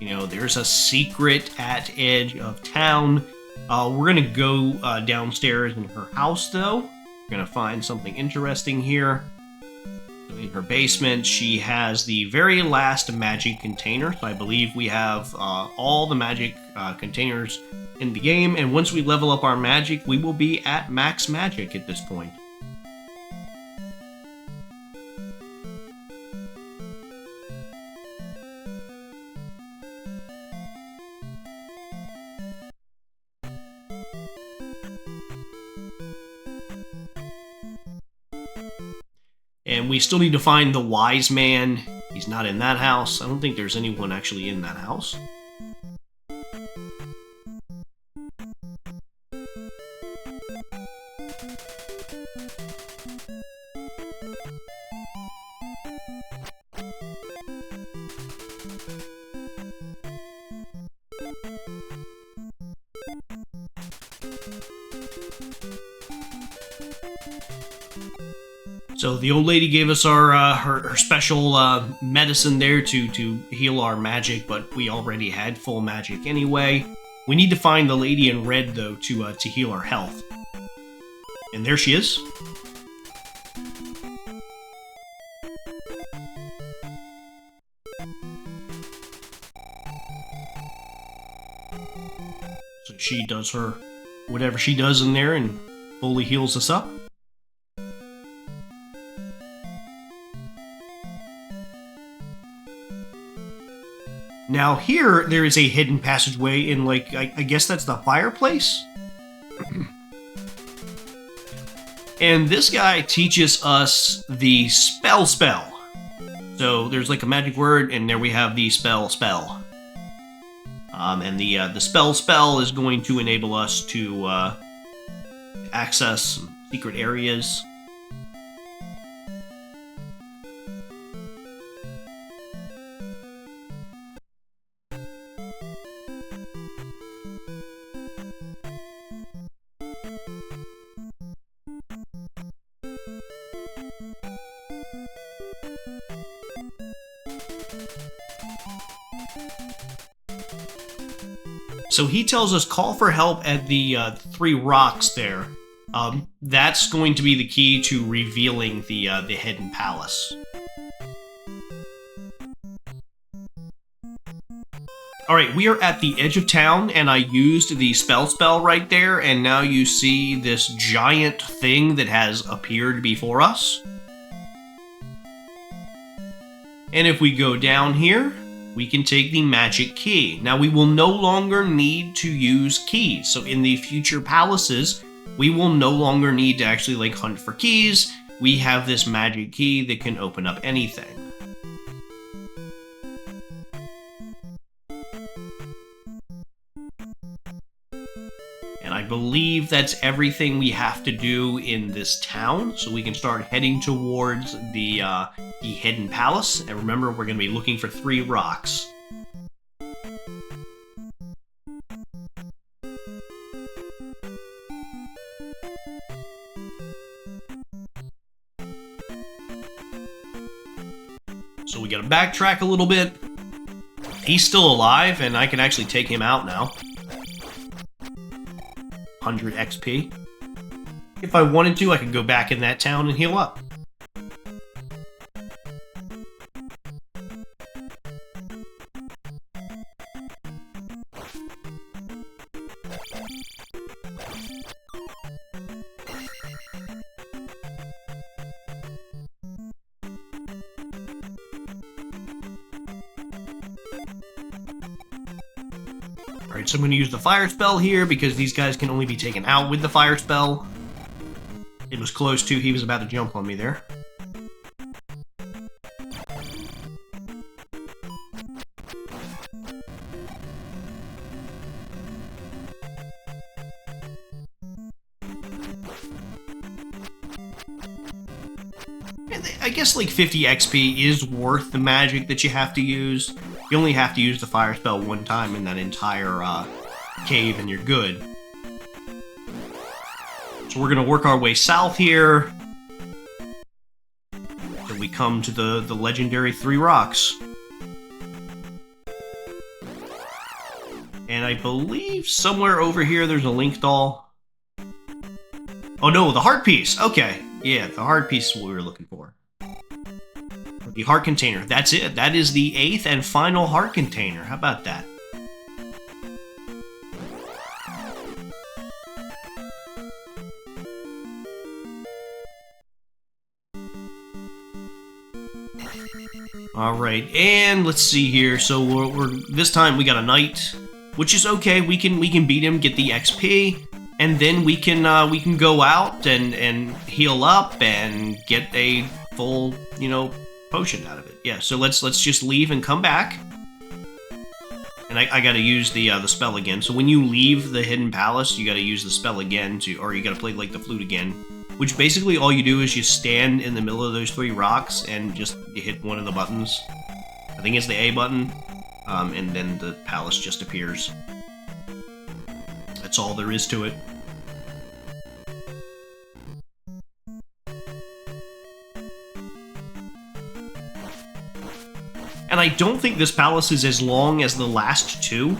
You know, there's a secret at edge of town. We're gonna go downstairs in her house, though. We're gonna find something interesting here. In her basement, she has the very last magic container. So I believe we have all the magic containers in the game. And once we level up our magic, we will be at max magic at this point. And we still need to find the wise man. He's not in that house. I don't think there's anyone actually in that house. So the old lady gave us our her special medicine there to heal our magic, but we already had full magic anyway. We need to find the lady in red though to heal our health. And there she is. So she does her whatever she does in there and fully heals us up. Now here, there is a hidden passageway in, like, I guess that's the fireplace? And this guy teaches us the spell. So there's like a magic word, and there we have the spell. And the spell is going to enable us to access some secret areas. So he tells us call for help at the 3 rocks there. That's going to be the key to revealing the hidden palace. Alright, we are at the edge of town, and I used the spell right there, and now you see this giant thing that has appeared before us. And if we go down here, we can take the magic key. Now, we will no longer need to use keys. So in the future palaces, we will no longer need to actually, like, hunt for keys. We have this magic key that can open up anything. And I believe that's everything we have to do in this town, so we can start heading towards the hidden palace. And remember, we're going to be looking for 3 rocks. So we gotta backtrack a little bit. He's still alive, and I can actually take him out now. 100 XP. If I wanted to, I could go back in that town and heal up. Alright, so I'm going to use the fire spell here because these guys can only be taken out with the fire spell. It was close to, he was about to jump on me there. I guess like 50 XP is worth the magic that you have to use. You only have to use the fire spell 1 time in that entire cave and you're good. So we're going to work our way south here. So we come to the legendary 3 rocks. And I believe somewhere over here there's a Link doll. Oh no, the heart piece! Okay, yeah, the heart piece is what we were looking for. The heart container, that's it. That is the 8th and final heart container. How about that? All right, and let's see here. So we're this time we got a knight, which is okay. We can beat him, get the XP, and then we can go out and heal up and get a full potion out of it. Yeah. So let's just leave and come back. And I gotta use the spell again. So when you leave the hidden palace, you gotta use the spell again or you gotta play like the flute again. Which basically all you do is you stand in the middle of those 3 rocks and just you hit one of the buttons. I think it's the A button, and then the palace just appears. That's all there is to it. And I don't think this palace is as long as the last 2.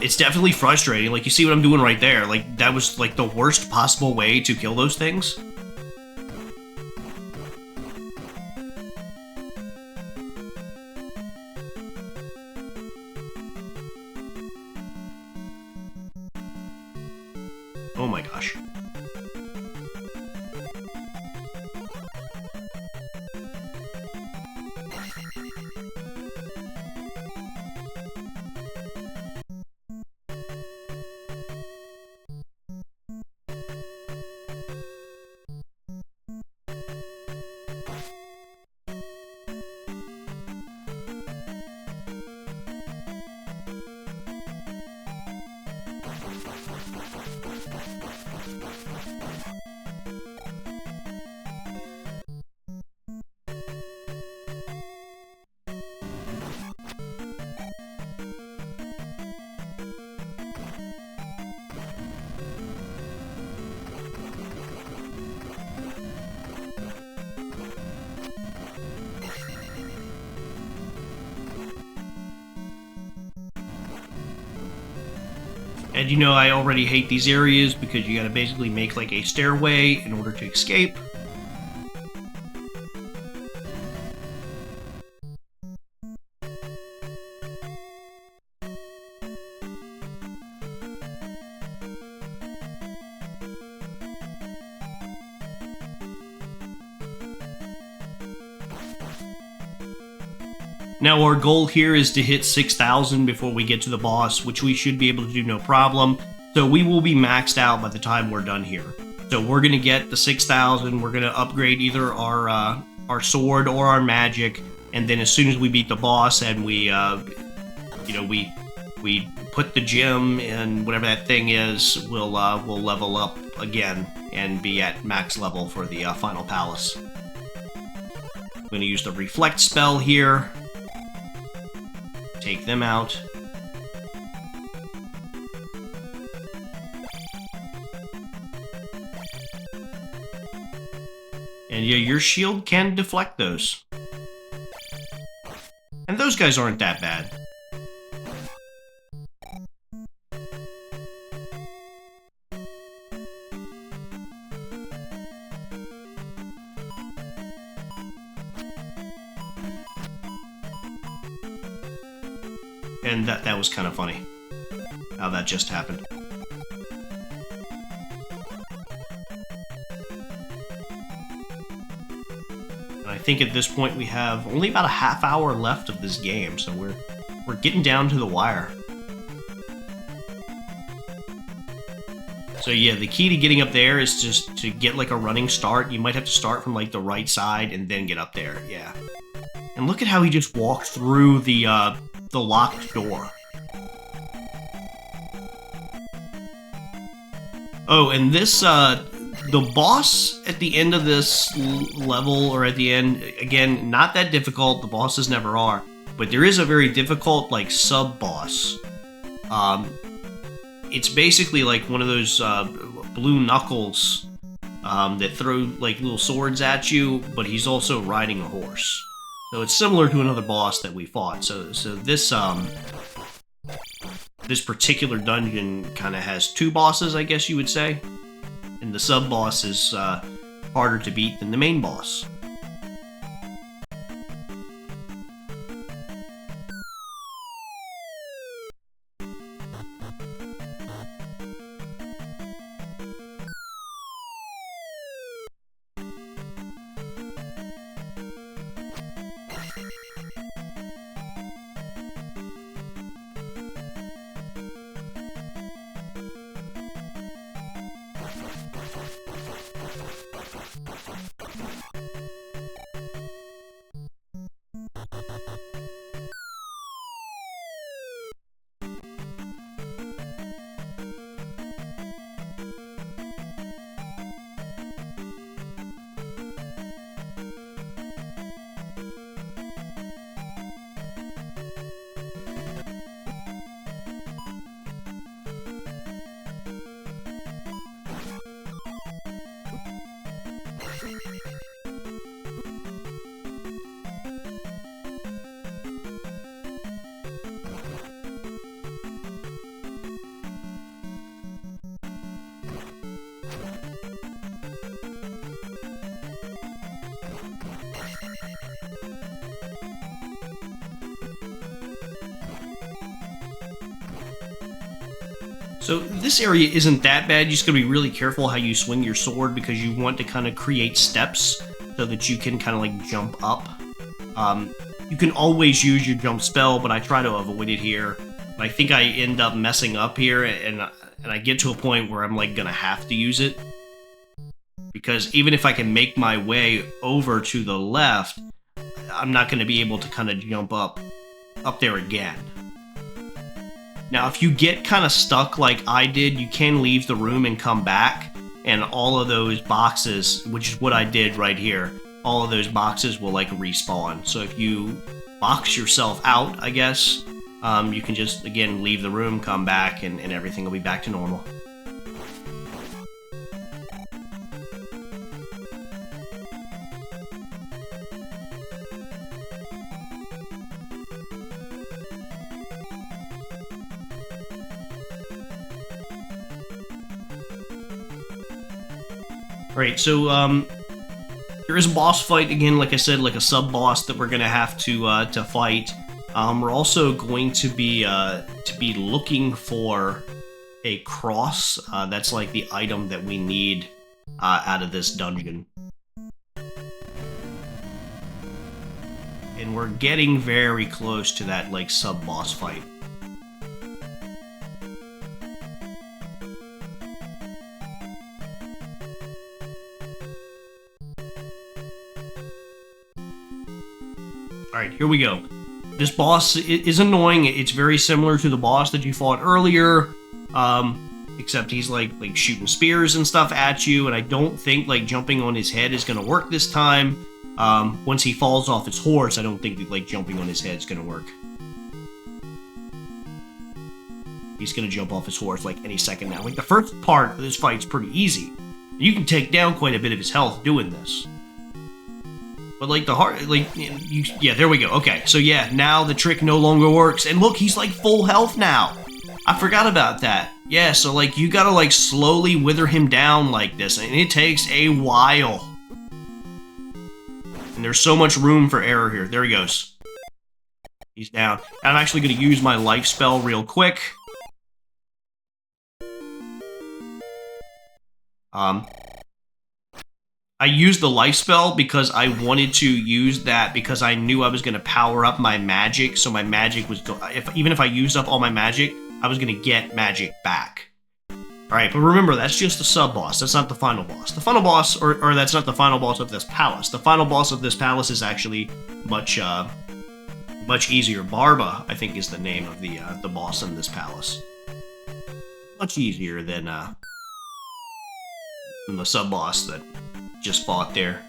It's definitely frustrating. Like, you see what I'm doing right there. Like, that was, like, the worst possible way to kill those things. Oh my gosh. And I already hate these areas because you gotta basically make like a stairway in order to escape. Now our goal here is to hit 6,000 before we get to the boss, which we should be able to do no problem. So we will be maxed out by the time we're done here. So we're going to get the 6,000, we're going to upgrade either our sword or our magic, and then as soon as we beat the boss and we put the gem in whatever that thing is, we'll level up again and be at max level for the final palace. I'm going to use the reflect spell here. Take them out. And yeah, your shield can deflect those. And those guys aren't that bad. And that was kind of funny, how that just happened. And I think at this point we have only about a half hour left of this game, so we're getting down to the wire. So yeah, the key to getting up there is just to get like a running start. You might have to start from like the right side and then get up there, yeah. And look at how he just walked through the locked door. Oh, and this, the boss at the end of this level, or at the end, again, not that difficult, the bosses never are, but there is a very difficult, like, sub-boss. It's basically like one of those blue knuckles that throw like little swords at you, but he's also riding a horse. So it's similar to another boss that we fought. So this this particular dungeon kind of has two bosses, I guess you would say, and the sub boss is harder to beat than the main boss. So this area isn't that bad. You just gotta be really careful how you swing your sword because you want to kind of create steps so that you can kind of like jump up. You can always use your jump spell, but I try to avoid it here. I think I end up messing up here, and I get to a point where I'm like gonna have to use it. Because even if I can make my way over to the left, I'm not gonna be able to kind of jump up there again. Now, if you get kind of stuck like I did, you can leave the room and come back, and all of those boxes, which is what I did right here, all of those boxes will like respawn. So if you box yourself out, I guess, you can just, again, leave the room, come back, and everything will be back to normal. Alright, so there is a boss fight again, like I said, like a sub-boss that we're gonna have to fight. We're also going to be looking for a cross. That's like the item that we need out of this dungeon. And we're getting very close to that like sub-boss fight. Alright, here we go. This boss is annoying. It's very similar to the boss that you fought earlier, except he's like shooting spears and stuff at you, and I don't think like jumping on his head is going to work this time. Once he falls off his horse, I don't think that like jumping on his head is going to work. He's going to jump off his horse like any second now. Like the first part of this fight's pretty easy. You can take down quite a bit of his health doing this. But like the heart, like, yeah, there we go. Okay, so yeah, now the trick no longer works. And look, he's like full health now. I forgot about that. Yeah, so like you gotta like slowly wither him down like this, and it takes a while. And there's so much room for error here. There he goes. He's down. I'm actually gonna use my life spell real quick. I used the life spell because I wanted to use that because I knew I was going to power up my magic, so my magic was even if I used up all my magic, I was going to get magic back. Alright, but remember, that's just the sub-boss. That's not the final boss. The final boss, or that's not the final boss of this palace. The final boss of this palace is actually much easier. Barba, I think, is the name of the boss in this palace. Much easier than the sub-boss that just fought there.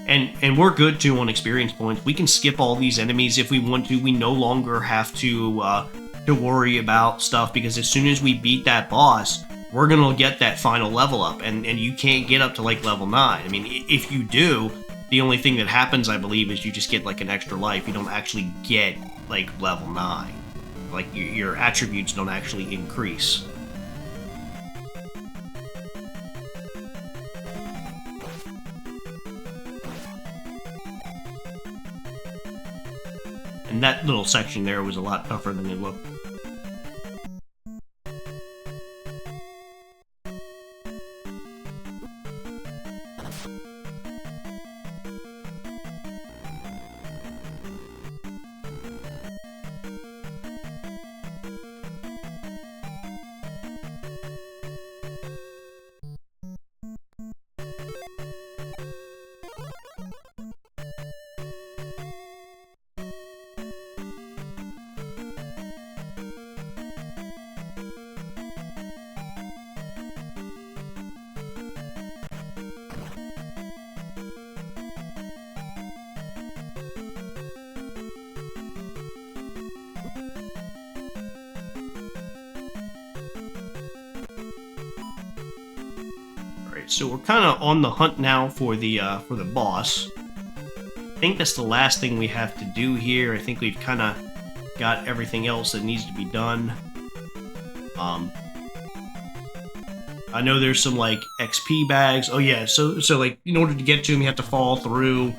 And we're good too on experience points. We can skip all these enemies if we want to. We no longer have to worry about stuff, because as soon as we beat that boss, we're gonna get that final level up, and you can't get up to like level 9. I mean, if you do, the only thing that happens, I believe, is you just get like an extra life. You don't actually get like level 9. Like your attributes don't actually increase. And that little section there was a lot tougher than it looked. So we're kind of on the hunt now for the boss. I think that's the last thing we have to do here. I think we've kind of got everything else that needs to be done. I know there's some like XP bags. Oh yeah, so like in order to get to him, you have to fall through.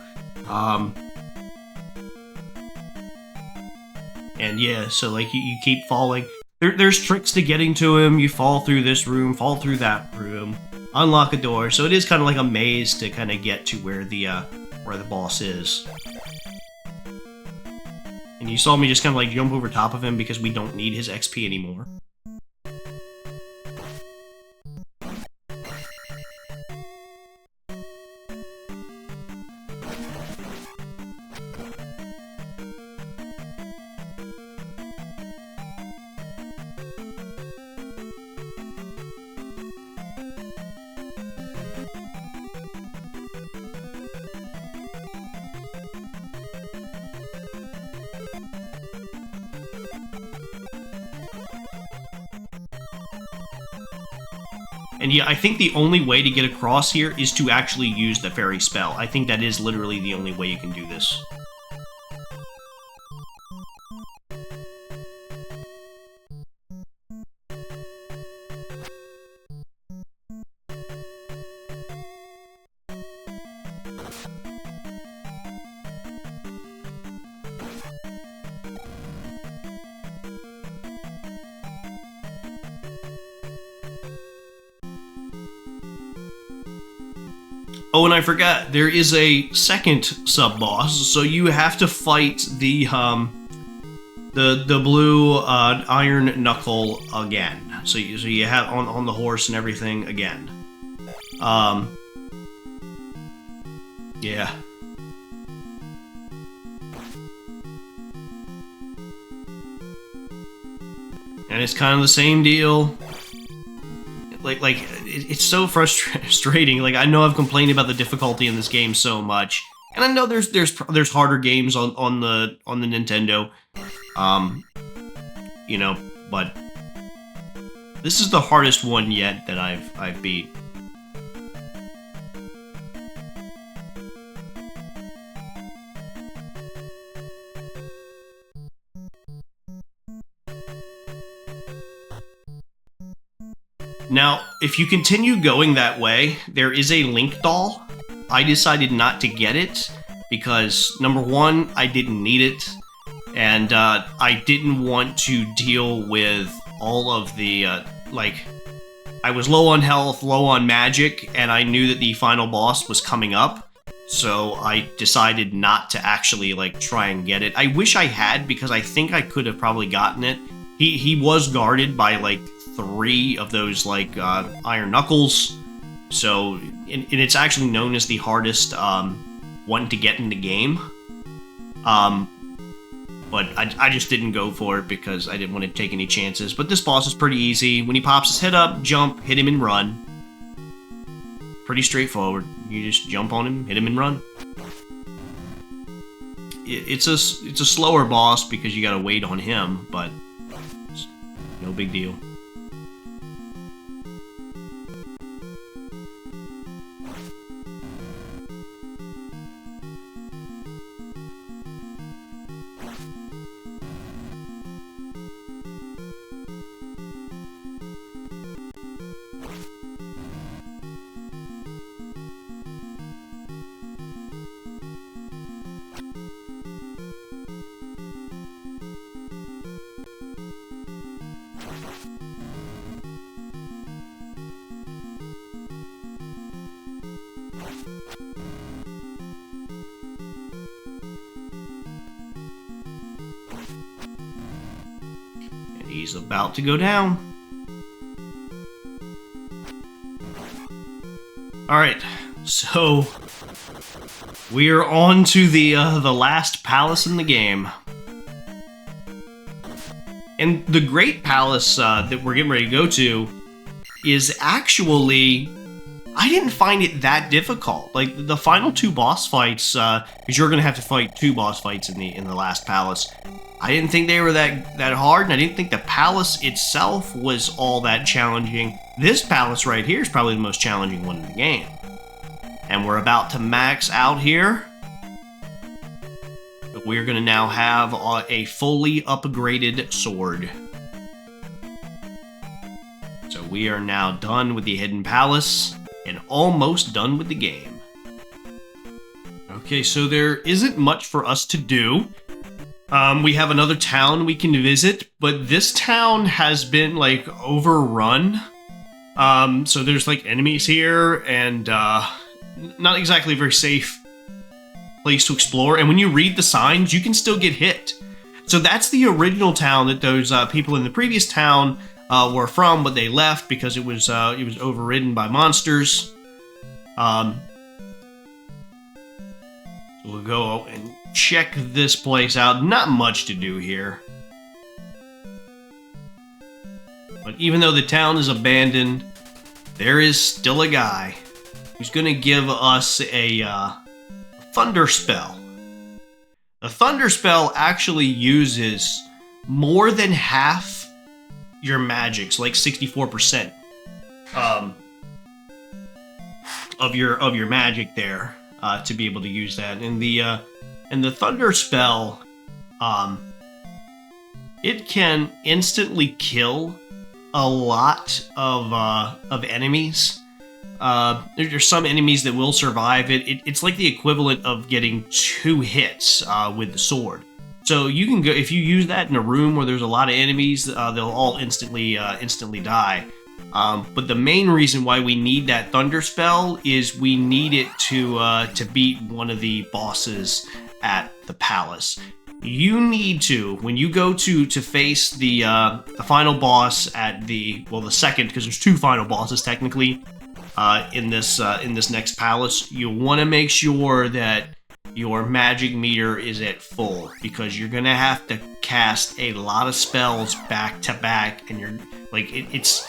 And yeah, so like you keep falling. There's tricks to getting to him. You fall through this room, fall through that room, unlock a door. So it is kind of like a maze to kind of get to where the boss is. And you saw me just kind of like jump over top of him because we don't need his XP anymore. And yeah, I think the only way to get across here is to actually use the fairy spell. I think that is literally the only way you can do this. Oh, and I forgot, there is a second sub-boss, so you have to fight the blue iron knuckle again. So you have on the horse and everything again. Yeah. And it's kind of the same deal. Like it's so frustrating. Like, I know I've complained about the difficulty in this game so much, and I know there's harder games on the Nintendo, you know, but this is the hardest one yet that I've beat. Now, if you continue going that way, there is a Link doll. I decided not to get it because, number one, I didn't need it, and I didn't want to deal with all of the, like, I was low on health, low on magic, and I knew that the final boss was coming up, so I decided not to actually, like, try and get it. I wish I had, because I think I could have probably gotten it. He was guarded by, like, 3 of those, like, iron knuckles, so, and it's actually known as the hardest one to get in the game, but I just didn't go for it because I didn't want to take any chances. But this boss is pretty easy. When he pops his head up, jump, hit him and run. Pretty straightforward. You just jump on him, hit him and run. it's a slower boss because you gotta wait on him, but it's no big deal. He's about to go down. Alright, so we are on to the last palace in the game. And the Great Palace that we're getting ready to go to is actually... I didn't find it that difficult. Like, the final two boss fights, because you're going to have to fight two boss fights in the last palace. I didn't think they were that hard, and I didn't think the palace itself was all that challenging. This palace right here is probably the most challenging one in the game. And we're about to max out here. But we're going to now have a fully upgraded sword. So we are now done with the Hidden Palace, and almost done with the game. Okay, so there isn't much for us to do. We have another town we can visit, but this town has been, like, overrun. So there's, like, enemies here, and, not exactly a very safe place to explore. And when you read the signs, you can still get hit. So that's the original town that those, people in the previous town, were from, but they left because it was overridden by monsters. So we'll go and check this place out. Not much to do here. But even though the town is abandoned, there is still a guy who's going to give us a thunder spell. The thunder spell actually uses more than half your magics, like 64% of your magic there, to be able to use that. And the thunder spell, it can instantly kill a lot of enemies. There's some enemies that will survive it. It's like the equivalent of getting 2 hits with the sword. So you can go, if you use that in a room where there's a lot of enemies, they'll all instantly die. But the main reason why we need that thunder spell is we need it to beat one of the bosses at the palace. You need to, when you go to face the final boss at the second, because there's 2 final bosses technically in this next palace, you want to make sure that your magic meter is at full, because you're gonna have to cast a lot of spells back to back, and you're like it's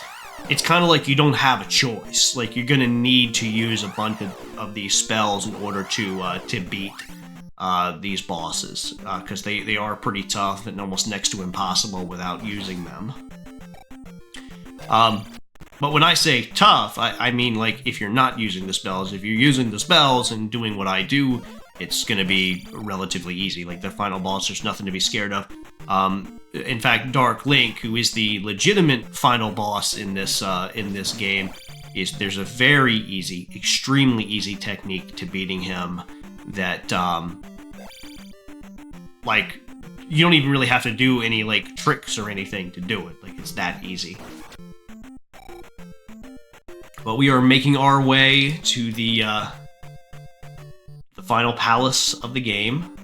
kind of like you don't have a choice. Like, you're gonna need to use a bunch of these spells in order to beat these bosses, because they are pretty tough and almost next to impossible without using them. But when I say tough, I mean, like, if you're not using the spells. If you're using the spells and doing what I do, it's going to be relatively easy. Like, the final boss, there's nothing to be scared of. In fact, Dark Link, who is the legitimate final boss in this game, there's a very easy, extremely easy technique to beating him that, like, you don't even really have to do any, like, tricks or anything to do it. Like, it's that easy. But we are making our way to the final palace of the game.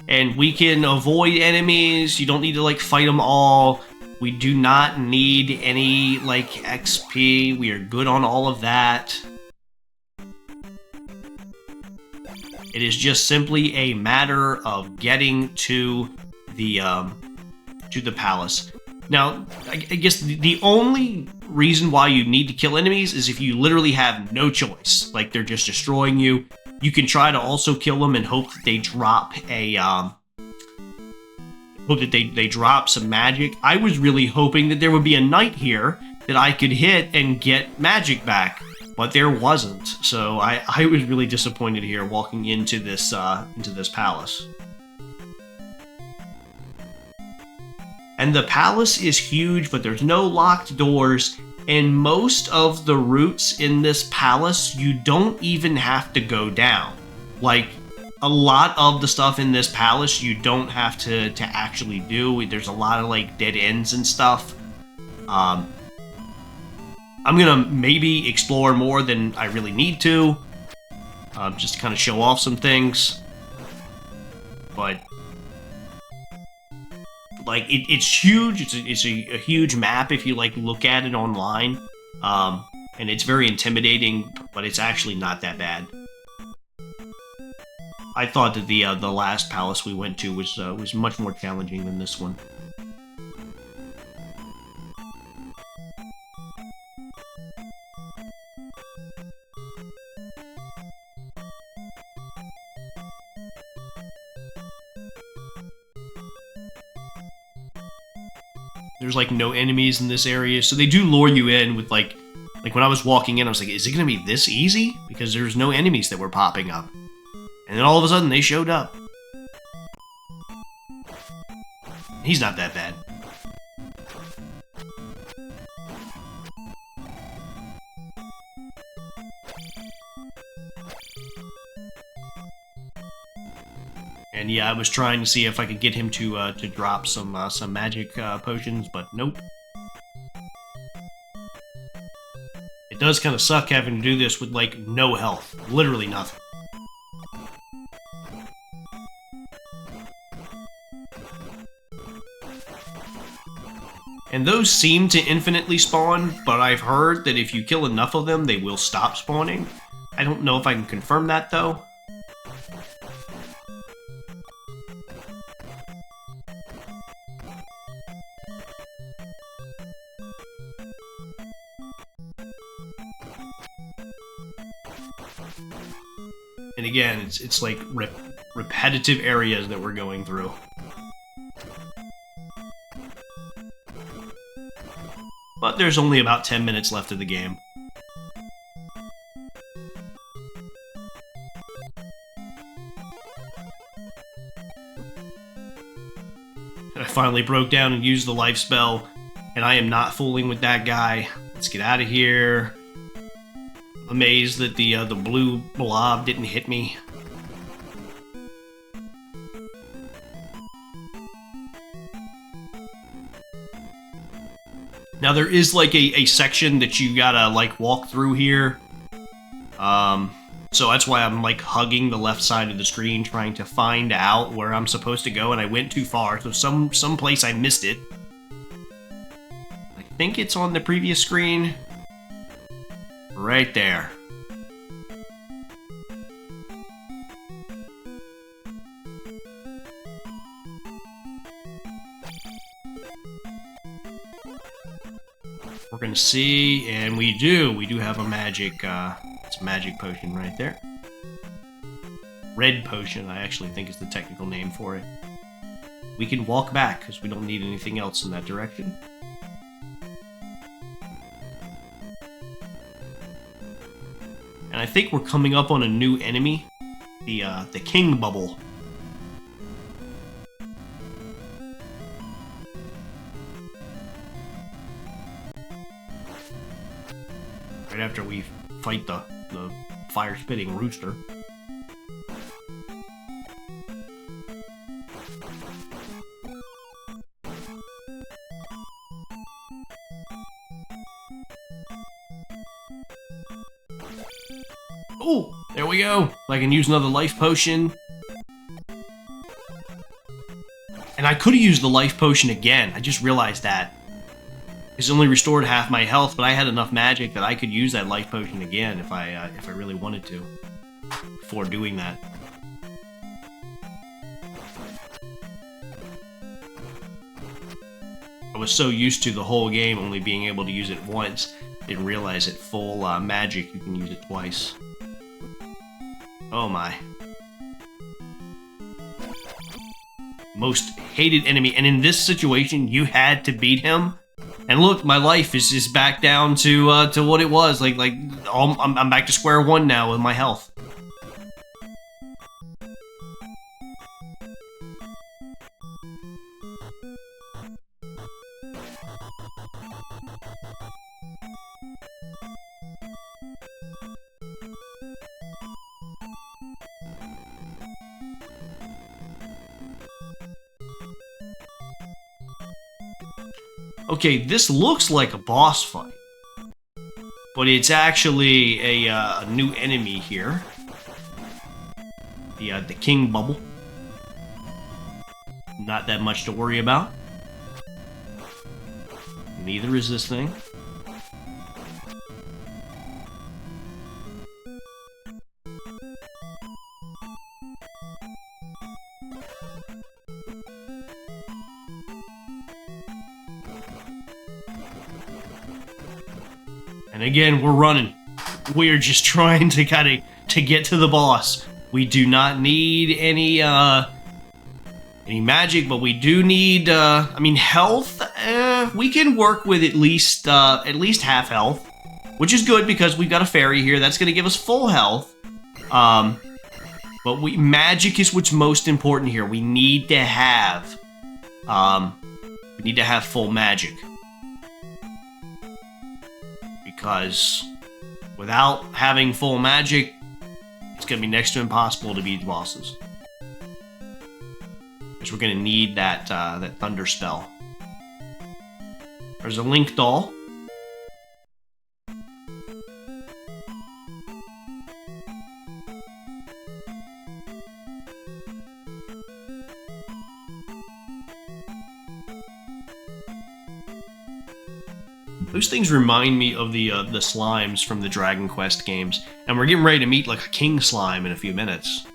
And we can avoid enemies. You don't need to, like, fight them all. We do not need any, like, XP. We are good on all of that. It is just simply a matter of getting to the palace. Now, I guess the only reason why you need to kill enemies is if you literally have no choice. Like, they're just destroying you. You can try to also kill them and hope that they drop a, hope that they drop some magic. I was really hoping that there would be a knight here that I could hit and get magic back, but there wasn't. So I was really disappointed here walking into this palace. And the palace is huge, but there's no locked doors. And most of the routes in this palace, you don't even have to go down. Like, a lot of the stuff in this palace, you don't have to actually do. There's a lot of, like, dead ends and stuff. I'm gonna maybe explore more than I really need to. Just to kind of show off some things. But like, it's huge. It's a huge map if you, like, look at it online. And it's very intimidating, but it's actually not that bad. I thought that the last palace we went to was much more challenging than this one. There's, like, no enemies in this area, so they do lure you in with, like when I was walking in, I was like, is it gonna be this easy? Because there's no enemies that were popping up. And then all of a sudden, they showed up. He's not that bad. And yeah, I was trying to see if I could get him to drop some magic potions, but nope. It does kind of suck having to do this with, like, no health. Literally nothing. And those seem to infinitely spawn, but I've heard that if you kill enough of them, they will stop spawning. I don't know if I can confirm that, though. And again, it's like repetitive areas that we're going through. But there's only about 10 minutes left of the game. I finally broke down and used the life spell, and I am not fooling with that guy. Let's get out of here. Amazed that the blue blob didn't hit me. Now there is, like, a section that you gotta, like, walk through here. So that's why I'm, like, hugging the left side of the screen, trying to find out where I'm supposed to go, and I went too far, so some place I missed it. I think it's on the previous screen. Right there. We're gonna see, and we do have a magic, it's a magic potion right there. Red potion, I actually think is the technical name for it. We can walk back, because we don't need anything else in that direction. And I think we're coming up on a new enemy, the King Bubble. Right after we fight the fire-spitting rooster. Oh, there we go. I can use another life potion. And I could have used the life potion again. I just realized that. It's only restored half my health, but I had enough magic that I could use that life potion again if I really wanted to. Before doing that. I was so used to the whole game only being able to use it once, didn't realize at full magic you can use it twice. Oh my. Most hated enemy, and in this situation, you had to beat him. And look, my life is just back down to what it was. I'm back to square one now with my health. Okay, this looks like a boss fight, but it's actually a new enemy here. The King Bubble. Not that much to worry about. Neither is this thing. And again, we're running. We're just trying to get to the boss. We do not need any magic, but we do need I mean, health. We can work with at least half health, which is good because we've got a fairy here that's going to give us full health. But magic is what's most important here. We need to have full magic. Because without having full magic, it's going to be next to impossible to beat the bosses. Because we're going to need that thunder spell. There's a Link doll. Those things remind me of the slimes from the Dragon Quest games, and we're getting ready to meet like a king slime in a few minutes.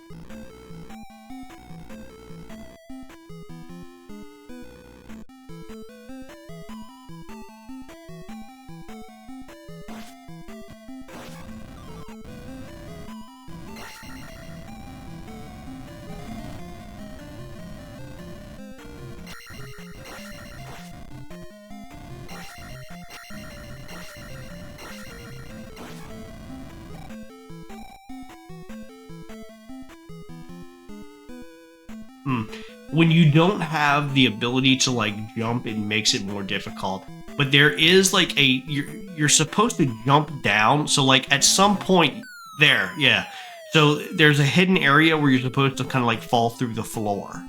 When you don't have the ability to like jump, it makes it more difficult. But there is like you're supposed to jump down. So like at some point there, yeah. So there's a hidden area where you're supposed to kind of like fall through the floor.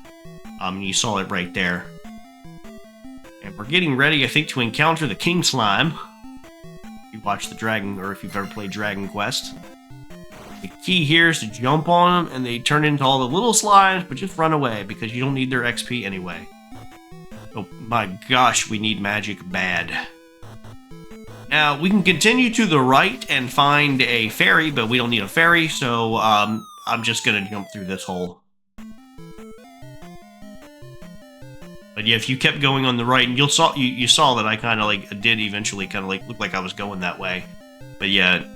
You saw it right there. And we're getting ready, I think, to encounter the King Slime. If you watch the Dragon, or if you've ever played Dragon Quest. The key here is to jump on them, and they turn into all the little slimes, but just run away, because you don't need their XP anyway. Oh my gosh, we need magic bad. Now, we can continue to the right and find a fairy, but we don't need a fairy, so I'm just gonna jump through this hole. But yeah, if you kept going on the right, and you saw that I kind of like did eventually kind of like look like I was going that way. But yeah,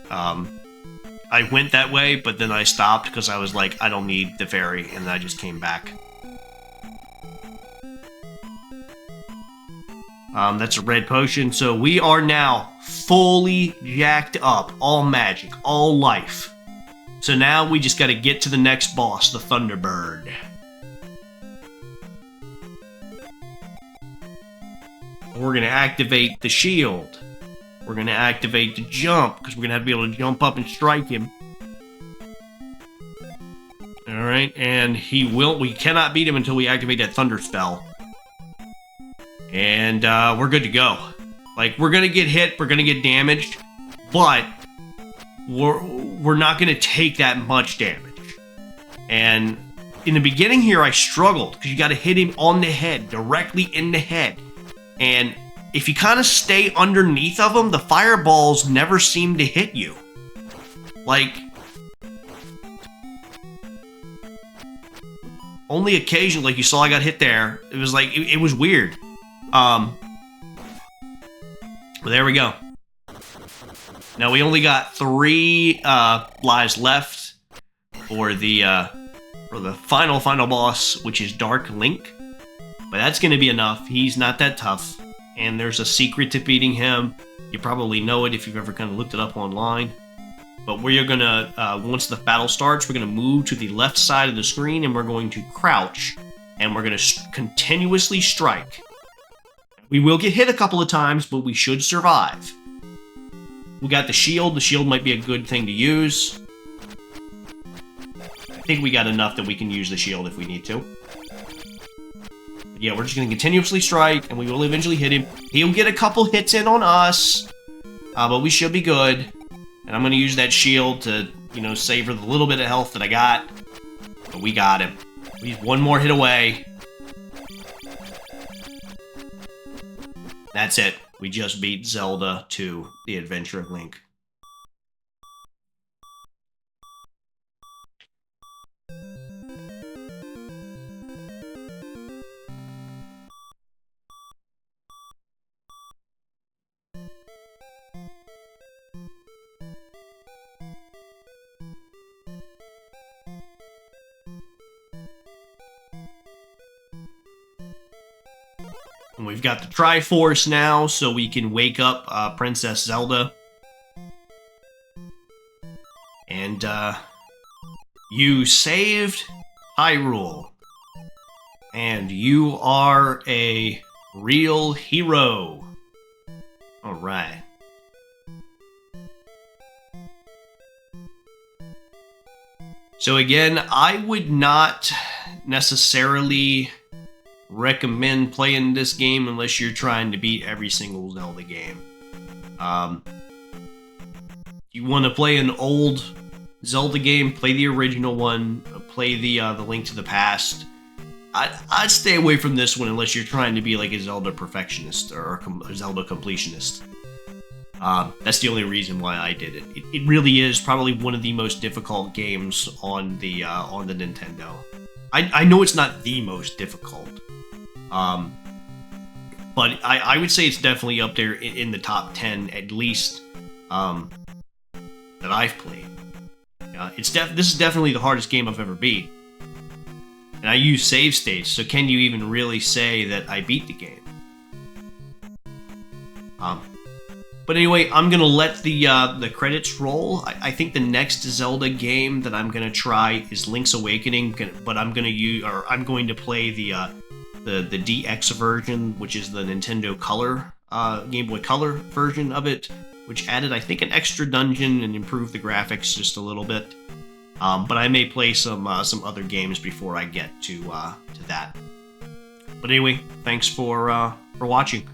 I went that way, but then I stopped because I was like, I don't need the fairy, and I just came back. That's a red potion, so we are now fully jacked up. All magic, all life. So now we just gotta get to the next boss, the Thunderbird. We're gonna activate the shield. We're going to activate the jump, because we're going to have to be able to jump up and strike him. Alright, and we cannot beat him until we activate that thunder spell. And we're good to go. Like, we're going to get hit, we're going to get damaged, but we're not going to take that much damage. And in the beginning here, I struggled, because you got to hit him on the head, directly in the head. And if you kind of stay underneath of them, the fireballs never seem to hit you. Like, only occasionally, like you saw I got hit there. It was like, it was weird. Well, there we go. Now we only got 3 lives left for the final boss, which is Dark Link. But that's going to be enough. He's not that tough, and there's a secret to beating him. You probably know it if you've ever kind of looked it up online. But we're going to, once the battle starts, we're going to move to the left side of the screen, and we're going to crouch, and we're going to continuously strike. We will get hit a couple of times, but we should survive. We got the shield. The shield might be a good thing to use. I think we got enough that we can use the shield if we need to. But yeah, we're just going to continuously strike, and we will eventually hit him. He'll get a couple hits in on us, but we should be good. And I'm going to use that shield to, you know, savor the little bit of health that I got. But we got him. He's one more hit away. That's it. We just beat Zelda II, The Adventure of Link. And we've got the Triforce now, so we can wake up Princess Zelda. And, you saved Hyrule. And you are a real hero. Alright. So again, I would not necessarily recommend playing this game unless you're trying to beat every single Zelda game. You want to play an old Zelda game, play the original one, play the Link to the Past. I'd stay away from this one unless you're trying to be like a Zelda perfectionist or a Zelda completionist. That's the only reason why I did it. It really is probably one of the most difficult games on the Nintendo. I know it's not the most difficult. But I would say it's definitely up there in the top 10, at least, that I've played. This is definitely the hardest game I've ever beat. And I use save states, so can you even really say that I beat the game? But anyway, I'm gonna let the credits roll. I think the next Zelda game that I'm gonna try is Link's Awakening, but I'm going to play the DX version, which is the Nintendo Color, Game Boy Color version of it, which added, I think, an extra dungeon and improved the graphics just a little bit. But I may play some other games before I get to that. But anyway, thanks for watching.